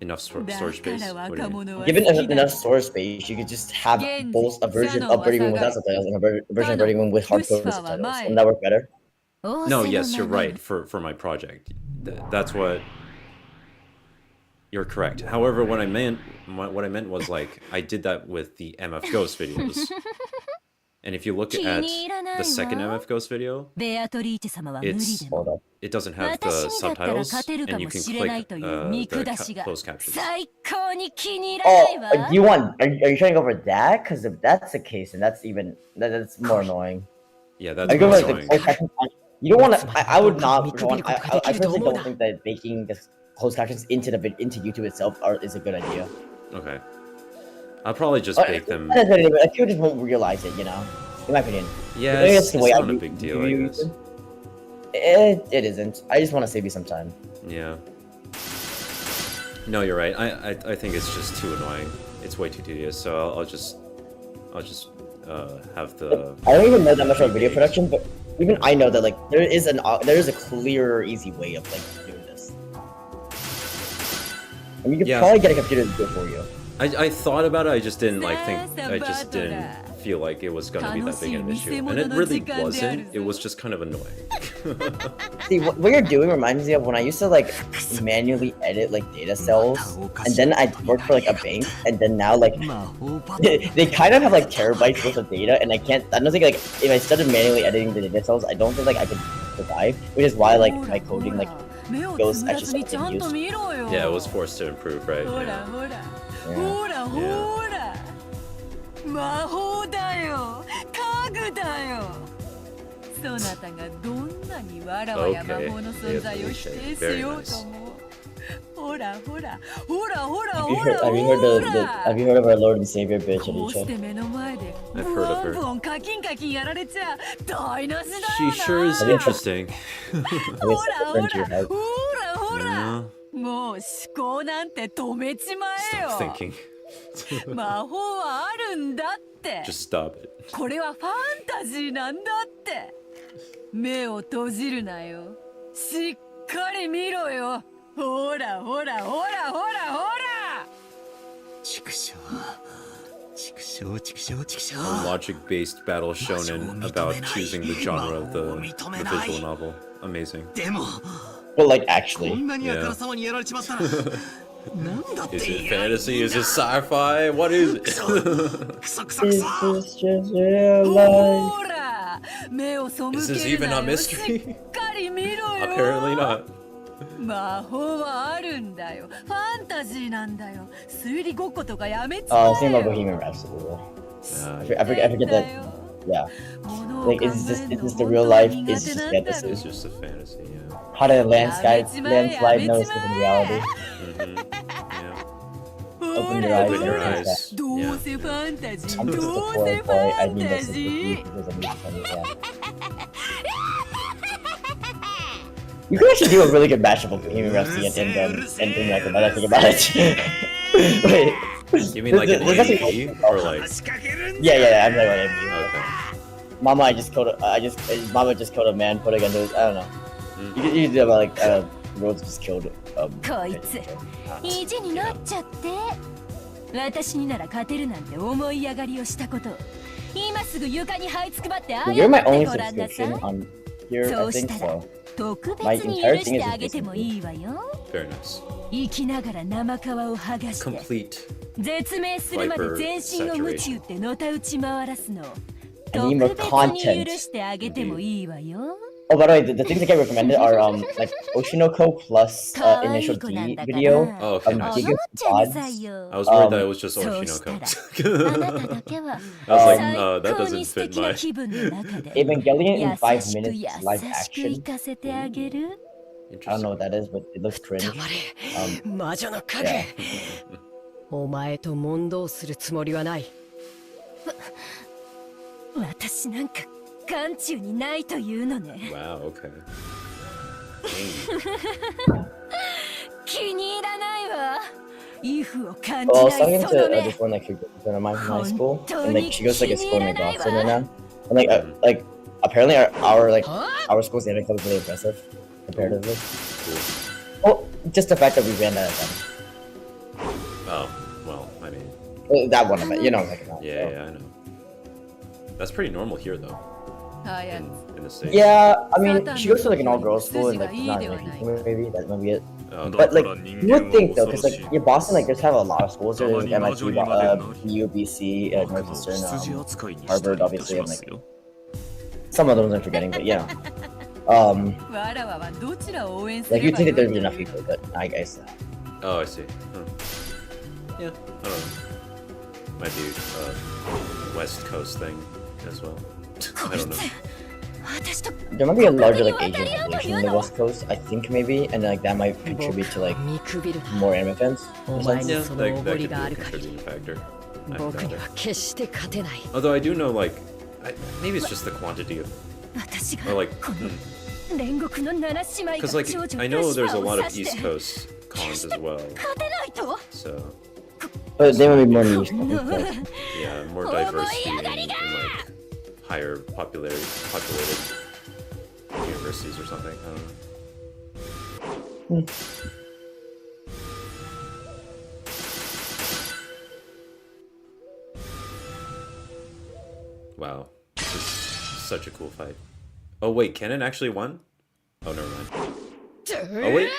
Enough storage space? What do you mean? Given enough storage space, you could just have both a version of Birdie Wing without subtitles and a version of Birdie Wing with hardcoded subtitles. Wouldn't that work better? No, yes, you're right. For my project, that's what. You're correct. However, what I meant was like I did that with the MF Ghost videos. And if you look at the second MF Ghost video, it doesn't have the subtitles, and you can click the closed captions. Oh, are you trying to go for that? Because if that's the case, then that's more annoying. Yeah, that's more annoying. You don't want to. I would not want. I personally don't think that baking the closed captions into YouTube itself is a good idea. Okay. I'll probably just bake them. People just won't realize it, you know. In my opinion. Yeah, it's not a big deal, I guess. It isn't. I just want to save you some time. Yeah. No, you're right. I think it's just too annoying. It's way too tedious. So I'll just have the. I don't even know that much about video production, but even I know that like there is a clear, easy way of like doing this. I mean, you could probably get a computer to do it for you. I thought about it. I just didn't I just didn't feel like it was gonna be that big an issue, and it really wasn't. It was just kind of annoying. See, what you're doing reminds me of when I used to like manually edit like data cells, and then I worked for like a bank, and then now like they kind of have like terabytes worth of data, and I don't think like if I started manually editing the data cells, I don't think like I could survive, which is why like my coding like goes extra stuff in use. Yeah, it was forced to improve, right? Have you heard of our Lord and Savior bitch, Alicia? I've heard of her. She sure is interesting. Stop thinking. Just stop it. これはファンタジーなんだって。目を閉じるなよ。しっかり見ろよ。ほらほらほらほらほら。畜生。畜生畜生畜生。 A logic-based battle shonen about choosing the genre of the visual novel. Amazing. Well, like actually. Yeah. Is it fantasy? Is it sci-fi? What is it? Is this just real life? Is this even a mystery? Apparently not. 魔法はあるんだよ。ファンタジーなんだよ。推理ごっことかやめち Oh, same about Bohemian Rhapsody. I forget that. Yeah. Like, is this the real life? Is this just fantasy? It's just a fantasy, yeah. How did a landslide know it's in reality? Open your eyes. Open your eyes. Yeah. I'm just a poor boy. I mean, that's just because I'm You could actually do a really good mashup of Bohemian Rhapsody and like another thing about it. Wait. You mean like an AV or like? Yeah. I'm like an AV. Okay. Mama just killed a man putting under. I don't know. You could do about like Rhodes just killed. こいつ意地になっちゃって。私になら勝てるなんて思い上がりをしたこと。今すぐ床に這いつくばって謝ってごらんなさい。そうしたら特別に許してあげてもいいわよ。生きながら生皮を剥がして絶命するまで全身を鞭打ってのたうち回らすの。特別に許してあげてもいいわよ。Oh, by the way, the things that get recommended are like Oshinoko plus initial D video. Oh, okay, nice. I was worried that it was just Oshinoko. I was like, that doesn't fit my... Evangelion in 5 minutes live action. I don't know what that is, but it looks cringe. Yeah. お前と問答するつもりはない。私なんか眼中にないというのね。Wow, okay. 気に入らないわ。イフを感じ Well, な I い was その talking to 目。 this one like who's in my high school, and like she goes to like a school in Boston right now, and like apparently our school's anime club is really impressive comparatively. Well, just the fact that we ran that event. Oh, well, I mean... That one event, you know what I'm talking about. Yeah, I know. That's pretty normal here, though. In the States. Yeah, I mean, she goes to like an all-girls school and like not really maybe that might be it. But like, you would think though, because like Boston, like there's kind of a lot of schools there. There's like MIT, UBC, Northeastern, Harvard, obviously, and like some of those I'm forgetting, but yeah. Like you'd think that there'd be enough people, but I guess. Oh, I see. Yeah, I don't know. Might be West Coast thing as well. I don't know. There might be a larger like Asian population in the West Coast, I think maybe, and like that might contribute to like more anime fans. Yeah, that could be a contributing factor. Although I do know like, maybe it's just the quantity of, or like, Because like I know there's a lot of East Coast cons as well, so but they would be more niche. yeah, more diversity in like higher populated universities or something. I don't know. Wow, this is such a cool fight. Oh wait, Kennen actually won? Oh, never mind. Oh wait.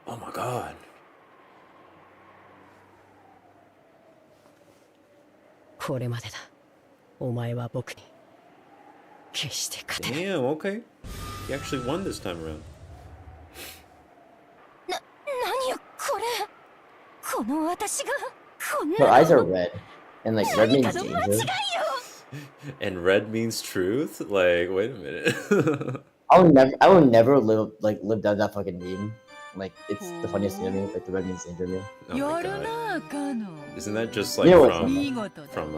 Oh my god. Damn, okay. He actually won this time around. Her eyes are red, and like red means danger. And red means truth? Like, wait a minute. I will never live down that fucking meme. Like, it's the funniest thing to me. Like the red means danger meme. Oh my god. Isn't that just like from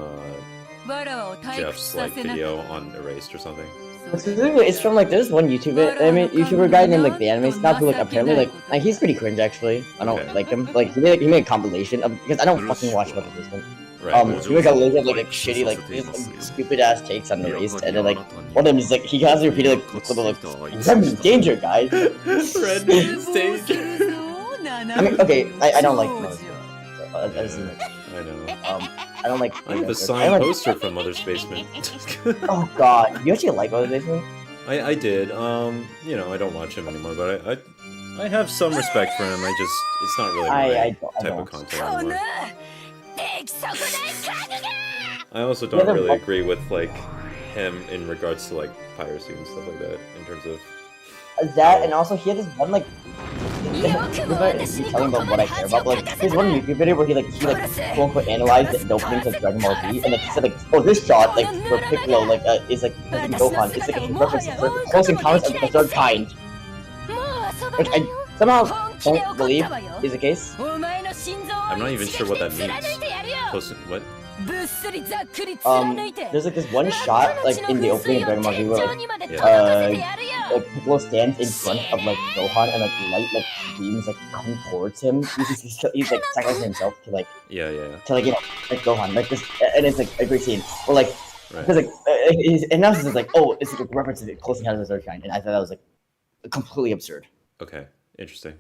Jeff's like video on Erased or something? It's from like there's one YouTuber guy named like the Anime Snob who like apparently like he's pretty cringe actually. I don't like him. Like he made a compilation of, because I don't fucking watch about the basement. He made a list of like shitty like stupid ass takes on Erased, and then like one of them is like he constantly repeated like red means danger, guys. Red means danger. I mean, okay, I don't like Mother's Basement. I know. I don't like. I have a signed poster from Mother's Basement. Oh god, you actually like Mother's Basement? I did. You know, I don't watch him anymore, but I have some respect for him. It's not really my type of content anymore. I also don't really agree with like him in regards to like piracy and stuff like that in terms of that, and also he had this one like telling about what I care about, but, like there's one YouTube video where he quote unquote analyzed the openings of Dragon Ball Z, and like he said like, oh, this shot like for Piccolo like is like Gohan, it's like a reference to Close Encounters of the Third Kind, which I somehow don't believe is the case. I'm not even sure what that means. What? There's like this one shot like in the opening of Dragon Ball Z where like Piccolo stands in front of like Gohan, and like light like beams like come towards him. He's like sacrificing himself to like to like, you know, like Gohan, like this, and it's like a great scene. Or like because like his analysis is like, oh, it's like a reference to the Close Encounters of the Third Kind, and I thought that was like completely absurd. Okay, interesting.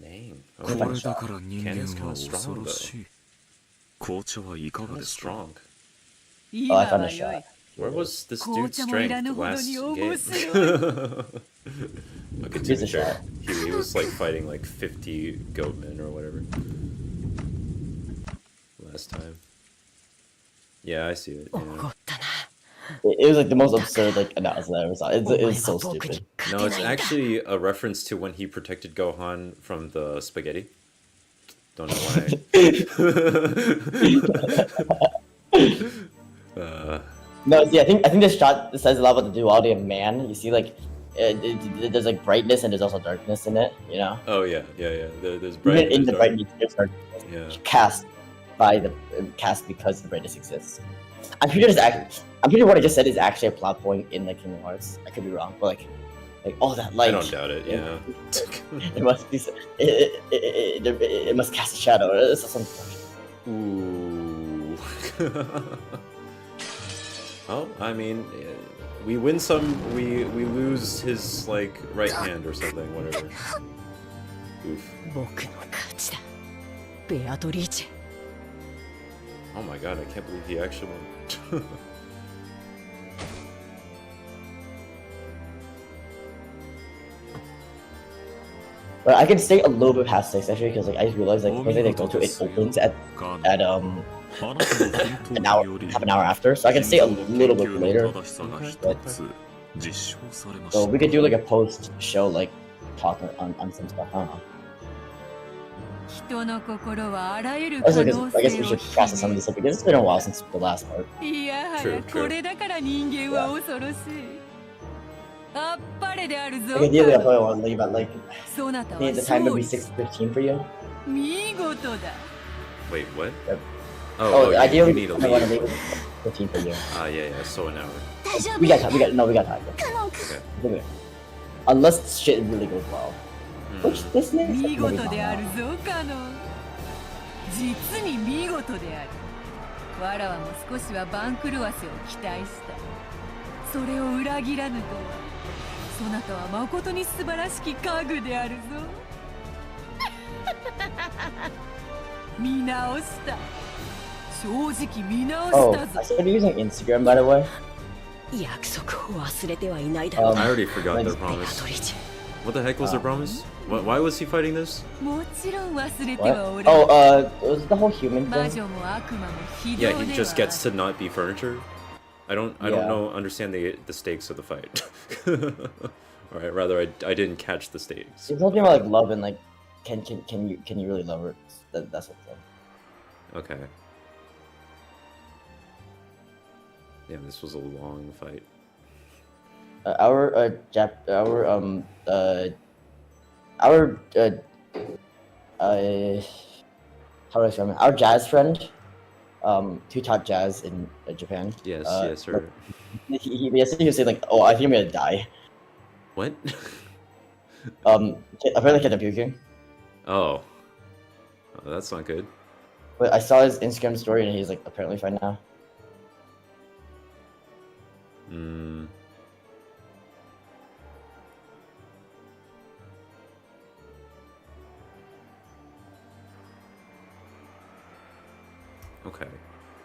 Dang. Cannon's kind of strong though. Kind of strong. Oh, I found a shot. Where was this dude's strength last game? Okay, to be fair, he was like fighting like 50 goatmen or whatever last time. Yeah, I see it. Yeah. It was like the most absurd like announcement I ever saw. It was so stupid. No, it's actually a reference to when he protected Gohan from the spaghetti. Don't know why. No, see, I think this shot says a lot about the duality of man. You see, like there's like brightness and there's also darkness in it. You know. Oh yeah. There's brightness. In the brightness, there's darkness. Yeah. Cast because the brightness exists. I'm pretty sure what I just said is actually a plot point in like Kingdom Hearts. I could be wrong, but like all that light. I don't doubt it. Yeah. It must be. It must cast a shadow. It's something. Ooh. Oh, I mean, we win some, we lose his like right hand or something, whatever. Oof. Oh my god, I can't believe he actually won. But I can stay a little bit past 6 actually, because like I just realized like the they go to it opens at half an hour after, so I can stay a little bit later. But, so we could do like a post show like talk on some stuff. I don't know. Also, I guess we should process some of this stuff because it's been a while since the last part. True. Yeah. The ideally, I probably want to leave at like, I think the time would be 6:15 for you. Wait, what? Yep. Oh, ideally, you need to leave. 15 per year. Yeah, so an hour. We got time. We got time. Okay. Unless shit really goes well. Which this name is 見事であるぞカノン。実に見事である。わらわも少しは番狂わせを期待した。それを裏切らぬとは、そなたは誠に素晴らしき家具であるぞ。見直した。正直見直したぞ。I started using Instagram, by the way. 約束を忘れてはいないだ I ろう。 already forgot their promise. What the heck was their promise? Why was he fighting this? もちろん忘れてはおれん。Was it the whole human 魔 thing? 女も悪魔も非道 Yeah, では he just gets to not be furniture. I don't understand the stakes of the fight. Alright, rather I didn't catch the stakes. It's something about like love and like can you really love her? That's what I'm saying. Okay. Damn, this was a long fight. Our how do I say it? Our jazz friend, who taught jazz in Japan. Yes, sir. He was saying like, oh, I think I'm gonna die. What? Apparently kept puking. Oh, that's not good. But I saw his Instagram story and he's like apparently fine now. Okay.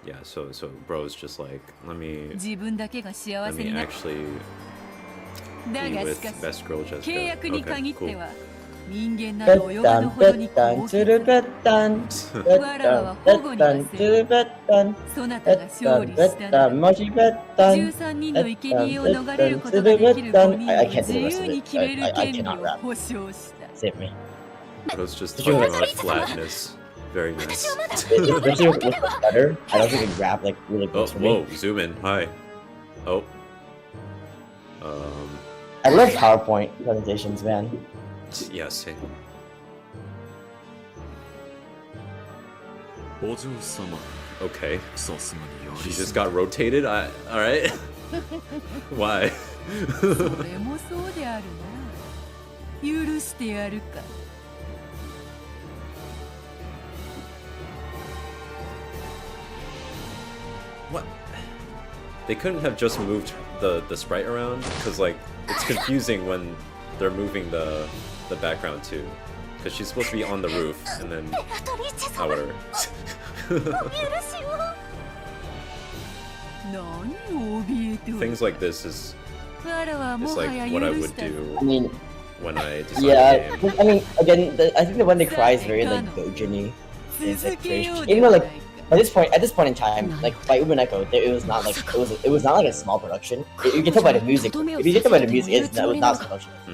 Yeah, so bro's just like, let me 自分だけが幸 let せ me にな actually だ be が with しかし best girl Jessica. 契約に Okay, 限って cool. は人間など及ばぬほどに高貴わらわは保護にはせるそなたが勝利したなら13人の生贄を逃れることができる5人を自由に決める権利を保証した Save me. Bro's just talking about flatness. Very nice. Especially with better. I don't think it can rap like really Oh, close for me. whoa, zoom in. Hi. Oh. I love PowerPoint presentations, man. Yeah, same. Okay. She just got rotated? Alright. Why? それもそうであるな許してやるか What? They couldn't have just moved the sprite around? Because, like, it's confusing when they're moving the background too. Because she's supposed to be on the roof, and then... Oh, whatever. Things like this is like what I would do when I decide Yeah, a game. I mean, again, I think the one they cry is very like Gojin-y. Even though like at this point in time, like by Umineko, it was not like it was not like a small production. You can tell by the music. If you can tell by the music, it was not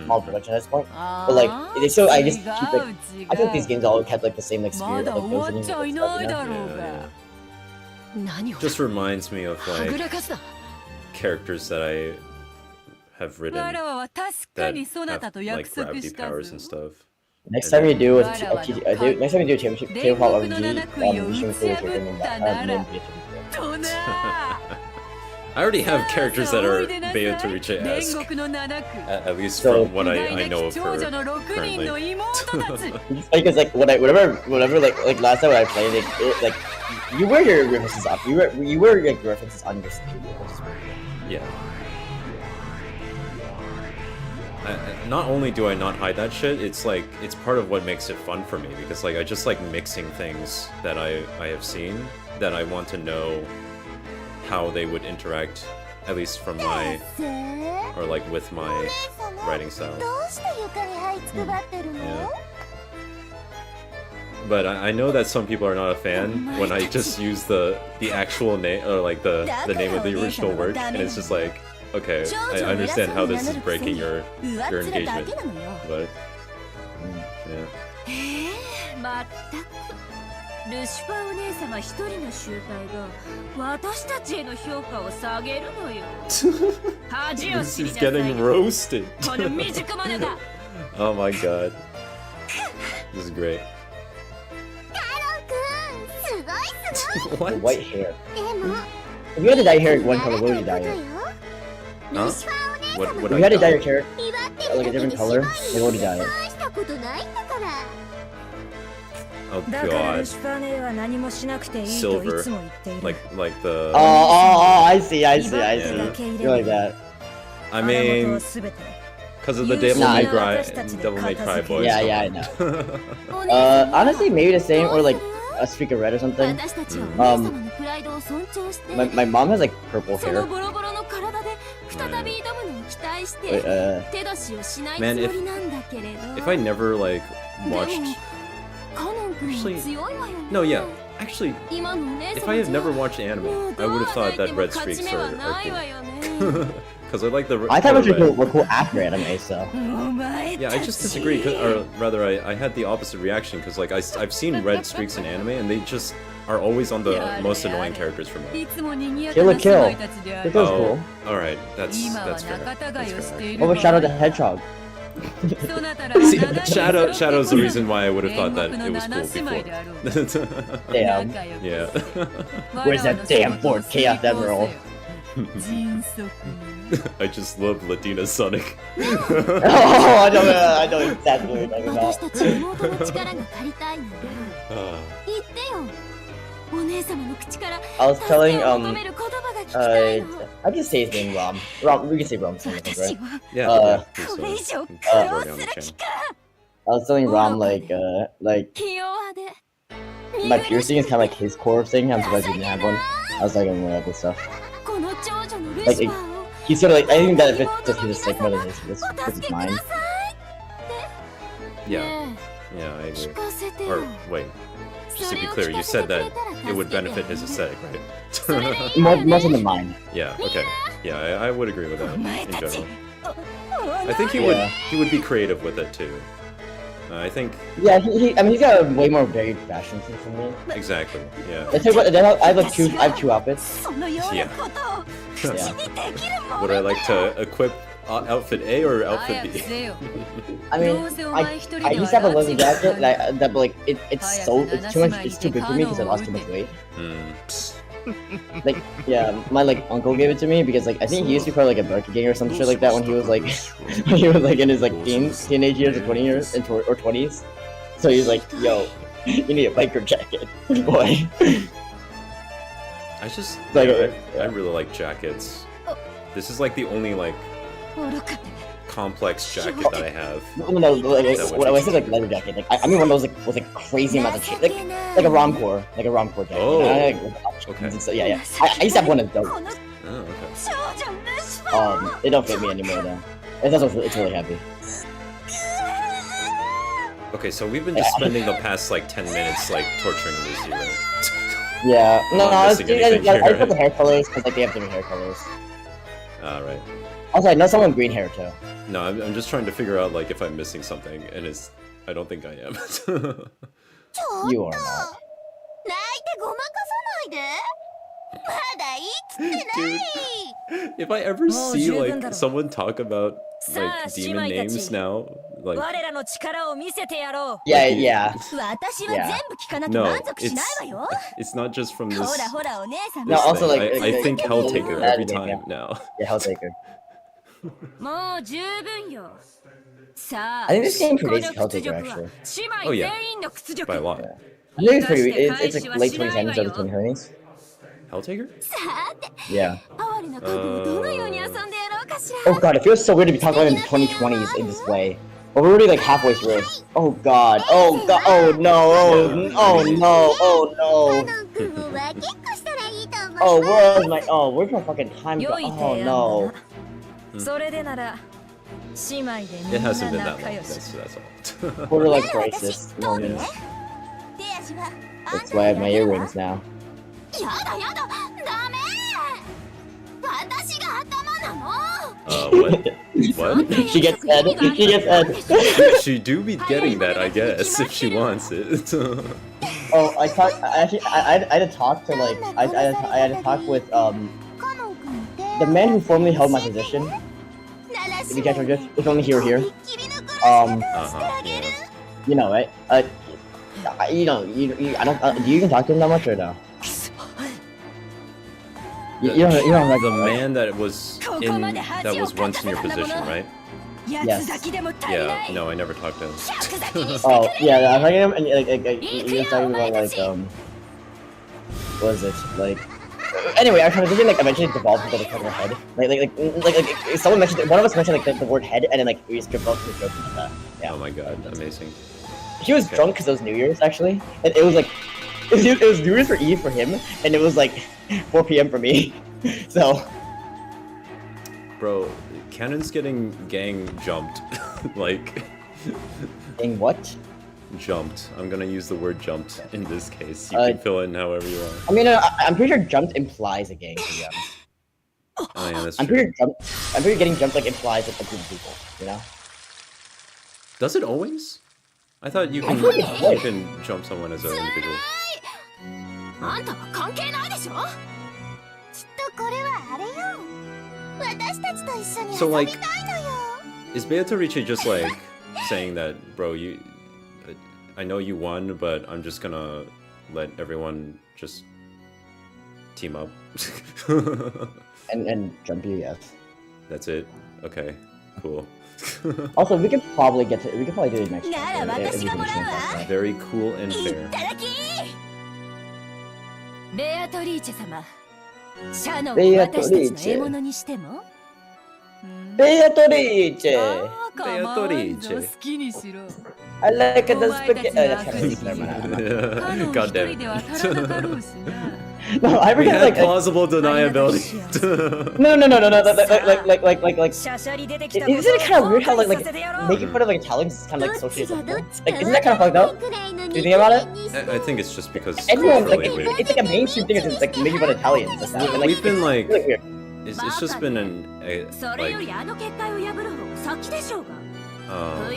small production at this point. But like they still, I just keep like I think these games all kept like the same like spirit of like Gojin-y. Yeah. Just reminds me of like characters that I have written that have like gravity powers and stuff. Next time you do championship tabletop RPG, you should include I already have characters that are Beatrice-esque, at least from what I know of her currently. Because like whatever like last time when I played it like you wear your references up. You wear like references on your sleeve. Yeah. Not only do I not hide that shit, it's like it's part of what makes it fun for me because like I just like mixing things that I have seen that I want to know how they would interact, at least from my or like with my writing style. Yeah. But I know that some people are not a fan when I just use the actual name or like the name of the original work, and it's just like, okay, I understand how this is breaking your engagement, but yeah. ルシファーお姉様一人の集会が私たちへの評価を下げるのよ。恥を知りなさい。 This is getting roasted. この未熟者が。Oh my god. This is great. カロン君、What? The white hair. If you had to dye your hair one color, what would you dye it? Huh? What If would you I had to dye dye? your hair like a different color, what would you dye it? Oh god. Silver. Like the... Oh, I see. Yeah. You're like that. I mean, because of the Devil May Cry boys. Yeah, I know. Honestly, maybe the same, or like a streak of red or something. My mom has like purple hair. Man, if I never like watched... Actually, no, yeah. Actually, if I had never watched anime, I would have thought that red streaks are cool. Because I like the... I thought red were cool after anime, so... Yeah, I just disagree, or rather, I had the opposite reaction, because like, I've seen red streaks in anime, and they just are always on the most annoying characters for me. Kill. Kill's cool. Alright, that's fair. That's fair. What about Shadow the Hedgehog? See, Shadow's the reason why I would have thought that it was cool before. Damn. Yeah. Where's that damn board Chaos Emerald? I just love Latina Sonic. Oh, I know exactly what you're talking about. I was telling I can say his name Rom. We can say Rom, right? Yeah. I was telling Rom like my piercing is kind of like his core thing. I'm surprised he didn't have one. I was like, all that stuff. Like he's sort of like I think that if it's his like more than his mind. Yeah, I agree. Or wait, just to be clear, you said that it would benefit his aesthetic, right? more than the mind. Yeah. Okay. Yeah, I would agree with that in general. I think he would be creative with it too. I think. Yeah, I mean he's got a way more varied fashion sense than me. Exactly. Yeah. I have two outfits. Yeah. Would I like to equip outfit A or outfit B? I mean, I used to have a leather jacket that like it's too big for me because I lost too much weight. Like my like uncle gave it to me because like I think he used to be part of like a biker gang or some shit like that when he was like in his like teenage years or 20 years or 20s. So he's like, yo, you need a biker jacket, boy. I just I really like jackets. This is like the only like complex jacket that I have. No, when I say like leather jacket, like I mean one of those like with like crazy amounts of shit, like a romcore jacket. Oh, okay. So, yeah. I used to have one of those. Oh, okay. It don't fit me anymore though. It's really heavy. Okay, so we've been just spending the past like 10 minutes like torturing Lucy, right? Yeah. No, I put right? the hair colors because like they have different hair colors. Right. Also, I know someone with green hair too. No, I'm just trying to figure out like if I'm missing something, and I don't think I am. You are not. Dude, if I ever see like someone talk about like demon names now, like yeah. No, it's not just from this. No, also thing. like I think Helltaker every time now. Yeah, Helltaker. I think this game predates Helltaker actually. Oh yeah, by a lot. I think it's like late 2010s, early 2020s. Helltaker? Yeah. Oh god, it feels so weird to be talking about in the 2020s in this way. But we're already like halfway through. Oh god. Oh god. Oh no. Oh no. Oh no. Oh, where's my fucking time go? Oh no. It hasn't been that long. That's all. Quarter life crisis moments. That's why I have my earrings now. What? What? She gets head. She do be getting that, I guess, if she wants it. Oh, I had to talk to like I had to talk with the man who formerly held my position. If you catch my drift, if only here. Yeah. You know, right? You know, I don't. Do you even talk to him that much or no? The man that was once in your position, right? Yes. Yeah, no, I never talked to him. Oh, yeah, I'm talking to him, and he was talking about, like, what was it? Like, anyway, our conversation, like, eventually devolved into, like, talking head. Like, someone mentioned, one of us mentioned, like, the word head, and then, like, we just developed a joke about that. Yeah. Oh my god, amazing. He was drunk because it was New Year's, actually, and it was, like, it was New Year's Eve for him, and it was, like, 4 p.m. for me, so... Bro, Cannon's getting gang jumped. Like... Gang what? Jumped. I'm gonna use the word jumped in this case. You can fill in however you want. I mean, I'm pretty sure jumped implies a gang, to be honest. Oh yeah, that's I'm true. I'm pretty getting jumped, like, implies, like, a group of people, you know? Does it always? I thought you can jump someone as an individual. So like, is Beatrice just like saying that, bro, I know you won, but I'm just gonna let everyone just team up? and jump you, yes. That's it? Okay, cool. Also, we could probably do it next time. Very cool and fair. ベアトリーチェ様、シャノを私たちの獲物にしても？ベアトリーチェ。好きにしろ。I like the spaghetti. God damn it. No, I we forget, had like, plausible deniability. No. Like, isn't it kind of weird how like making fun of like Italians is kind of like socially acceptable? Like, isn't that kind of fucked up? Do you think about it? I think it's just because everyone like weird. it's like a mainstream thing. It's like making fun of Italians. Like that. And, like, we've been like, weird. it's just been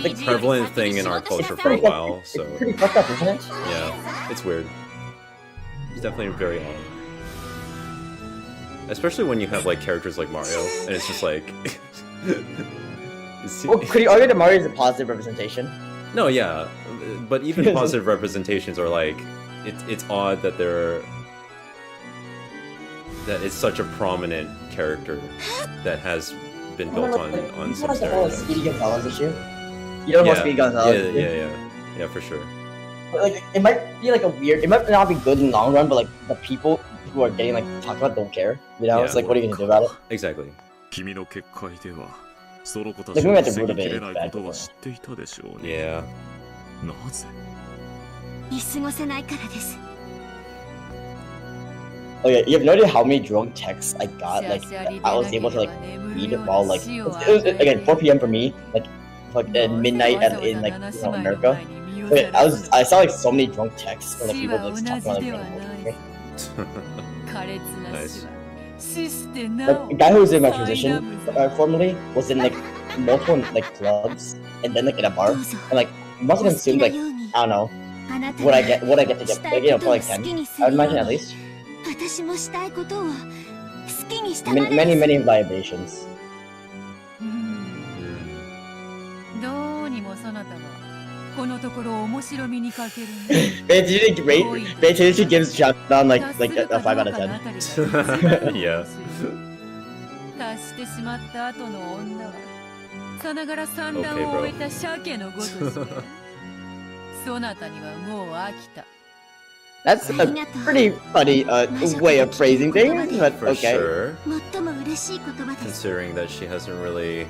like prevalent thing in our culture for a while. So it's pretty fucked up, isn't it? Yeah, it's weird. It's definitely very odd. Especially when you have like characters like Mario, and it's just like... Well, could you argue that Mario is a positive representation? No, yeah. But even positive representations are like... It's odd that that it's such a prominent character that has been built on some stereotypes. Speedy Gonzalez issue? You don't know Speedy Gonzalez? Yeah, for sure. But, like, it might be like it might not be good in the long run, but like the people who are getting like talked about don't care. You know, it's like, what are you gonna do about it? Exactly. Like, we at the root of it, it's bad. Yeah. 見過ごせないからです。 Oh yeah, you have no idea how many drunk texts I got. Like, I was able to like read while like it was again 4 p.m. for me, like at midnight in like America. But I saw like so many drunk texts from like people just talking about like Nice. Like, the guy who was in my position formerly was in like multiple like clubs and then like in a bar, and like must have consumed like I don't know what I get to get, like, you know, probably 10. I would imagine at least. Many vibrations. どうにもそなたはこのところ面白みに欠けるね。Beatrice gives Shotdown like a 5 out of 10. Yeah. 達してしまった後の女はさながら産卵を終えた鮭のごとしで、そなたにはもう飽きた。 That's a pretty funny way of phrasing things, but For okay. sure. Considering that she hasn't really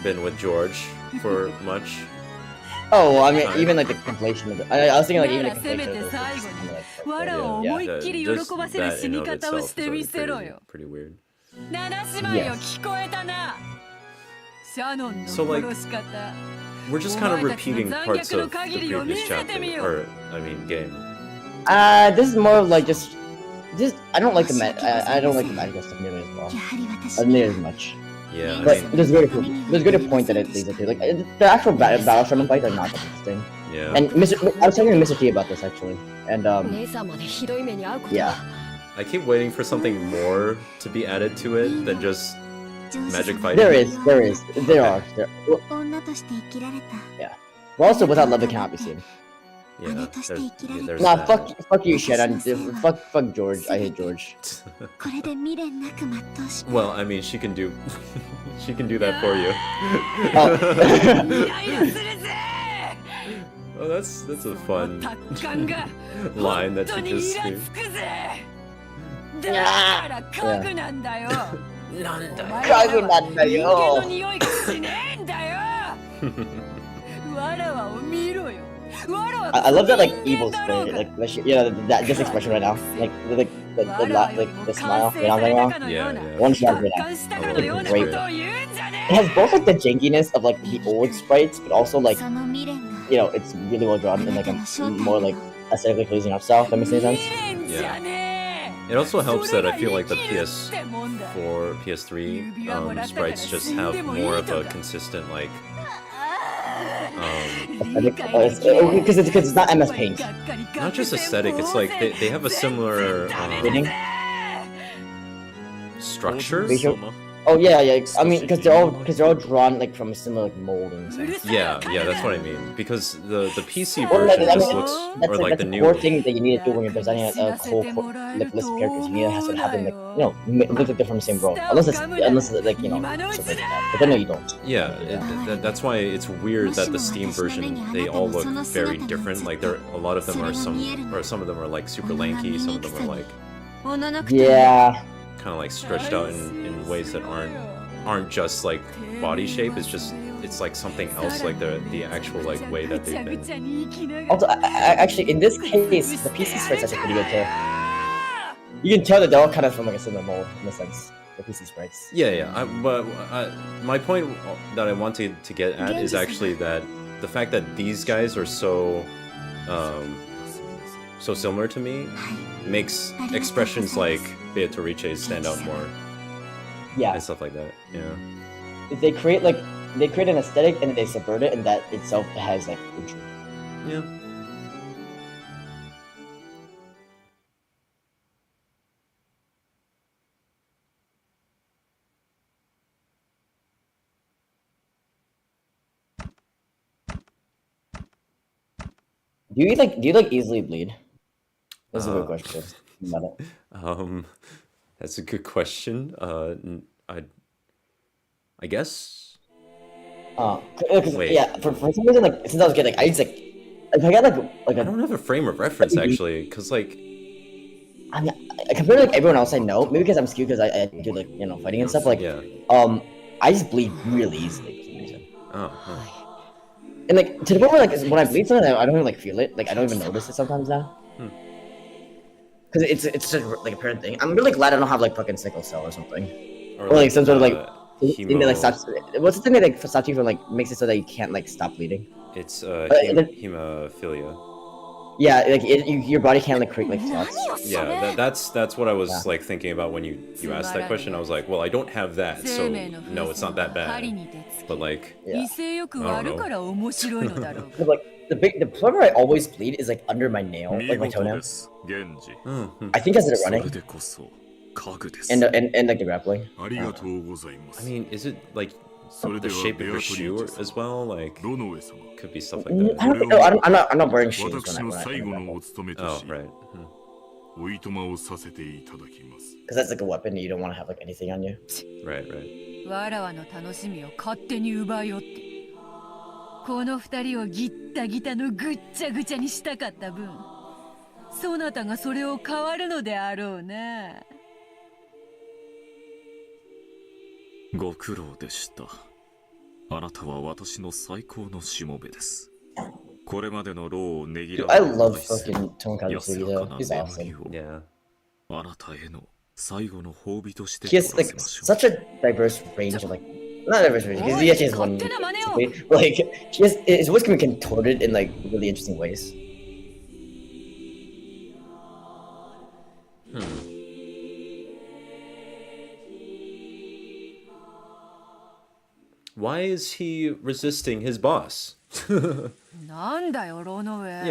been with George for much. Oh, I mean, even like the conflation of it. I was thinking like even the conflation of it. Just that in of itself is pretty weird. Yes. So like, we're just kind of repeating parts of the previous chapter, or I mean, game. This is more of like just I don't like the I don't like the magical stuff nearly as well. Nearly as much. Yeah, but there's good a point that it leads up to. Like the actual battle summon fights are not that interesting. Yeah. And I was talking to Mr. T about this actually, and yeah. I keep waiting for something more to be added to it than just magic fighting. There are. Yeah. Well, also without love it cannot be seen. Yeah, there's Nah, that. fuck you, Shannon. Fuck George. I hate George. Well, I mean, she can do that for you. Oh, that's a fun line that she just screamed. Yeah. なんだよ。家具なんだよ。人間の匂いがしねえんだよ。わらわを見ろよ。 I love that like evil spirit, like that this expression right now, like the smile. You know what I'm talking about? Yeah. One shot right now. It's great. It has both like the jankiness of like the old sprites, but also like it's really well drawn in like a more like aesthetically pleasing art style. If that makes any sense? Yeah. It also helps that I feel like the PS4, PS3 sprites just have more of a consistent like. Because it's not MS Paint. Not just aesthetic, it's like they have a similar structure. Oh yeah. I mean, because they're all drawn like from a similar like mold and stuff. Yeah, that's what I mean. Because the PC version just looks, or like the new core thing that you need to do when you're designing a whole list of characters. You need to have them like look like they're from the same world. Unless it's like something like that. But then no, you don't. Yeah, that's why it's weird that the Steam version they all look very different. Like a lot of them are some of them are like super lanky. Some of them are like kind of like stretched out in ways that aren't just like body shape. It's like something else, like the actual like way that they've been. Also, actually, in this case, the PC sprites are pretty good too. You can tell that they're all kind of from like a similar mold in a sense. The PC sprites. Yeah. But my point that I wanted to get at is actually that the fact that these guys are so similar to me makes expressions like Beatrice's stand out more. Yeah. And stuff like that. Yeah. They create an aesthetic and then they subvert it, and that itself has like intrigue. Yeah. Do you like easily bleed? That's a good question. About it. That's a good question. I guess. Wait. Yeah, for some reason, like since I was a kid, like I used if I got like I don't have a frame of reference actually, because like I compared to like everyone else I know, maybe because I'm skewed because I do like fighting and stuff. Like I just bleed really easily for some reason. Oh. Huh. And like to the point where like when I bleed something, I don't even like feel it. Like I don't even notice it sometimes now. Because it's such like a parent thing. I'm really glad I don't have like fucking sickle cell or something, or like some sort of like thing that like stops. What's the thing that like stops you from like makes it so that you can't like stop bleeding? It's hemophilia. Yeah, like your body can't like create like clots. Yeah, that's what I was like thinking about when you asked that question. I was like, well, I don't have that, so no, it's not that bad. But like, I don't know. But, like the part where I always bleed is like under my nail, like my toenail. I think as it's running. And like the grappling. I mean, is it like the shape of your shoe as well? Like, could be stuff like that. I don't know. I'm not wearing shoes when I oh, right. Because that's like a weapon. You don't want to have like anything on you. Right. わらわの楽しみを勝手に奪いおって、この二人をギッタギタのぐっちゃぐちゃにしたかった分、そなたがそれを変わるのであろうな。ご苦労でした。あなたは私の最高のしもべです。これまでの労をねぎらう I love fucking Tonkatsu though. He's awesome. Yeah. あなたへの最後の褒美として He has like such a diverse range of like not diverse range because he actually has one like his voice can be contorted in like really interesting ways. Why is he resisting his boss? Yeah,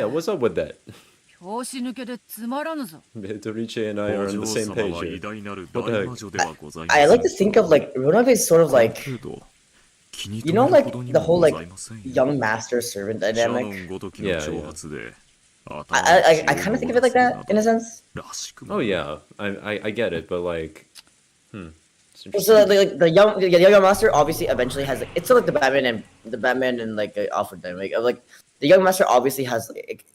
what's up with that? Beatrice and I are on the same page here. What the heck? I like to think of like Ronobe is sort of like like the whole like young master servant dynamic. Yeah. I kind of think of it like that in a sense. Oh yeah, I get it, but like, So the young master obviously eventually has like, it's sort of like the Batman and like Alfred dynamic of like the young master obviously has like,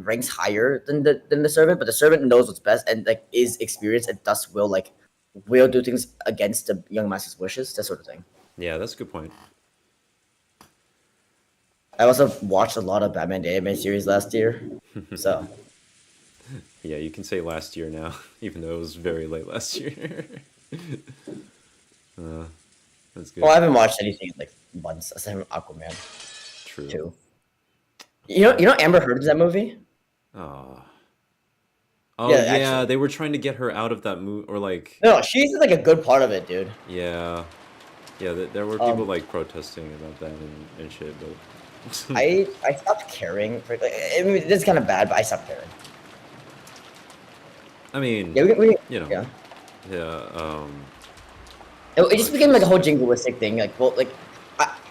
ranks higher than the servant, but the servant knows what's best and like is experienced and thus will do things against the young master's wishes, that sort of thing. Yeah, that's a good point. I also watched a lot of Batman the anime series last year, so. Yeah, you can say last year now, even though it was very late last year. That's good. Well, I haven't watched anything in like months aside from Aquaman. True. Too. You know Amber Heard's that movie? Oh yeah, they were trying to get her out of that movie, or like. No, she's like a good part of it, dude. Yeah, there were people like protesting about that and shit, but. I stopped caring. I mean, this is kind of bad, but I stopped caring. I mean, yeah, it just became like a whole jingoistic thing. Like, well, like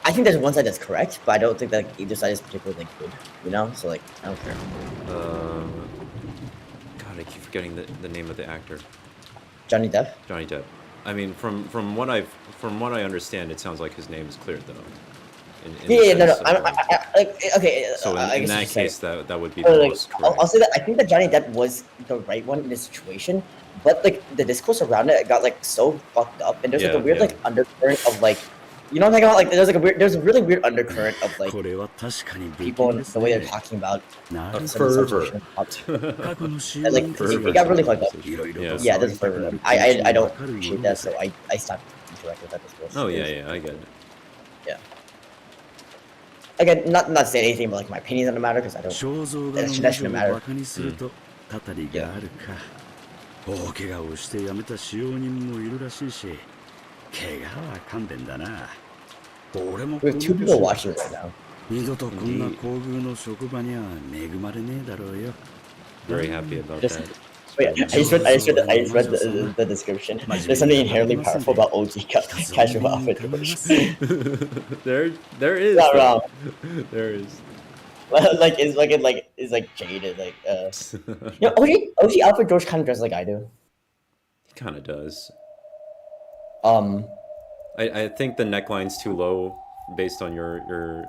I think there's one side that's correct, but I don't think that like, either side is particularly good. So like I don't care. God, I keep forgetting the name of the actor. Johnny Depp. Johnny Depp. I mean, from what I understand, it sounds like his name is cleared though. No. Okay. So in that case, that would be the most correct. I'll say that I think that Johnny Depp was the right one in this situation, but like the discourse around it got like so fucked up, and there's like a weird like undercurrent of like, you know what I'm talking about? Like there's a really weird undercurrent of like people and the way they're talking about fervor. And, like it got really fucked up. Yeah, there's a fervor. I don't appreciate that, so I stopped interacting with that discourse. Oh yeah, I get it. Yeah. Again, not saying anything about like my opinions on the matter because I don't. That shouldn't matter. 大怪我をして辞めた使用人もいるらしいし、怪我は勘弁だな。俺も We have 2 people watching right now. 二度とこんな厚遇の職場には恵まれねえだろうよ。Very happy about that. Wait, I just read the description. There's something inherently powerful about OG casual outfitters. there is. Not wrong. There is. Like it's like jaded, like OG outfit George kind of dresses like I do. He kind of does. I think the neckline's too low based on your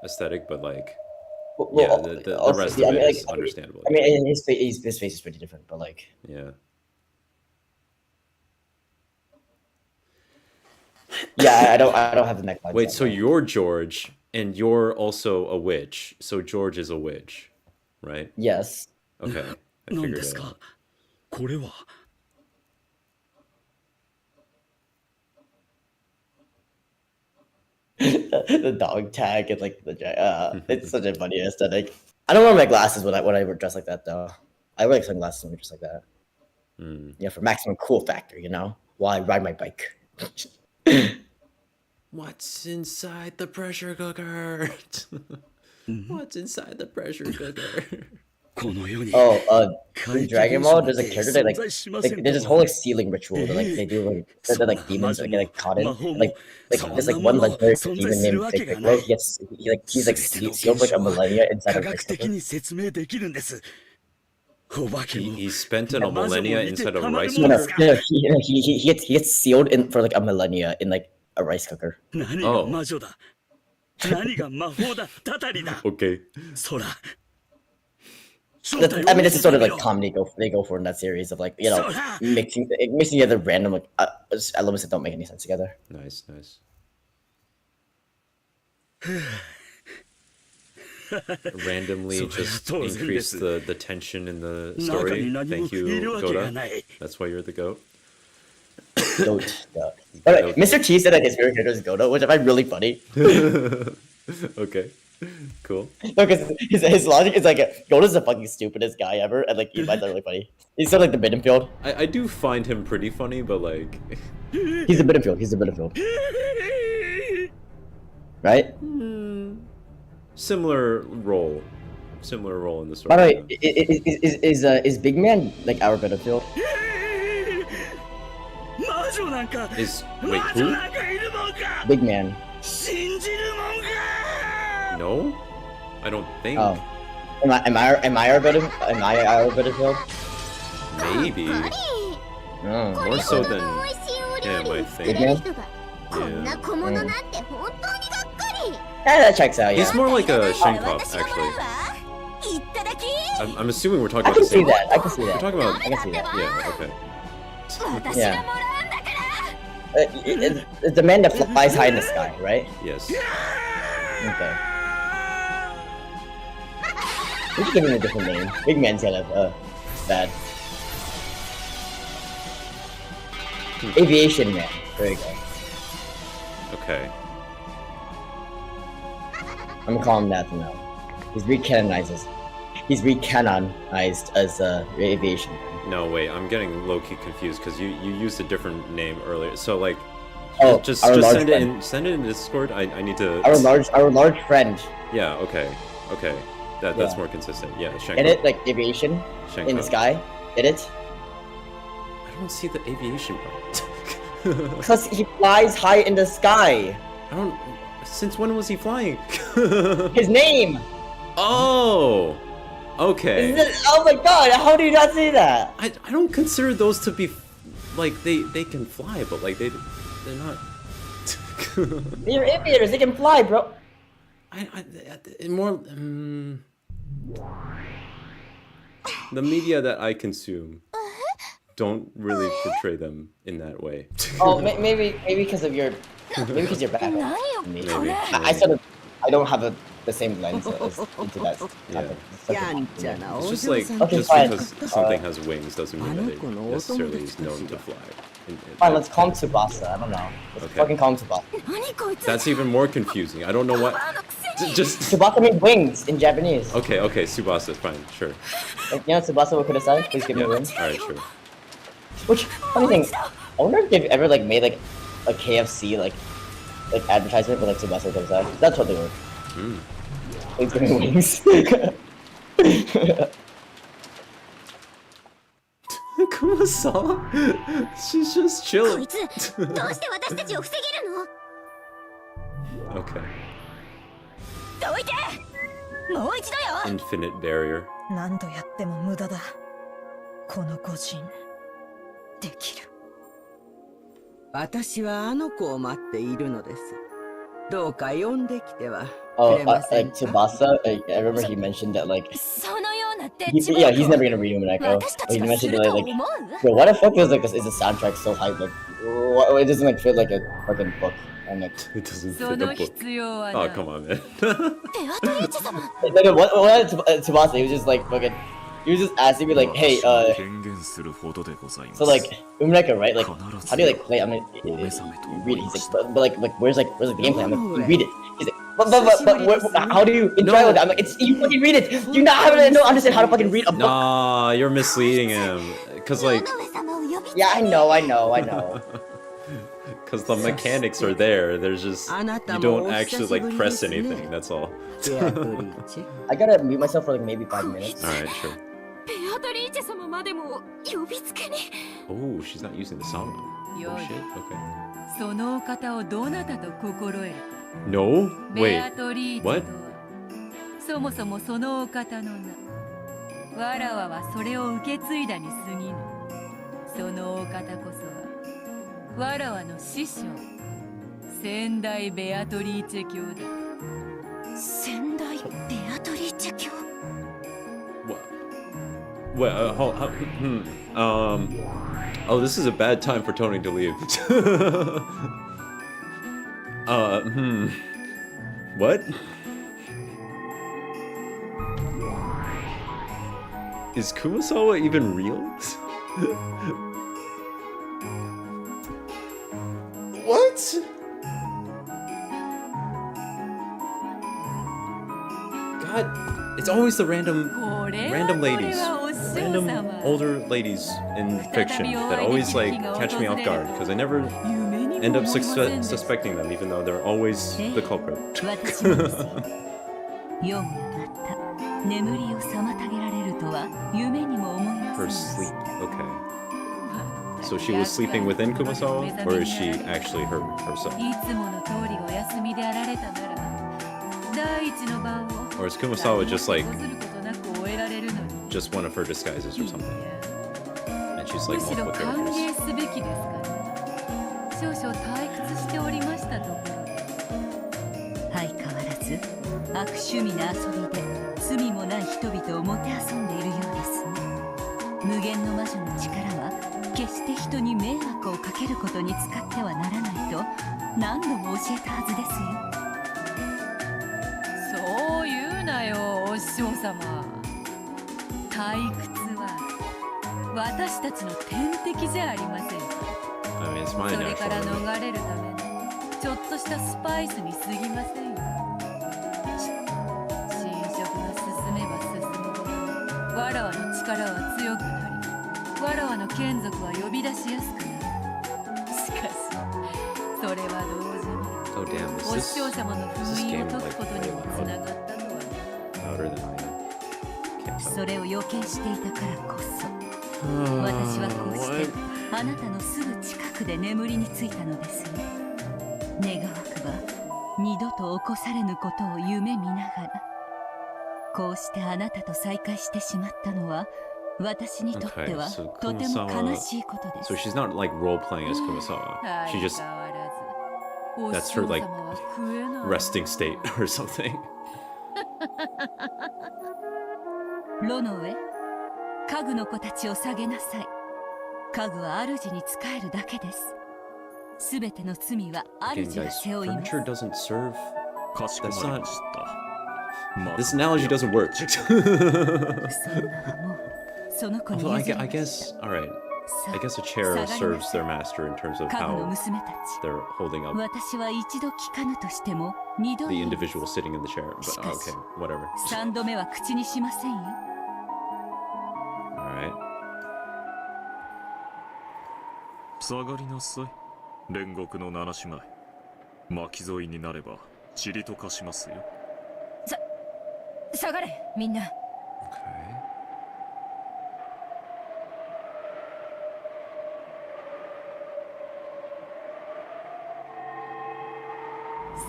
aesthetic, but like. Yeah, the rest of it is understandable. I mean, his face is pretty different, but like. Yeah. Yeah, I don't have the neckline. Wait, so you're George, and you're also a witch. So George is a witch, right? Yes. Okay, I figured it out. The dog tag and like it's such a funny aesthetic. I don't wear my glasses when I dress like that though. I wear like sunglasses when I dress like that. Yeah, for maximum cool factor, while I ride my bike. What's inside the pressure cooker? What's inside the pressure cooker? In Dragon Ball, there's a character that there's this whole like sealing ritual that like they do like they're like demons that get like caught in like there's like one legendary demon named Big Piccolo. He's sealed like a millennia inside of rice cooker. He spent a millennia inside of a rice No, cooker. he gets sealed in for like a millennia in like a rice cooker. Oh. Okay. I mean, this is sort of like comedy they go for in that series of like mixing together random like elements that don't make any sense together. Nice. Randomly just increase the tension in the story. Thank you, Goda. That's why you're the goat. Goat. Alright, Mr. T said that his favorite character is Goda, which I find really funny. Okay. Cool. No, because his logic is like Goda's the fucking stupidest guy ever, and like he finds that really funny. He's sort of like the Bittenfield. I do find him pretty funny, but like he's the Bittenfield. Right? Similar role in the story. By the way, is Big Man like our Bittenfield? Wait, who? Big Man. No, I don't think. Oh, Am I Ayurveda field? Maybe. More so than him, I think. Yeah. That checks out, yeah. He's more like a Shinkop, actually. I'm assuming we're talking about the same. I can see that. We're talking about. I can see that. Yeah, okay. Yeah. It's the man that flies high in the sky, right? Yes. Okay. We should give him a different name. Big man's kind of bad. Aviation man. There you go. Okay. I'm gonna call him that now. He's recanonized as aviation man. No, wait, I'm getting low-key confused because you used a different name earlier. So like, just send it in Discord. I need to. Our large friend. Yeah. Okay. That's more consistent. Yeah. Shenko. In it, like aviation Shenko. In the sky. In it. I don't see the aviation part. Because he flies high in the sky. I don't. Since when was he flying? His name. Oh. Okay. Oh my god! How do you not see that? I don't consider those to be like they can fly, but like they're not. They're aviators. They can fly, bro. More. The media that I consume don't really portray them in that way. Oh, maybe because of your, maybe because you're back. Maybe. I don't have the same lens into that. Yeah. It's just like just because something has wings doesn't mean that it necessarily is known to fly. Fine, let's call him Tsubasa. I don't know. Let's fucking call him Tsubasa. That's even more confusing. I don't know what. Just Tsubasa means wings in Japanese. Okay, Tsubasa, fine, sure. Like, you know Tsubasa what could have said? Please give me wings. Alright, sure. Which funny thing, I wonder if they've ever like made like a KFC like advertisement with like Tsubasa could have said. That's what they were. Please give me wings. Kuma-sama? She's just chilling. Okay. Infinite barrier. 何度やっても無駄だ。この個人できる。私はあの子を待っているのです。どうか呼んできては。Oh, like Tsubasa, I remember he mentioned that like he's never gonna read Umineko. He mentioned that like yo, why the fuck is the soundtrack so hype? Like it doesn't like feel like a fucking book. I'm like it doesn't feel like a book. Oh come on, man. Like what Tsubasa, he was just like fucking. He was just asking me like, hey, so like Umineko, right? Like, how do you like play? I'm like, you read it. He's like, but like where's the gameplay? I'm like, you read it. He's like, but how do you enjoy it? I'm like, it's you fucking read it. You not understand how to fucking read a book. Nah, you're misleading him. Cause like, yeah, I know. Cause the mechanics are there. There's just you don't actually like press anything. That's all. I gotta mute myself for like maybe 5 minutes. All right, sure. Oh, she's not using the song. Oh shit. Okay. No. Wait. What? そもそもそのお方の名。わらわはそれを受け継いだに過ぎぬ。そのお方こそはわらわの師匠。仙台ベアトリーチェ教だ。仙台ベアトリーチェ教。Well, oh, this is a bad time for Tony to leave. What? Is Kumasawa even real? What? God, it's always the random ladies, random older ladies in fiction that always like catch me off guard because I never end up suspecting them, even though they're always the culprit. Her sleep, okay. So she was sleeping within Kumasawa, or is she actually herself? Or is Kumasawa just like just one of her disguises or something? And she's like multiple characters. 少々退屈しておりましたところで相変わらず悪趣味な遊びで罪もない人々をもてあそんでいるようですね。無限の魔女の力は決して人に迷惑をかけることに使ってはならないと何度も教えたはずですよ。そう言うなよお師匠様。退屈は私たちの天敵じゃありませんか。それから逃れるためのちょっとしたスパイスに過ぎませんよ。侵食が進めば進むほどわらわの力は強くなり、わらわの眷属は呼び出しやすくなる。しかしそれは同時にお師匠様の封印を解くことにもつながったとは。それを予見していたからこそ私はこうしてあなたのすぐ近くで眠りについたのですよ。願わくば二度と起こされぬことを夢見ながら、こうしてあなたと再会してしまったのは私にとってはとても悲しいことです。So she's not like role playing as Kumasawa. She just that's her like resting state or something. ロノウェ、家具の子たちを下げなさい。家具は主に仕えるだけです。すべての罪は主が背負います。Furniture doesn't serve. かしこまりました。 This analogy doesn't work. その子に Although I guess, all right. I guess a chair serves their master in terms of how they're holding up 私は一度聞かぬとしても二度 the individual sitting in the chair. But okay, whatever. 三度目は口にしませんよ。All right. 下がりなさい。煉獄の七姉妹。巻き添いになれば塵と化しますよ。下がれみんな。さ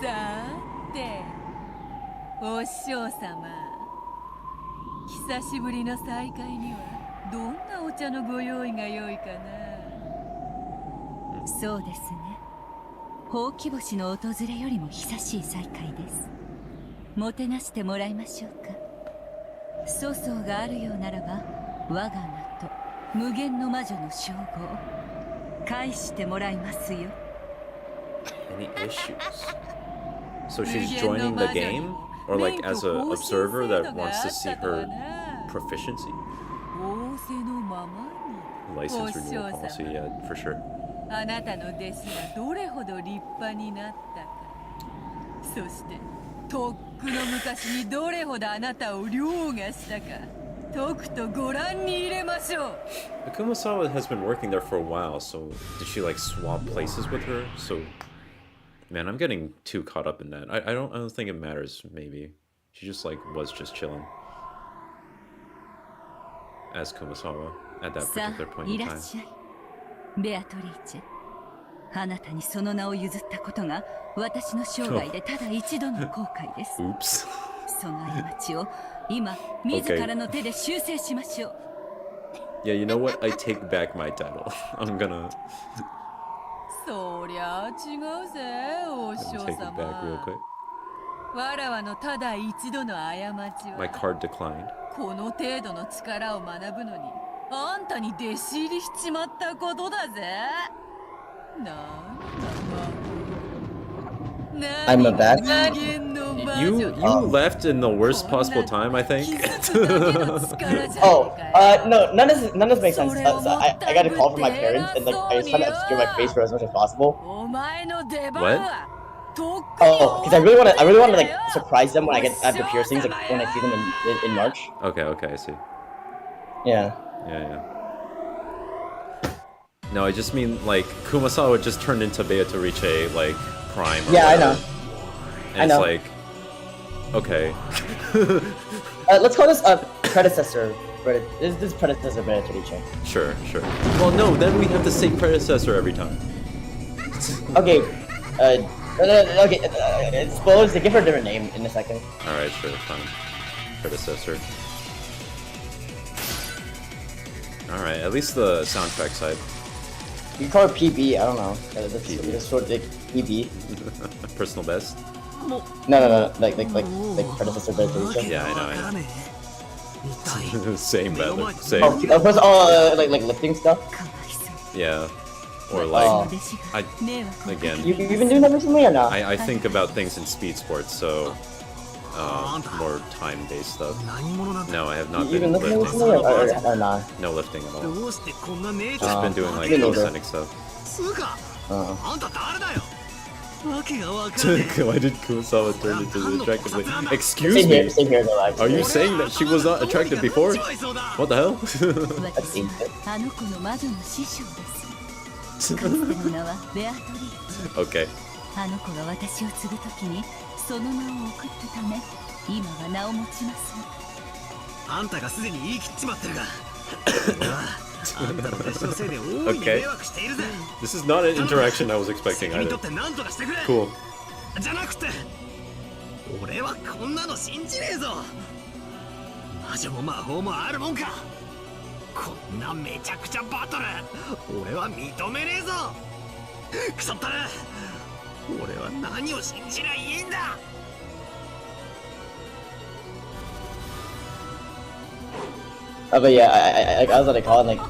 てお師匠様、久しぶりの再会にはどんなお茶のご用意が良いかな。そうですね。ほうき星の訪れよりも久しい再会です。もてなしてもらいましょうか。粗相があるようならば我が名と無限の魔女の称号返してもらいますよ。 Any issues? So she's joining the game, or like as a observer that wants to see her proficiency? License renewal policy, yeah, for sure. あなたの弟子がどれほど立派になったか、そしてとっくの昔にどれほどあなたを凌駕したか、とくとご覧に入れましょう。 Kumasawa has been working there for a while, so did she like swap places with her? So, man, I'm getting too caught up in that. I don't think it matters. Maybe she just like was just chilling as Kumasawa at that particular point in time. ベアトリーチェ、あなたにその名を譲ったことが私の生涯でただ一度の後悔です。Oops. その過ちを今自らの手で修正しましょう。Yeah, you know what? I take back my title. I'm gonna そりゃ違うぜ、お師匠 take it back real 様。 quick. わらわのただ一度の過ち My は card declined. この程度の力を学ぶのにあんたに弟子入りしちまったことだぜ。I'm a bad. You left in the worst possible time, I think. Oh, no, none of this makes sense. So I got a call from my parents, and like I was trying to obscure my face for as much as possible. What? Oh, because I really want to like surprise them when I get after piercings, like when I see them in March. Okay, I see. Yeah. Yeah. No, I just mean like Kumasawa just turned into Beatrice like Prime. Yeah, I know. And it's like, okay. Let's call this a predecessor. This is predecessor Beatrice. Sure. Well, no, then we have the same predecessor every time. Okay. Okay, spoilers. They give her a different name in a second. All right, sure, fine. Predecessor. All right, at least the soundtrack side. You call her PB. I don't know. It's short dick PB. Personal best. No. Like predecessor dedication. Yeah, I know. Same, brother. Same. Like lifting stuff. Yeah. Or like, again. You've been doing that recently or not? I think about things in speed sports, so more time-based stuff. No, I have not been lifting lifting. or not? No lifting at all. Just been doing like calisthenic stuff. Why did Kurosawa turn into this attractively? Excuse me. Same here, though, Are you saying that she was not attractive before? What the hell? Okay. あの子が私を継ぐときにその名を送ったため今は名を持ちます。あんたがすでに言い切っちまってるが俺はあんたの弟子のせいで大いに迷惑しているぜ。 This is not an interaction I was expecting either. Cool. じゃなくて俺はこんなの信じねえぞ。魔女も魔法もあるもんか。こんなめちゃくちゃバトル俺は認めねえぞ。くそったな。俺は何を信じりゃいいんだ。But yeah, I was what I call it,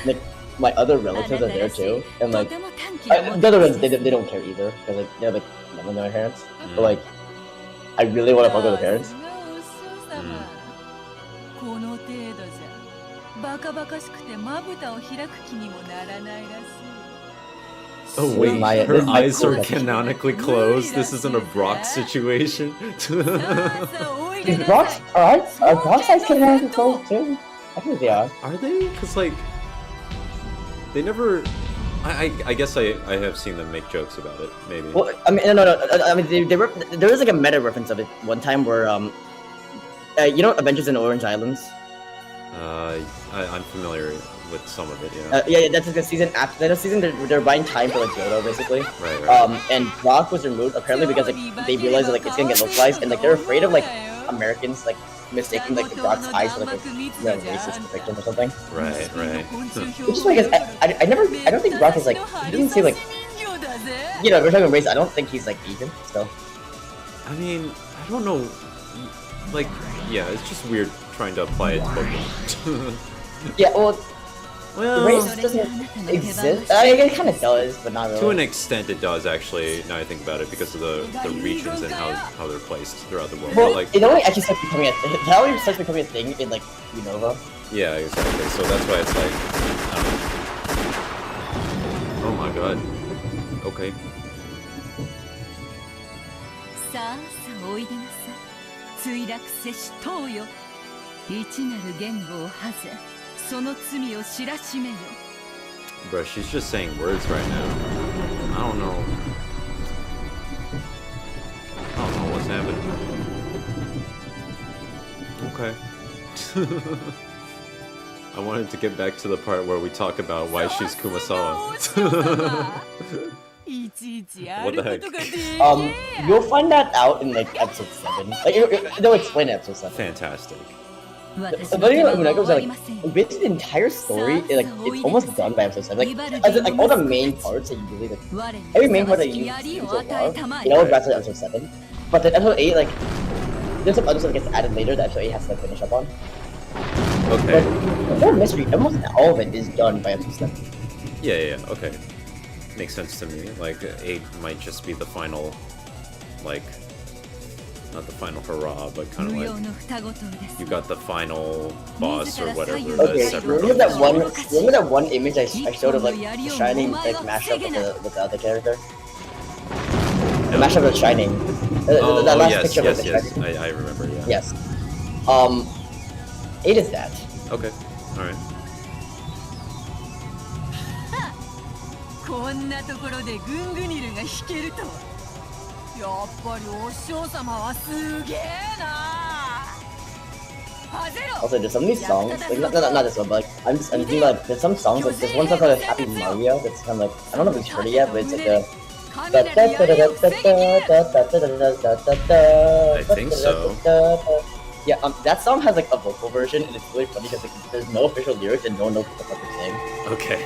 like my other relatives are there too, and like the other ones they don't care either because like they're like none of their parents. But like I really want to fuck with the parents. この程度じゃバカバカしくてまぶたを開く気にもならないらしい。 Oh wait, her eyes are canonically closed. This isn't a Brock situation. Brock's are Brock's eyes canonically closed too? I think they are. Are they? Cause like they never. I guess I have seen them make jokes about it. Maybe. Well, I mean no. I mean there was like a meta reference of it one time where you know Adventures in Orange Islands. I'm familiar with some of it. Yeah. Yeah, that's like the season after that season. They're buying time for like Yoda basically. Right. And Brock was removed apparently because like they realized that, like it's gonna get localized and like they're afraid of like Americans like mistaking like Brock's eyes for like a racist depiction or something. Right. Which is like I don't think Brock is like he doesn't say like you know we're talking race. I don't think he's like Asian still. I mean I don't know. Like yeah, it's just weird trying to apply it to Pokemon. Yeah, well, race doesn't exist. It kind of does, but not really. To an extent, it does actually. Now I think about it, because of the regions and how they're placed throughout the world. Well, but, like, it only actually starts becoming a thing in like Unova. Yeah, exactly. So that's why it's like, oh my god. Okay. さあさあおいでなさい。墜落せし塔よ。一なる言語を恥ぜ。その罪を知らしめよ。 Bro, she's just saying words right now. I don't know what's happening. Okay. I wanted to get back to the part where we talk about why she's Kumasawa. What the heck? You'll find that out in like episode 7. Like they'll explain it episode 7. Fantastic. The thing about Umineko is like basically the entire story, like it's almost done by episode 7. Like all the main parts that you really like, every main part that you see so far, it all wraps up episode 7. But then episode 8, like there's some other stuff that gets added later that episode 8 has to like, finish up on. Okay. But the mystery, almost all of it is done by episode 7. Yeah. Okay. Makes sense to me. Like 8 might just be the final, like. Not the final hurrah, but kind of like you got the final boss or whatever. Okay, remember that one image I showed of like the Shining like mashup with the other character? The mashup of Shining. The last yes, picture of the yes. Shining. I remember. Yeah. Yes. 8 is that. Okay. All right. こんなところでグングニルが弾けるとは。やっぱりお師匠様はすげえな。 Also, there's some of these songs, like not this one, but like I'm thinking like there's some songs like there's one song called Happy Mario that's kind of like I don't know if it's heard it yet, but it's like I think so. Yeah, that song has like a vocal version, and it's really funny because like, there's no official lyrics and no one knows what the fuck they're saying. Okay.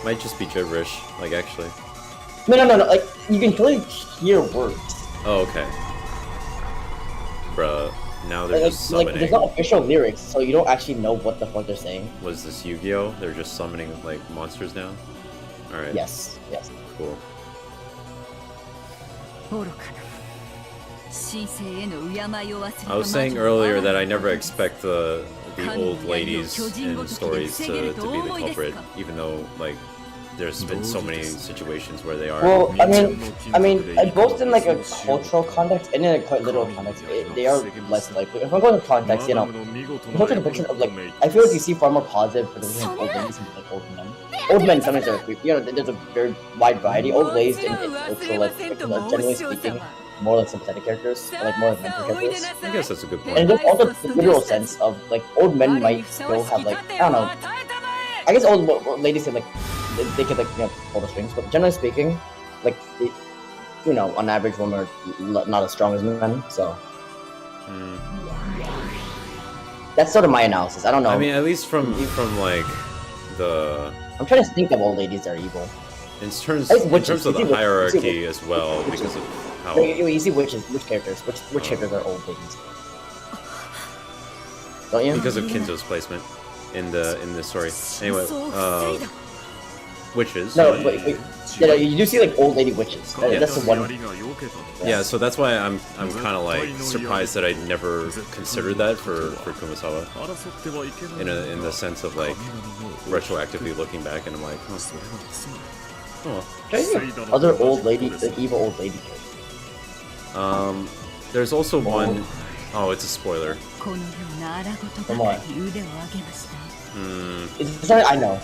Might just be gibberish, like actually. No, like you can totally hear words. Oh, okay. Bruh, now they're just summoning. Like, there's not official lyrics, so you don't actually know what the fuck they're saying. Was this Yu-Gi-Oh? They're just summoning like monsters now? Alright. Yes. Cool. I was saying earlier that I never expect the old ladies in stories to be the culprit, even though like there's been so many situations where they are. Well, I mean, both in like a cultural context and in a quite literal context, they are less likely. If I'm going to context, you know, the cultural depiction of like, I feel like you see far more positive depiction of old ladies and like old men. Old men sometimes are, you know, there's a very wide variety. Old ladies in cultural, like, generally speaking, more like sympathetic characters, or, like more like mentor characters. I guess that's a good point. And there's also the literal sense of like old men might still have like, I don't know. I guess old ladies can like, they could like, you know, pull the strings, but generally speaking, like, you know, on average, women are not as strong as men, so. That's sort of my analysis. I don't know. I mean, at least from like the. I'm trying to think of old ladies that are evil. In terms of the hierarchy as well, because of how. You see which characters are old ladies. Don't you? Because of Kinzo's placement in the story. Anyway, witches. No, wait. Yeah, you do see like old lady witches. That's the one. Yeah, so that's why I'm kind of like surprised that I never considered that for Kumasawa. In the sense of like retroactively looking back, and I'm like, other old lady, like evil old lady characters. There's also one. Oh, it's a spoiler. Come on. It's I know.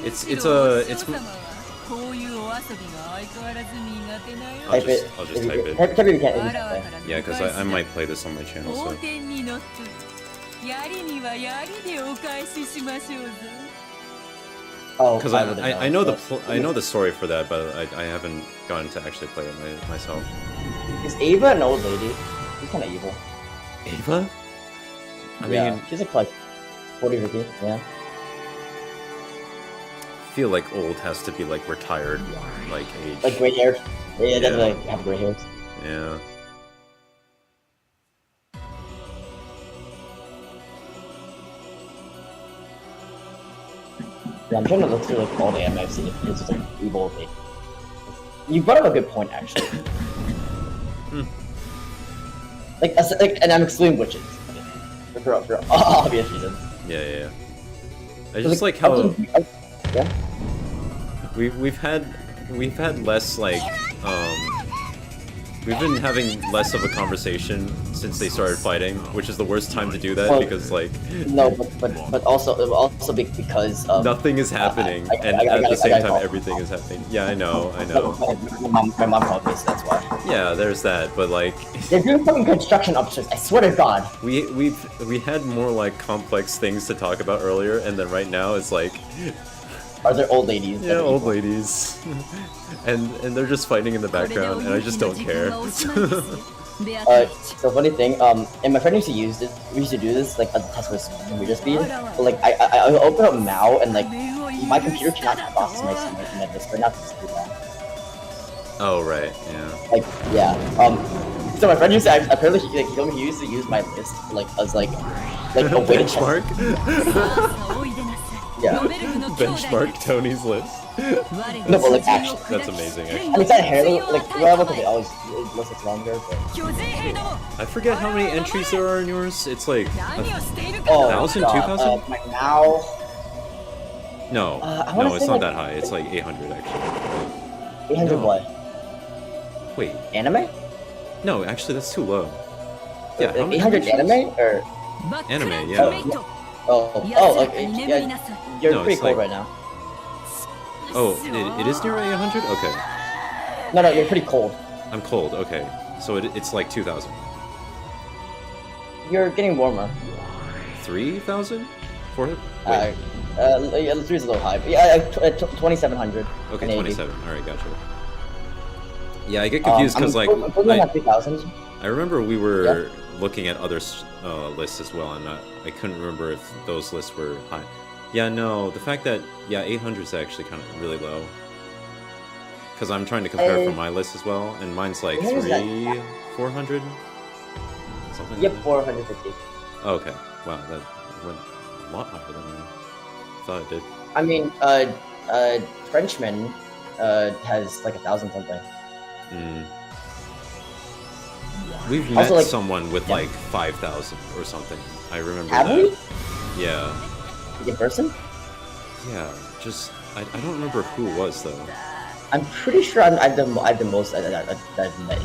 It's Type it. I'll just type it. Type it again. Yeah, because I might play this on my channel, so. Because I know the story for that, but I haven't gotten to actually play it myself. Is Ava an old lady? She's kind of evil. Ava? I mean, she's like 40, 50, yeah. I feel like old has to be like retired, like age. Like gray hairs. Yeah, definitely like, have gray hairs. Yeah. Yeah, I'm trying to look through like all the anime I've seen. It's just like evil old lady. You brought up a good point, actually. Like, and I'm excluding witches. For obvious reasons. Yeah. I just like how we've had less like we've been having less of a conversation since they started fighting, which is the worst time to do that because like but also because nothing is happening and at the same time everything is happening. Yeah, I know. My mom called me, so that's why. Yeah, there's that, but like they're doing fucking construction upstairs. I swear to God. We had more like complex things to talk about earlier, and then right now it's like. Are there old ladies? Yeah, old ladies. and they're just fighting in the background, and I just don't care. So funny thing, and my friend used to use this. We used to do this like at the test with computer speed. But like I open up Mao and like my computer cannot process my disk, but not to do that. Oh right, yeah. Like yeah. So my friend used to apparently he told me he used to use my list like as like a way to benchmark. Yeah. Benchmark Tony's list. No, but like actually. That's amazing. Actually. I mean, it's not inherently like well, because it always looks like longer. But... I forget how many entries there are in yours. It's like 1,000, 2,000. Like now. No, no, it's not that high. It's like 800 actually. 800 what? Wait. Anime? No, actually that's too low. Yeah. 800 anime or? Anime, yeah. You're pretty cold right now. Oh, it is near 800? Okay. No, you're pretty cold. I'm cold, okay. So it's like 2,000. You're getting warmer. 3,000? 400? Yeah, 3 is a little high. But yeah, 2,700. Okay, 27. Alright, gotcha. Yeah, I get confused because like I remember we were looking at other lists as well, and I couldn't remember if those lists were high. Yeah, no, the fact that 800 is actually kind of really low. Because I'm trying to compare from my list as well, and mine's like 400? Something Yep, like that? 450. Oh, okay. Wow, that went a lot higher than I thought it did. I mean, Frenchman has like 1,000 something. We've met like, someone with like 5,000 or something. I remember Have that. We? Yeah. In person? Yeah, just I don't remember who it was though. I'm pretty sure I've the most I've met.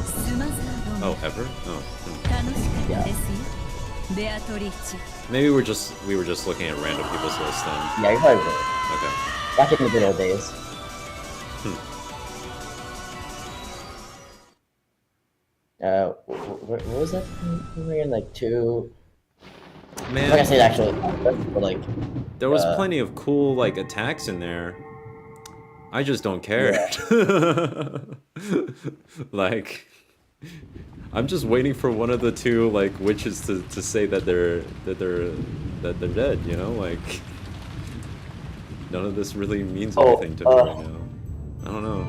Oh, ever? Oh. Yeah. Maybe we were just looking at random people's lists then. Yeah, you probably were. Okay. Back in the good old days. What was that? We were in like 2. Man, I'm not gonna say it actually, but like there was plenty of cool like attacks in there. I just don't care. Yeah. Like, I'm just waiting for one of the two like witches to say that they're dead. You know, like none of this really means anything to me right now. I don't know.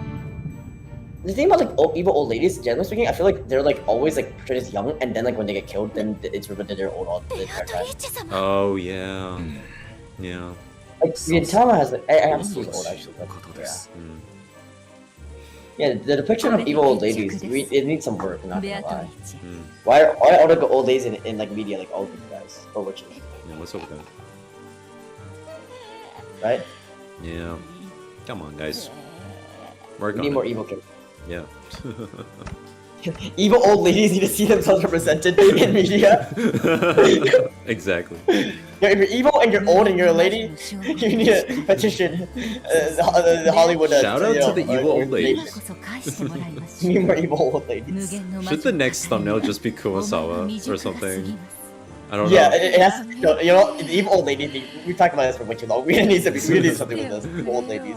The thing about like evil old ladies, generally speaking, I feel like they're like always like portrayed as young, and then like when they get killed, then it's revealed that they're old all the time. Oh yeah, yeah. Like Gintama has like I haven't seen old actually, but yeah. Yeah, the depiction of evil old ladies, it needs some work. Not gonna lie. Why are all the old ladies in like media like all good guys or witches? Yeah, what's up with that? Right? Yeah. Come on, guys. Work we on need it. more evil kids. Yeah. Evil old ladies need to see themselves represented in media. Exactly. Yeah, if you're evil and you're old and you're a lady, you need a petition. The Hollywood. Shout out to the evil old ladies. You need more evil old ladies. Should the next thumbnail just be Kurosawa or something? I don't know. Yeah, it has. You know, the evil old lady thing. We talked about this for way too long. We need something with us, old ladies.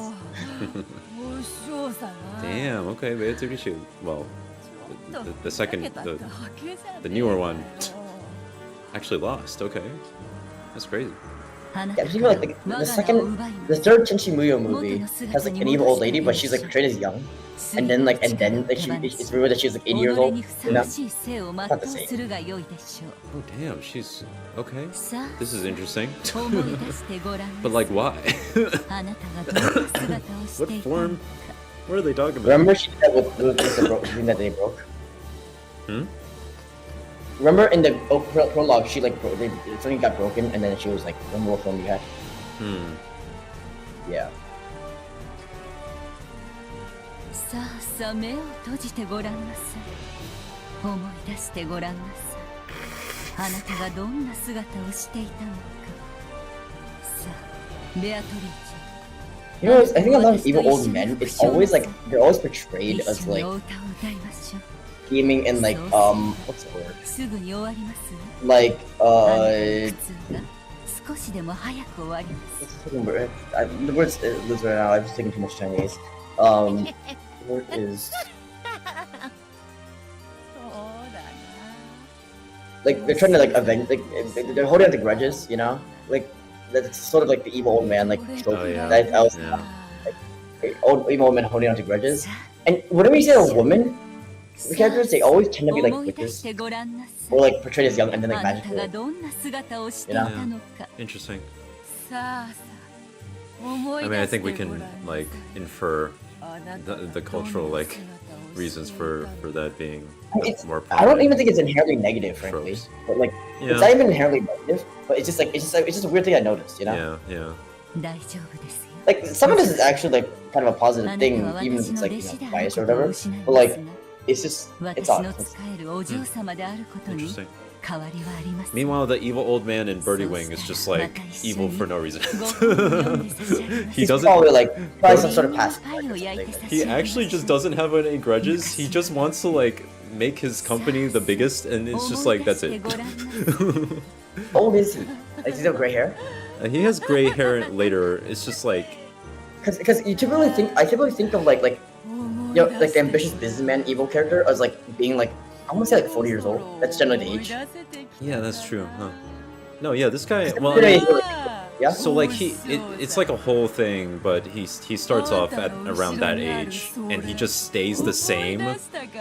Damn. Okay, Beatrice. Well, the second, the newer one, actually lost. Okay, that's crazy. Yeah, I feel like the third Tenchi Muyo movie has like an evil old lady, but she's like portrayed as young, and then like it's revealed that she's like 80 years old. You know, not the same. Oh damn, she's okay. This is interesting. But like, why? What form? What are they talking about? Remember she did that with the thing that they broke? Remember in the prologue, she like something got broken, and then she was like, "One more film you had." Yeah. You know, I think a lot of evil old men, it's always like they're always portrayed as like scheming and like what's the word? Like what's the word? The word's lives right now. I'm just taking too much Chinese. The word is like they're trying to like avenge, like they're holding on to grudges, you know, like. That's sort of like the evil old man, like trope. Like old evil old men holding on to grudges. And whenever you say a woman, the characters they always tend to be like witches, or like portrayed as young and then like magical. You know? Interesting. I mean, I think we can like infer the cultural like reasons for that being more. I don't even think it's inherently negative, frankly. Tropes. But like, it's not even inherently negative. But it's just a weird thing I noticed, you know? Yeah. Like some of this is actually like kind of a positive thing, even if it's like bias or whatever. But like, it's odd. Interesting. Meanwhile, the evil old man in Birdie Wing is just like evil for no reason. He doesn't probably like some sort of past. He actually just doesn't have any grudges. He just wants to like make his company the biggest, and it's just like that's it. How old is he? Like, does he have gray hair? He has gray hair later. It's just like because I typically think of like like the ambitious businessman evil character as like being like I want to say like 40 years old. That's generally the age. Yeah, that's true, huh? No, yeah, this guy. Well, yeah. So like it's like a whole thing, but he starts off at around that age, and he just stays the same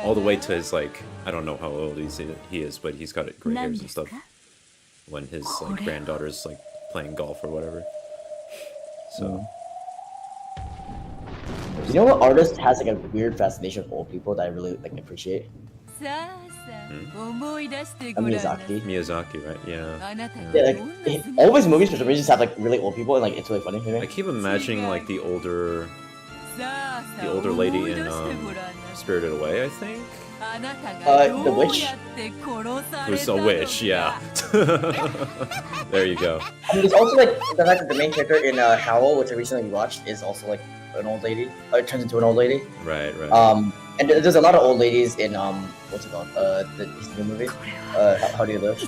all the way to his like I don't know how old he is, but he's got gray hairs and stuff. When his like granddaughter's like playing golf or whatever. So. You know what artist has like a weird fascination with old people that I really like appreciate? Miyazaki. Miyazaki, right? Yeah. Yeah, like all of his movies for some reason just have like really old people, and like it's really funny to me. I keep imagining like the older lady in Spirited Away, I think. The witch. Who's a witch? Yeah. There you go. And there's also like the fact that the main character in Howl, which I recently watched, is also like an old lady. It turns into an old lady. Right. And there's a lot of old ladies in what's it called? The new movie. How Do You Live?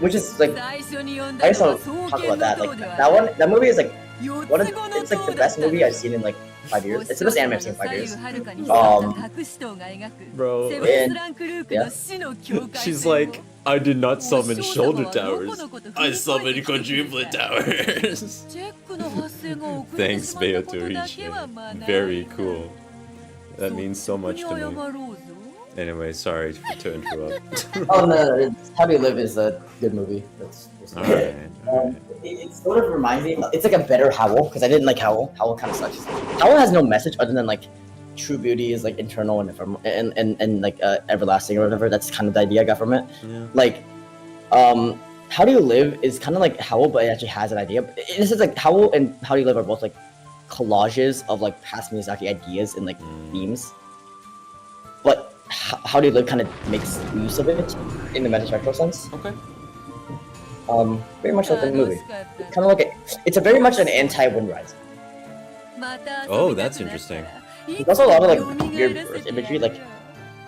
Which is like I just want to talk about that. Like that movie is like it's like the best movie I've seen in like 5 years. It's the best anime I've seen in 5 years. Bro. And, yeah. She's like, I did not summon shoulder towers. I summoned quadruplet towers. Thanks, Beatrice. Very cool. That means so much to me. Anyway, sorry to interrupt. Oh no, How Do You Live is a good movie. That's alright. It sort of reminds me. It's like a better Howl because I didn't like Howl. Howl kind of sucks. Howl has no message other than like true beauty is like internal and like everlasting or whatever. That's kind of the idea I got from it. Yeah. Like, How Do You Live is kind of like Howl, but it actually has an idea. This is like Howl and How Do You Live are both like collages of like past Miyazaki ideas and like themes. But How Do You Live kind of makes use of it in the metaspectral sense. Okay. Very much like the movie. Kind of like it's a very much an anti-Wind Rising. Oh, that's interesting. There's also a lot of like weird birth imagery, like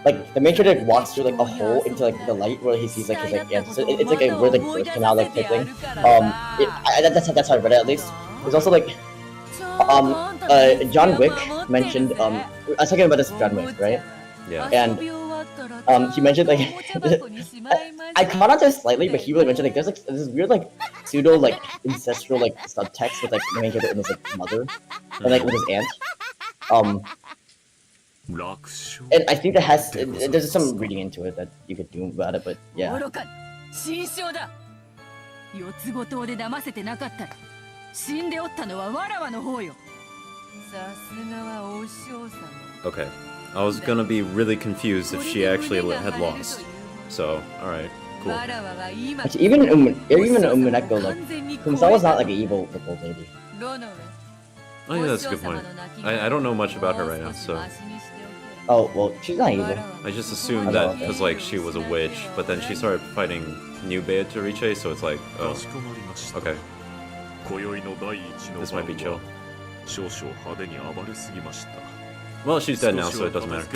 the main character walks through like a hole into like the light where he sees like his like ancestors. It's like a weird like birth canal like type thing. That's how I read it at least. There's also like John Wick mentioned I was talking about this with John Wick, right? Yeah. And he mentioned like I caught on to this slightly, but he really mentioned like there's like this weird like pseudo like ancestral like subtext with like the main character and his like mother and like with his aunt. And I think that has there's some reading into it that you could do about it, but yeah. Okay. I was gonna be really confused if she actually had lost. So, alright, cool. Actually, even Umineko, like, Kumasawa's not like an evil old lady. Oh yeah, that's a good point. I don't know much about her right now, so... Oh, well, she's not evil. I just assumed that because, like, she was a witch, but then she started fighting new Beatrice, so it's like, oh, okay. This might be chill. Well, she's dead now, so it doesn't matter.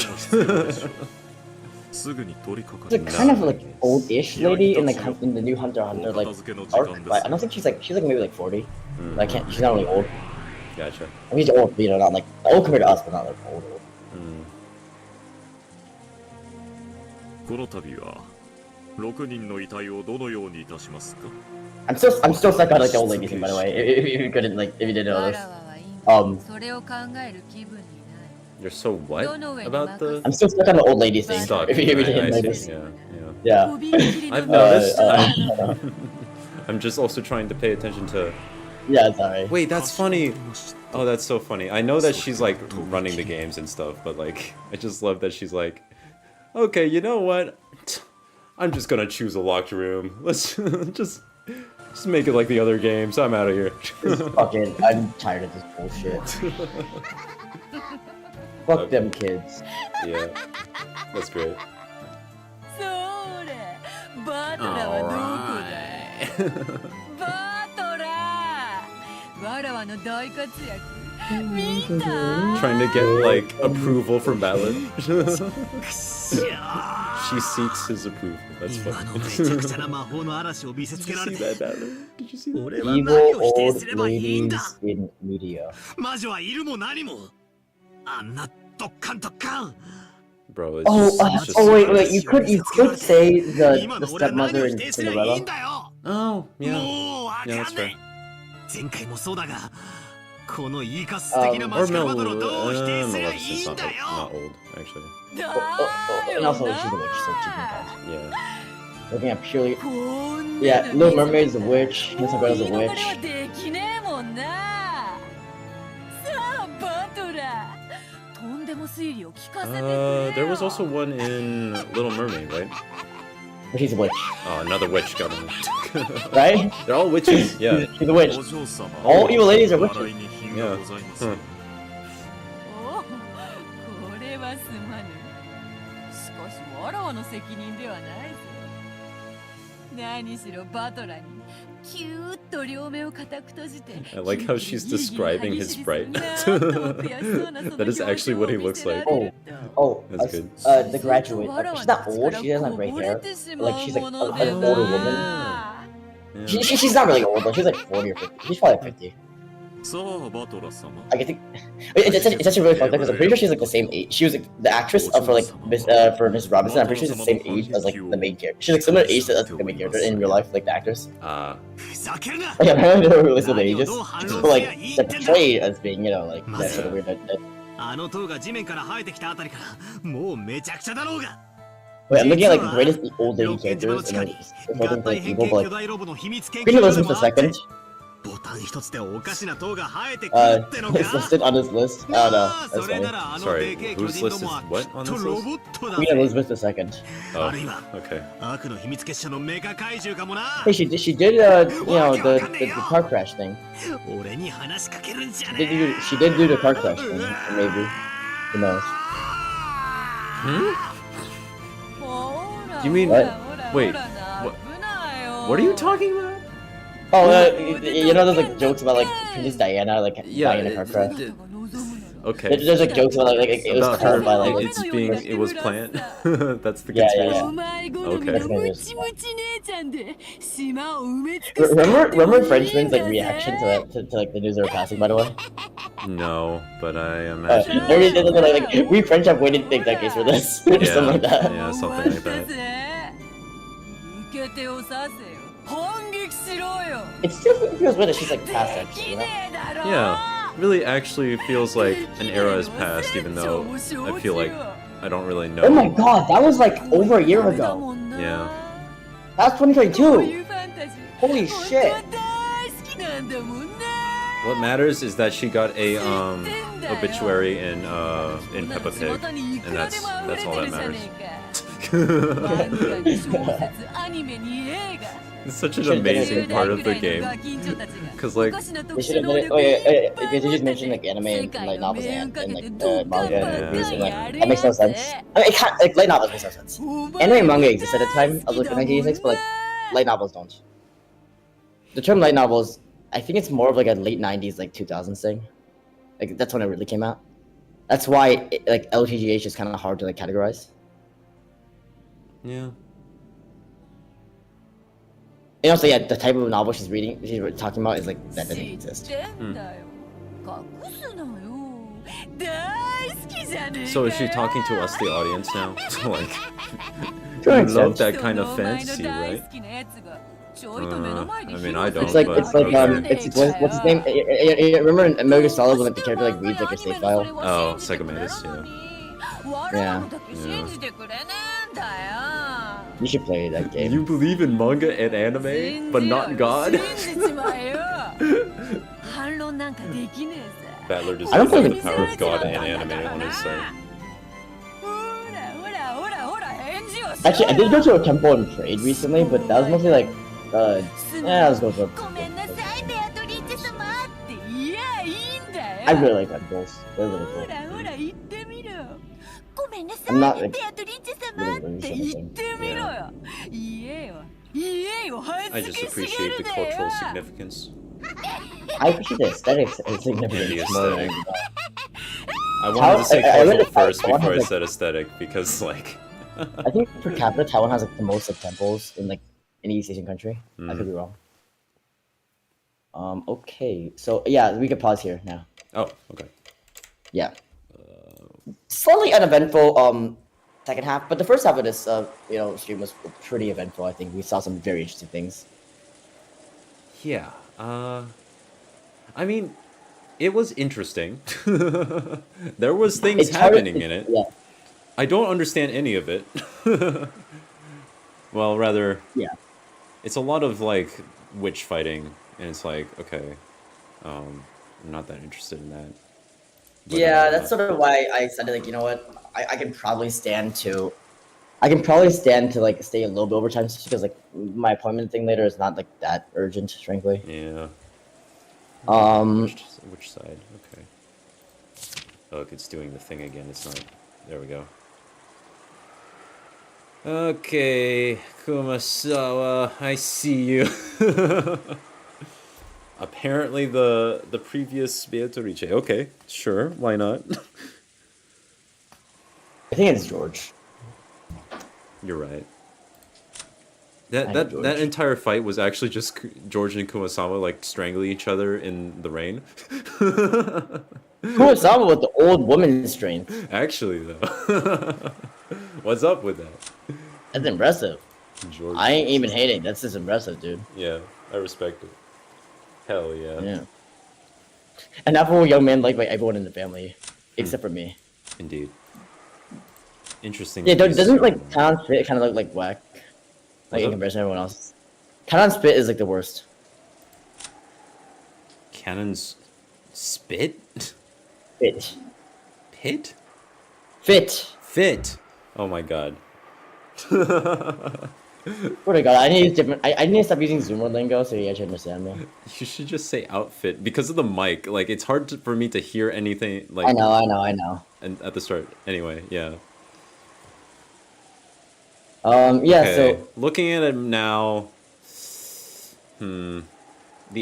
She's like kind of like old-ish lady in the new Hunter x Hunter like arc, but I don't think she's like maybe like 40. Like she's not really old. Gotcha. I mean, she's old, but you know, not like old compared to us, but not like old. I'm still stuck on like the old lady thing, by the way. If you couldn't like, if you didn't know this. You're so what about the? I'm still stuck on the old lady thing. Stuck. If you didn't notice. Yeah. I've noticed. I'm just also trying to pay attention to. Yeah, sorry. Wait, that's funny. Oh, that's so funny. I know that she's like running the games and stuff, but like, I just love that she's like, okay, you know what? I'm just gonna choose a locked room. Let's just make it like the other games. I'm out of here. Fucking, I'm tired of this bullshit. Fuck them kids. Yeah, that's great. Trying to get like approval from Ballad. She seeks his approval. That's funny. Did you see that, Ballad? Did you see that? Evil old ladies in media. Bro, it's just wait, you could say the stepmother in Cinderella. Oh, yeah, that's fair. Or Maleficent's not old, actually. And also she's a witch, so she can count. Yeah. Looking at purely, yeah, Little Mermaid's a witch, Cinderella's a witch. There was also one in Little Mermaid, right? But she's a witch. Oh, another witch got him. Right? They're all witches, yeah. She's a witch. All evil ladies are witches. Yeah. Huh. 何しろバトラにキューッと両目を固く閉じて I like how she's describing his sprite. That is actually what he looks like. That's good. The graduate. She's not old. She doesn't have gray hair. Like she's like an older woman. Yeah. She's not really old though. She's like 40 or 50. She's probably like 50. I think it's actually really fucked up because I'm pretty sure she's like the same age. She was like the actress for like for Miss Robinson. I'm pretty sure she's the same age as like the main character. She's like similar age to the main character in real life, like the actress. Ah. Like I don't know who listed the ages, but like they're portrayed as being, you know, like that sort of weird. Wait, I'm looking at like the greatest old lady characters and like like people, but like Queen Elizabeth II. It's listed on this list. Oh no, that's funny. Sorry, whose list is what on this list? Queen Elizabeth II. Oh, okay. Hey, she did you know, the car crash thing. She did do the car crash thing, maybe. Who knows? Do you mean what? Wait, what are you talking about? Oh, you know, there's like jokes about like Princess Diana, like dying in a car crash. Okay. There's like jokes about like it was caused by like it was planned. That's the conspiracy. Okay. Remember Frenchman's like reaction to that to like the news they were passing, by the way? No, but I imagine. Like we French have waited decades for this, or something like that. Yeah, something like that. It still feels weird that she's like past that shit, you know? Yeah, really actually feels like an era has passed, even though I feel like I don't really know. Oh my god, that was like over a year ago. Yeah. That was 2022. Holy shit. What matters is that she got a obituary in Peppa Pig, and that's all that matters. It's such an amazing part of the game, because like they should have done it. Oh yeah, they just mentioned like anime and light novels and like manga and movies, and like that makes no sense. I mean, it can't, like light novels makes no sense. Anime and manga exists at a time of like 1986, but like light novels don't. The term light novels, I think it's more of like a late 90s, like 2000s thing. Like that's when it really came out. That's why like LTGH is kind of hard to like categorize. Yeah. And also, yeah, the type of novel she's talking about is like that doesn't exist. So is she talking to us, the audience, now? Like, you love that kind of fantasy, right? I mean, I don't. It's like but, it's like what's his name? Remember in Metal Gear Solid when like, the character like reads like your save file? Oh, Psychomantis, yeah. You should play that game. You believe in manga and anime, but not God? Battler does not have the power of God and anime on his side. Actually, I did go to a temple and prayed recently, but that was mostly like, let's go for I really like temples. They're really cool. I'm not like, I just appreciate the cultural significance. I appreciate the aesthetics and significance. I wanted to say cultural first before I said aesthetic, because like... I think per capita, Taiwan has like the most like temples in like any East Asian country. I could be wrong. Okay, so yeah, we can pause here now. Oh, okay. Yeah. slightly uneventful second half, but the first half of this stream was pretty eventful. I think we saw some very interesting things. Yeah. I mean, it was interesting. There was things happening in it. Yeah. I don't understand any of it. Well, rather, yeah. It's a lot of like witch fighting, and it's like, okay, I'm not that interested in that. But, yeah, that's sort of why I said like, you know what, I can probably stand to like stay a little bit overtime just because like my appointment thing later is not like that urgent, frankly. Yeah. Which side? Okay. Look, it's doing the thing again. It's not. There we go. Okay, Kumasawa, I see you. Apparently the previous Beatrice. Okay, sure, why not? I think it's George. You're right. That entire fight was actually just George and Kumasawa like strangling each other in the rain. Kumasawa with the old woman's strength. Actually, though. What's up with that? That's impressive. George. I ain't even hating. That's just impressive, dude. Yeah, I respect it. Hell yeah. Yeah. And that whole young man liked by everyone in the family, except for me. Indeed. Interesting. Yeah, doesn't like Kanan Spit kind of look like whack, like in comparison to everyone else? Kanan Spit is like the worst. Kanan's spit? Fit. Pit? Fit. Oh my god. What I got? I need to stop using Zoomer lingo so you actually understand me. You should just say outfit because of the mic. Like it's hard for me to hear anything. Like I know. And at the start, anyway, yeah. Yeah. Okay. So looking at it now, the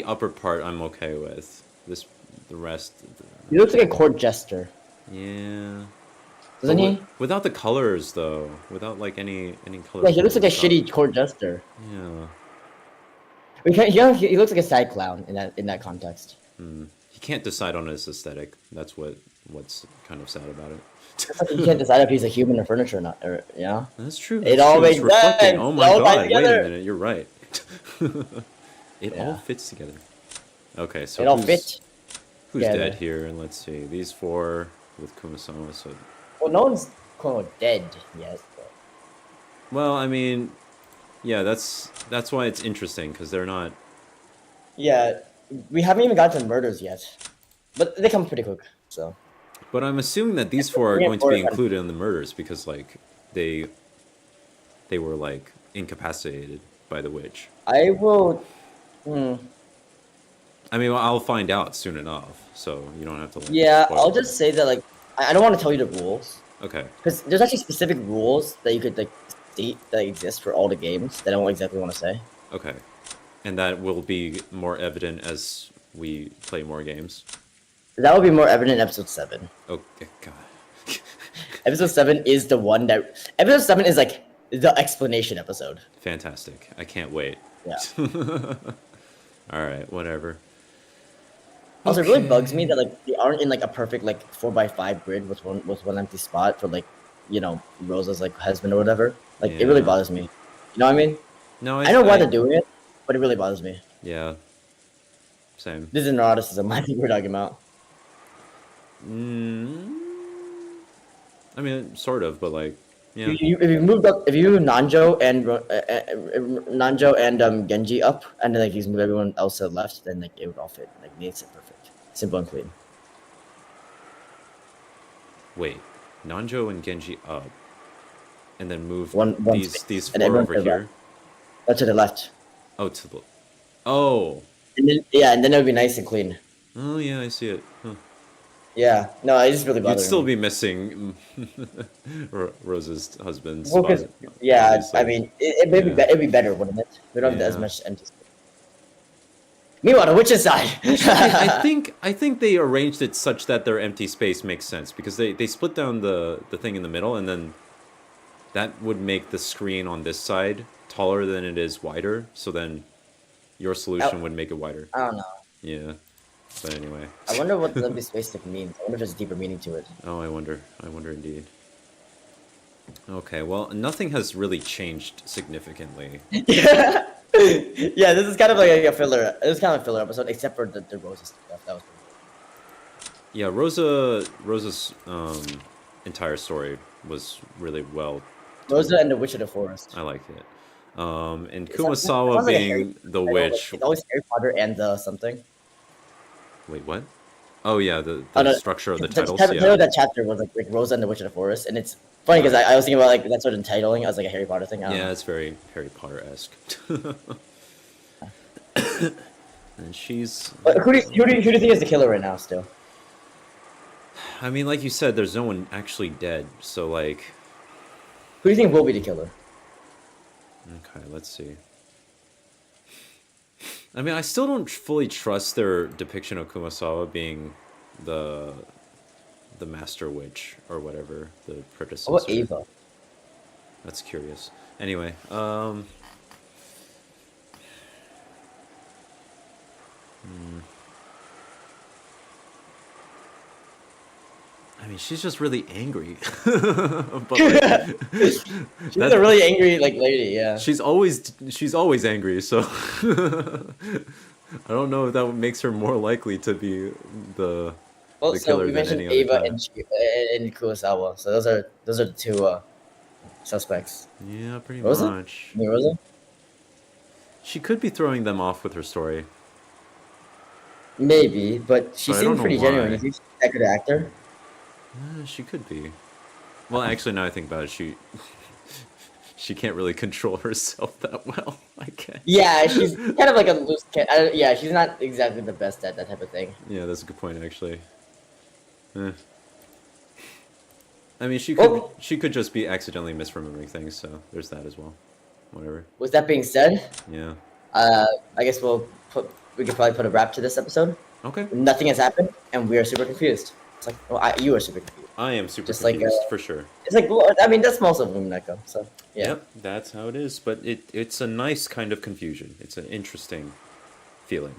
upper part I'm okay with. The rest. He looks like a court jester. Yeah. Doesn't he? Without the colors, though. Without, like, any colors. Yeah, he looks like a shitty court jester. Yeah. He looks like a sad clown in that context. He can't decide on his aesthetic. That's what's kind of sad about it. He can't decide if he's a human or furniture or not. That's true. It all makes sense. Oh my god, wait a minute. You're right. It all fits together. Okay, so it all fits. Who's dead here? And let's see. These four with Kumasawa, so... Well, no one's dead yet. But... Well, I mean, yeah, that's why it's interesting because they're not. Yeah, we haven't even gotten to murders yet, but they come pretty quick. So. But I'm assuming that these four are going to be included in the murders because like they were like incapacitated by the witch. I will. I mean, I'll find out soon enough, so you don't have to. Like, yeah, I'll just say that like. I don't want to tell you the rules. Okay. Because there's actually specific rules that you could like state that exist for all the games that I don't exactly want to say. Okay. And that will be more evident as we play more games. That will be more evident in episode 7. Okay, God. Episode 7 is the one that... Episode 7 is like the explanation episode. Fantastic. I can't wait. Yeah. Alright, whatever. Also, it really bugs me that like they aren't in like a perfect like 4x5 grid with one empty spot for like, you know, Rosa's like husband or whatever. Like it really bothers me. You know what I mean? No, I know why they're doing it, but it really bothers me. Yeah. Same. This is neuroticism. I think we're talking about. I mean, sort of, but like, yeah. If you moved up, if you move Nanjo and Genji up, and then like you move everyone else to the left, then like it would all fit. Like makes it perfect, simple and clean. Wait, Nanjo and Genji up, and then move these and four over here. To the left. Oh, to the. Oh. And then and then it would be nice and clean. Oh yeah, I see it. Huh. Yeah, no, I just really bothered. You'd still be missing Rose's husband's. Well, yeah, obviously. I mean, it'd be better, wouldn't it? We don't have as much empty space. Meanwhile, the witch's side. I think they arranged it such that their empty space makes sense because they split down the thing in the middle, and then that would make the screen on this side taller than it is wider. So then your solution would make it wider. I don't know. Yeah. But anyway. I wonder what the space stick means. I wonder if there's a deeper meaning to it. Oh, I wonder. I wonder indeed. Okay, well, nothing has really changed significantly. Yeah, this is kind of like a filler. This is kind of a filler episode, except for the Rosa stuff. That was pretty cool. Yeah, Rosa's entire story was really well. Rosa and the Witch of the Forest. I liked it. And Kumasawa being the witch. It's always Harry Potter and something. Wait, what? Oh yeah, the structure of the titles. The title of that chapter was like Rosa and the Witch of the Forest, and it's funny because I was thinking about like that sort of titling as like a Harry Potter thing. Yeah, it's very Harry Potter-esque. And she's. But who do you think is the killer right now? Still. I mean, like you said, there's no one actually dead, so like. Who do you think will be the killer? Okay, let's see. I mean, I still don't fully trust their depiction of Kumasawa being the Master Witch or whatever, the predecessor. What about Ava? That's curious. Anyway, I mean, she's just really angry. But like, she's a really angry like lady, yeah. She's always angry, so I don't know if that makes her more likely to be the killer so we than mentioned any Ava other time. and Kurosawa, so those are the two suspects. Yeah, pretty Rosa? much. You mean Rosa? She could be throwing them off with her story. Maybe, but she But I don't seemed know pretty why. genuine. You think she's that good actor? She could be. Well, actually, now I think about it, she can't really control herself that well, I guess. Yeah, she's kind of like a loose yeah, she's not exactly the best at that type of thing. Yeah, that's a good point, actually. I mean, she could just be accidentally misremembering things, so there's that as well. Whatever. With that being said, yeah, I guess we could probably put a wrap to this episode. Okay. Nothing has happened, and we are super confused. It's like, well, you are super confused. I am super Just confused, like, for sure. It's like, well, I mean, that's most of Umineko, so yeah. Yep, that's how it is. But it's a nice kind of confusion. It's an interesting feeling.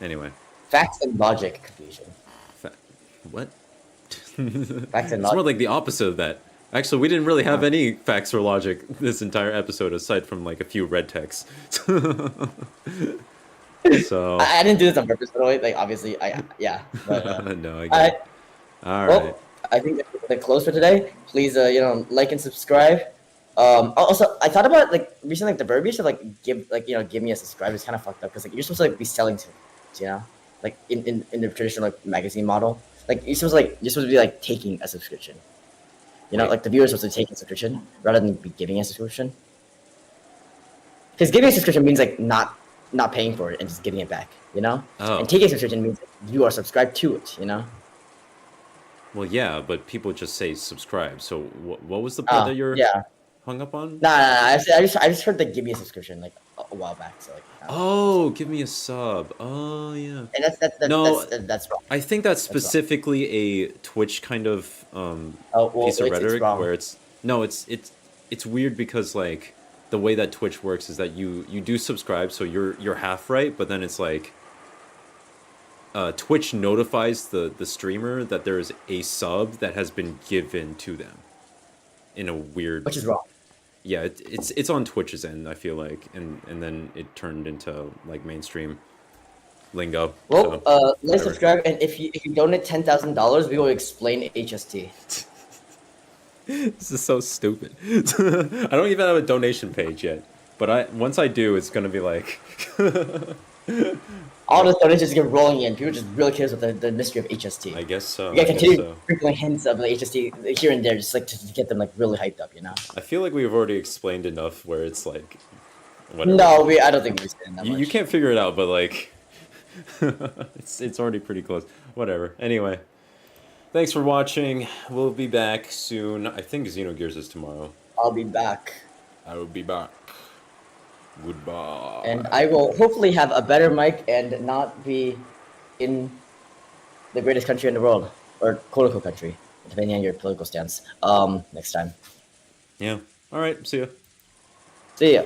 Anyway. Facts and logic confusion. What? Facts and It's logic. more like the opposite of that. Actually, we didn't really have any facts or logic this entire episode, aside from like a few red texts. So I didn't do this on purpose, by the way. Like, obviously, yeah. But, no, I get it. All well, right. I think that's the close for today. Please, like and subscribe. Also, I thought about like recently, like the verbiage of give me a subscribe is kind of fucked up because like you're supposed to like be selling to, like in the traditional like magazine model. Like you're supposed to be like taking a subscription. Like the viewer is supposed to take a subscription rather than be giving a subscription. Because giving a subscription means like not paying for it and just giving it back, Oh. And taking a subscription means you are subscribed to it, Well, yeah, but people just say subscribe. So what was the part that you're hung up on? Nah. I just heard that give me a subscription like a while back. So like. Oh, give me a sub. Oh, yeah. And that's wrong. I think that's specifically a Twitch kind of piece of rhetoric where it's weird because like the way that Twitch works is that you do subscribe, so you're half right, but then it's like Twitch notifies the streamer that there is a sub that has been given to them in a weird, which is wrong. Yeah, it's on Twitch's end, I feel like, and then it turned into like mainstream lingo. Well, so, like, subscribe, and if you donate $10,000, we will explain HST. This is so stupid. I don't even have a donation page yet, but once I do, it's gonna be like all the donations get rolling in. People just really curious about the mystery of HST. I guess so. You gotta continue sprinkling hints of the HST here and there, just like to get them like really hyped up, I feel like we've already explained enough where it's like, whatever. No, I don't think we explained that much. You can't figure it out, but like, it's already pretty close. Whatever. Anyway. Thanks for watching. We'll be back soon. I think Xenogears is tomorrow. I'll be back. I will be back. Goodbye. And I will hopefully have a better mic and not be in the greatest country in the world. Or quote unquote country, depending on your political stance. Next time. Yeah. Alright, see ya. See ya.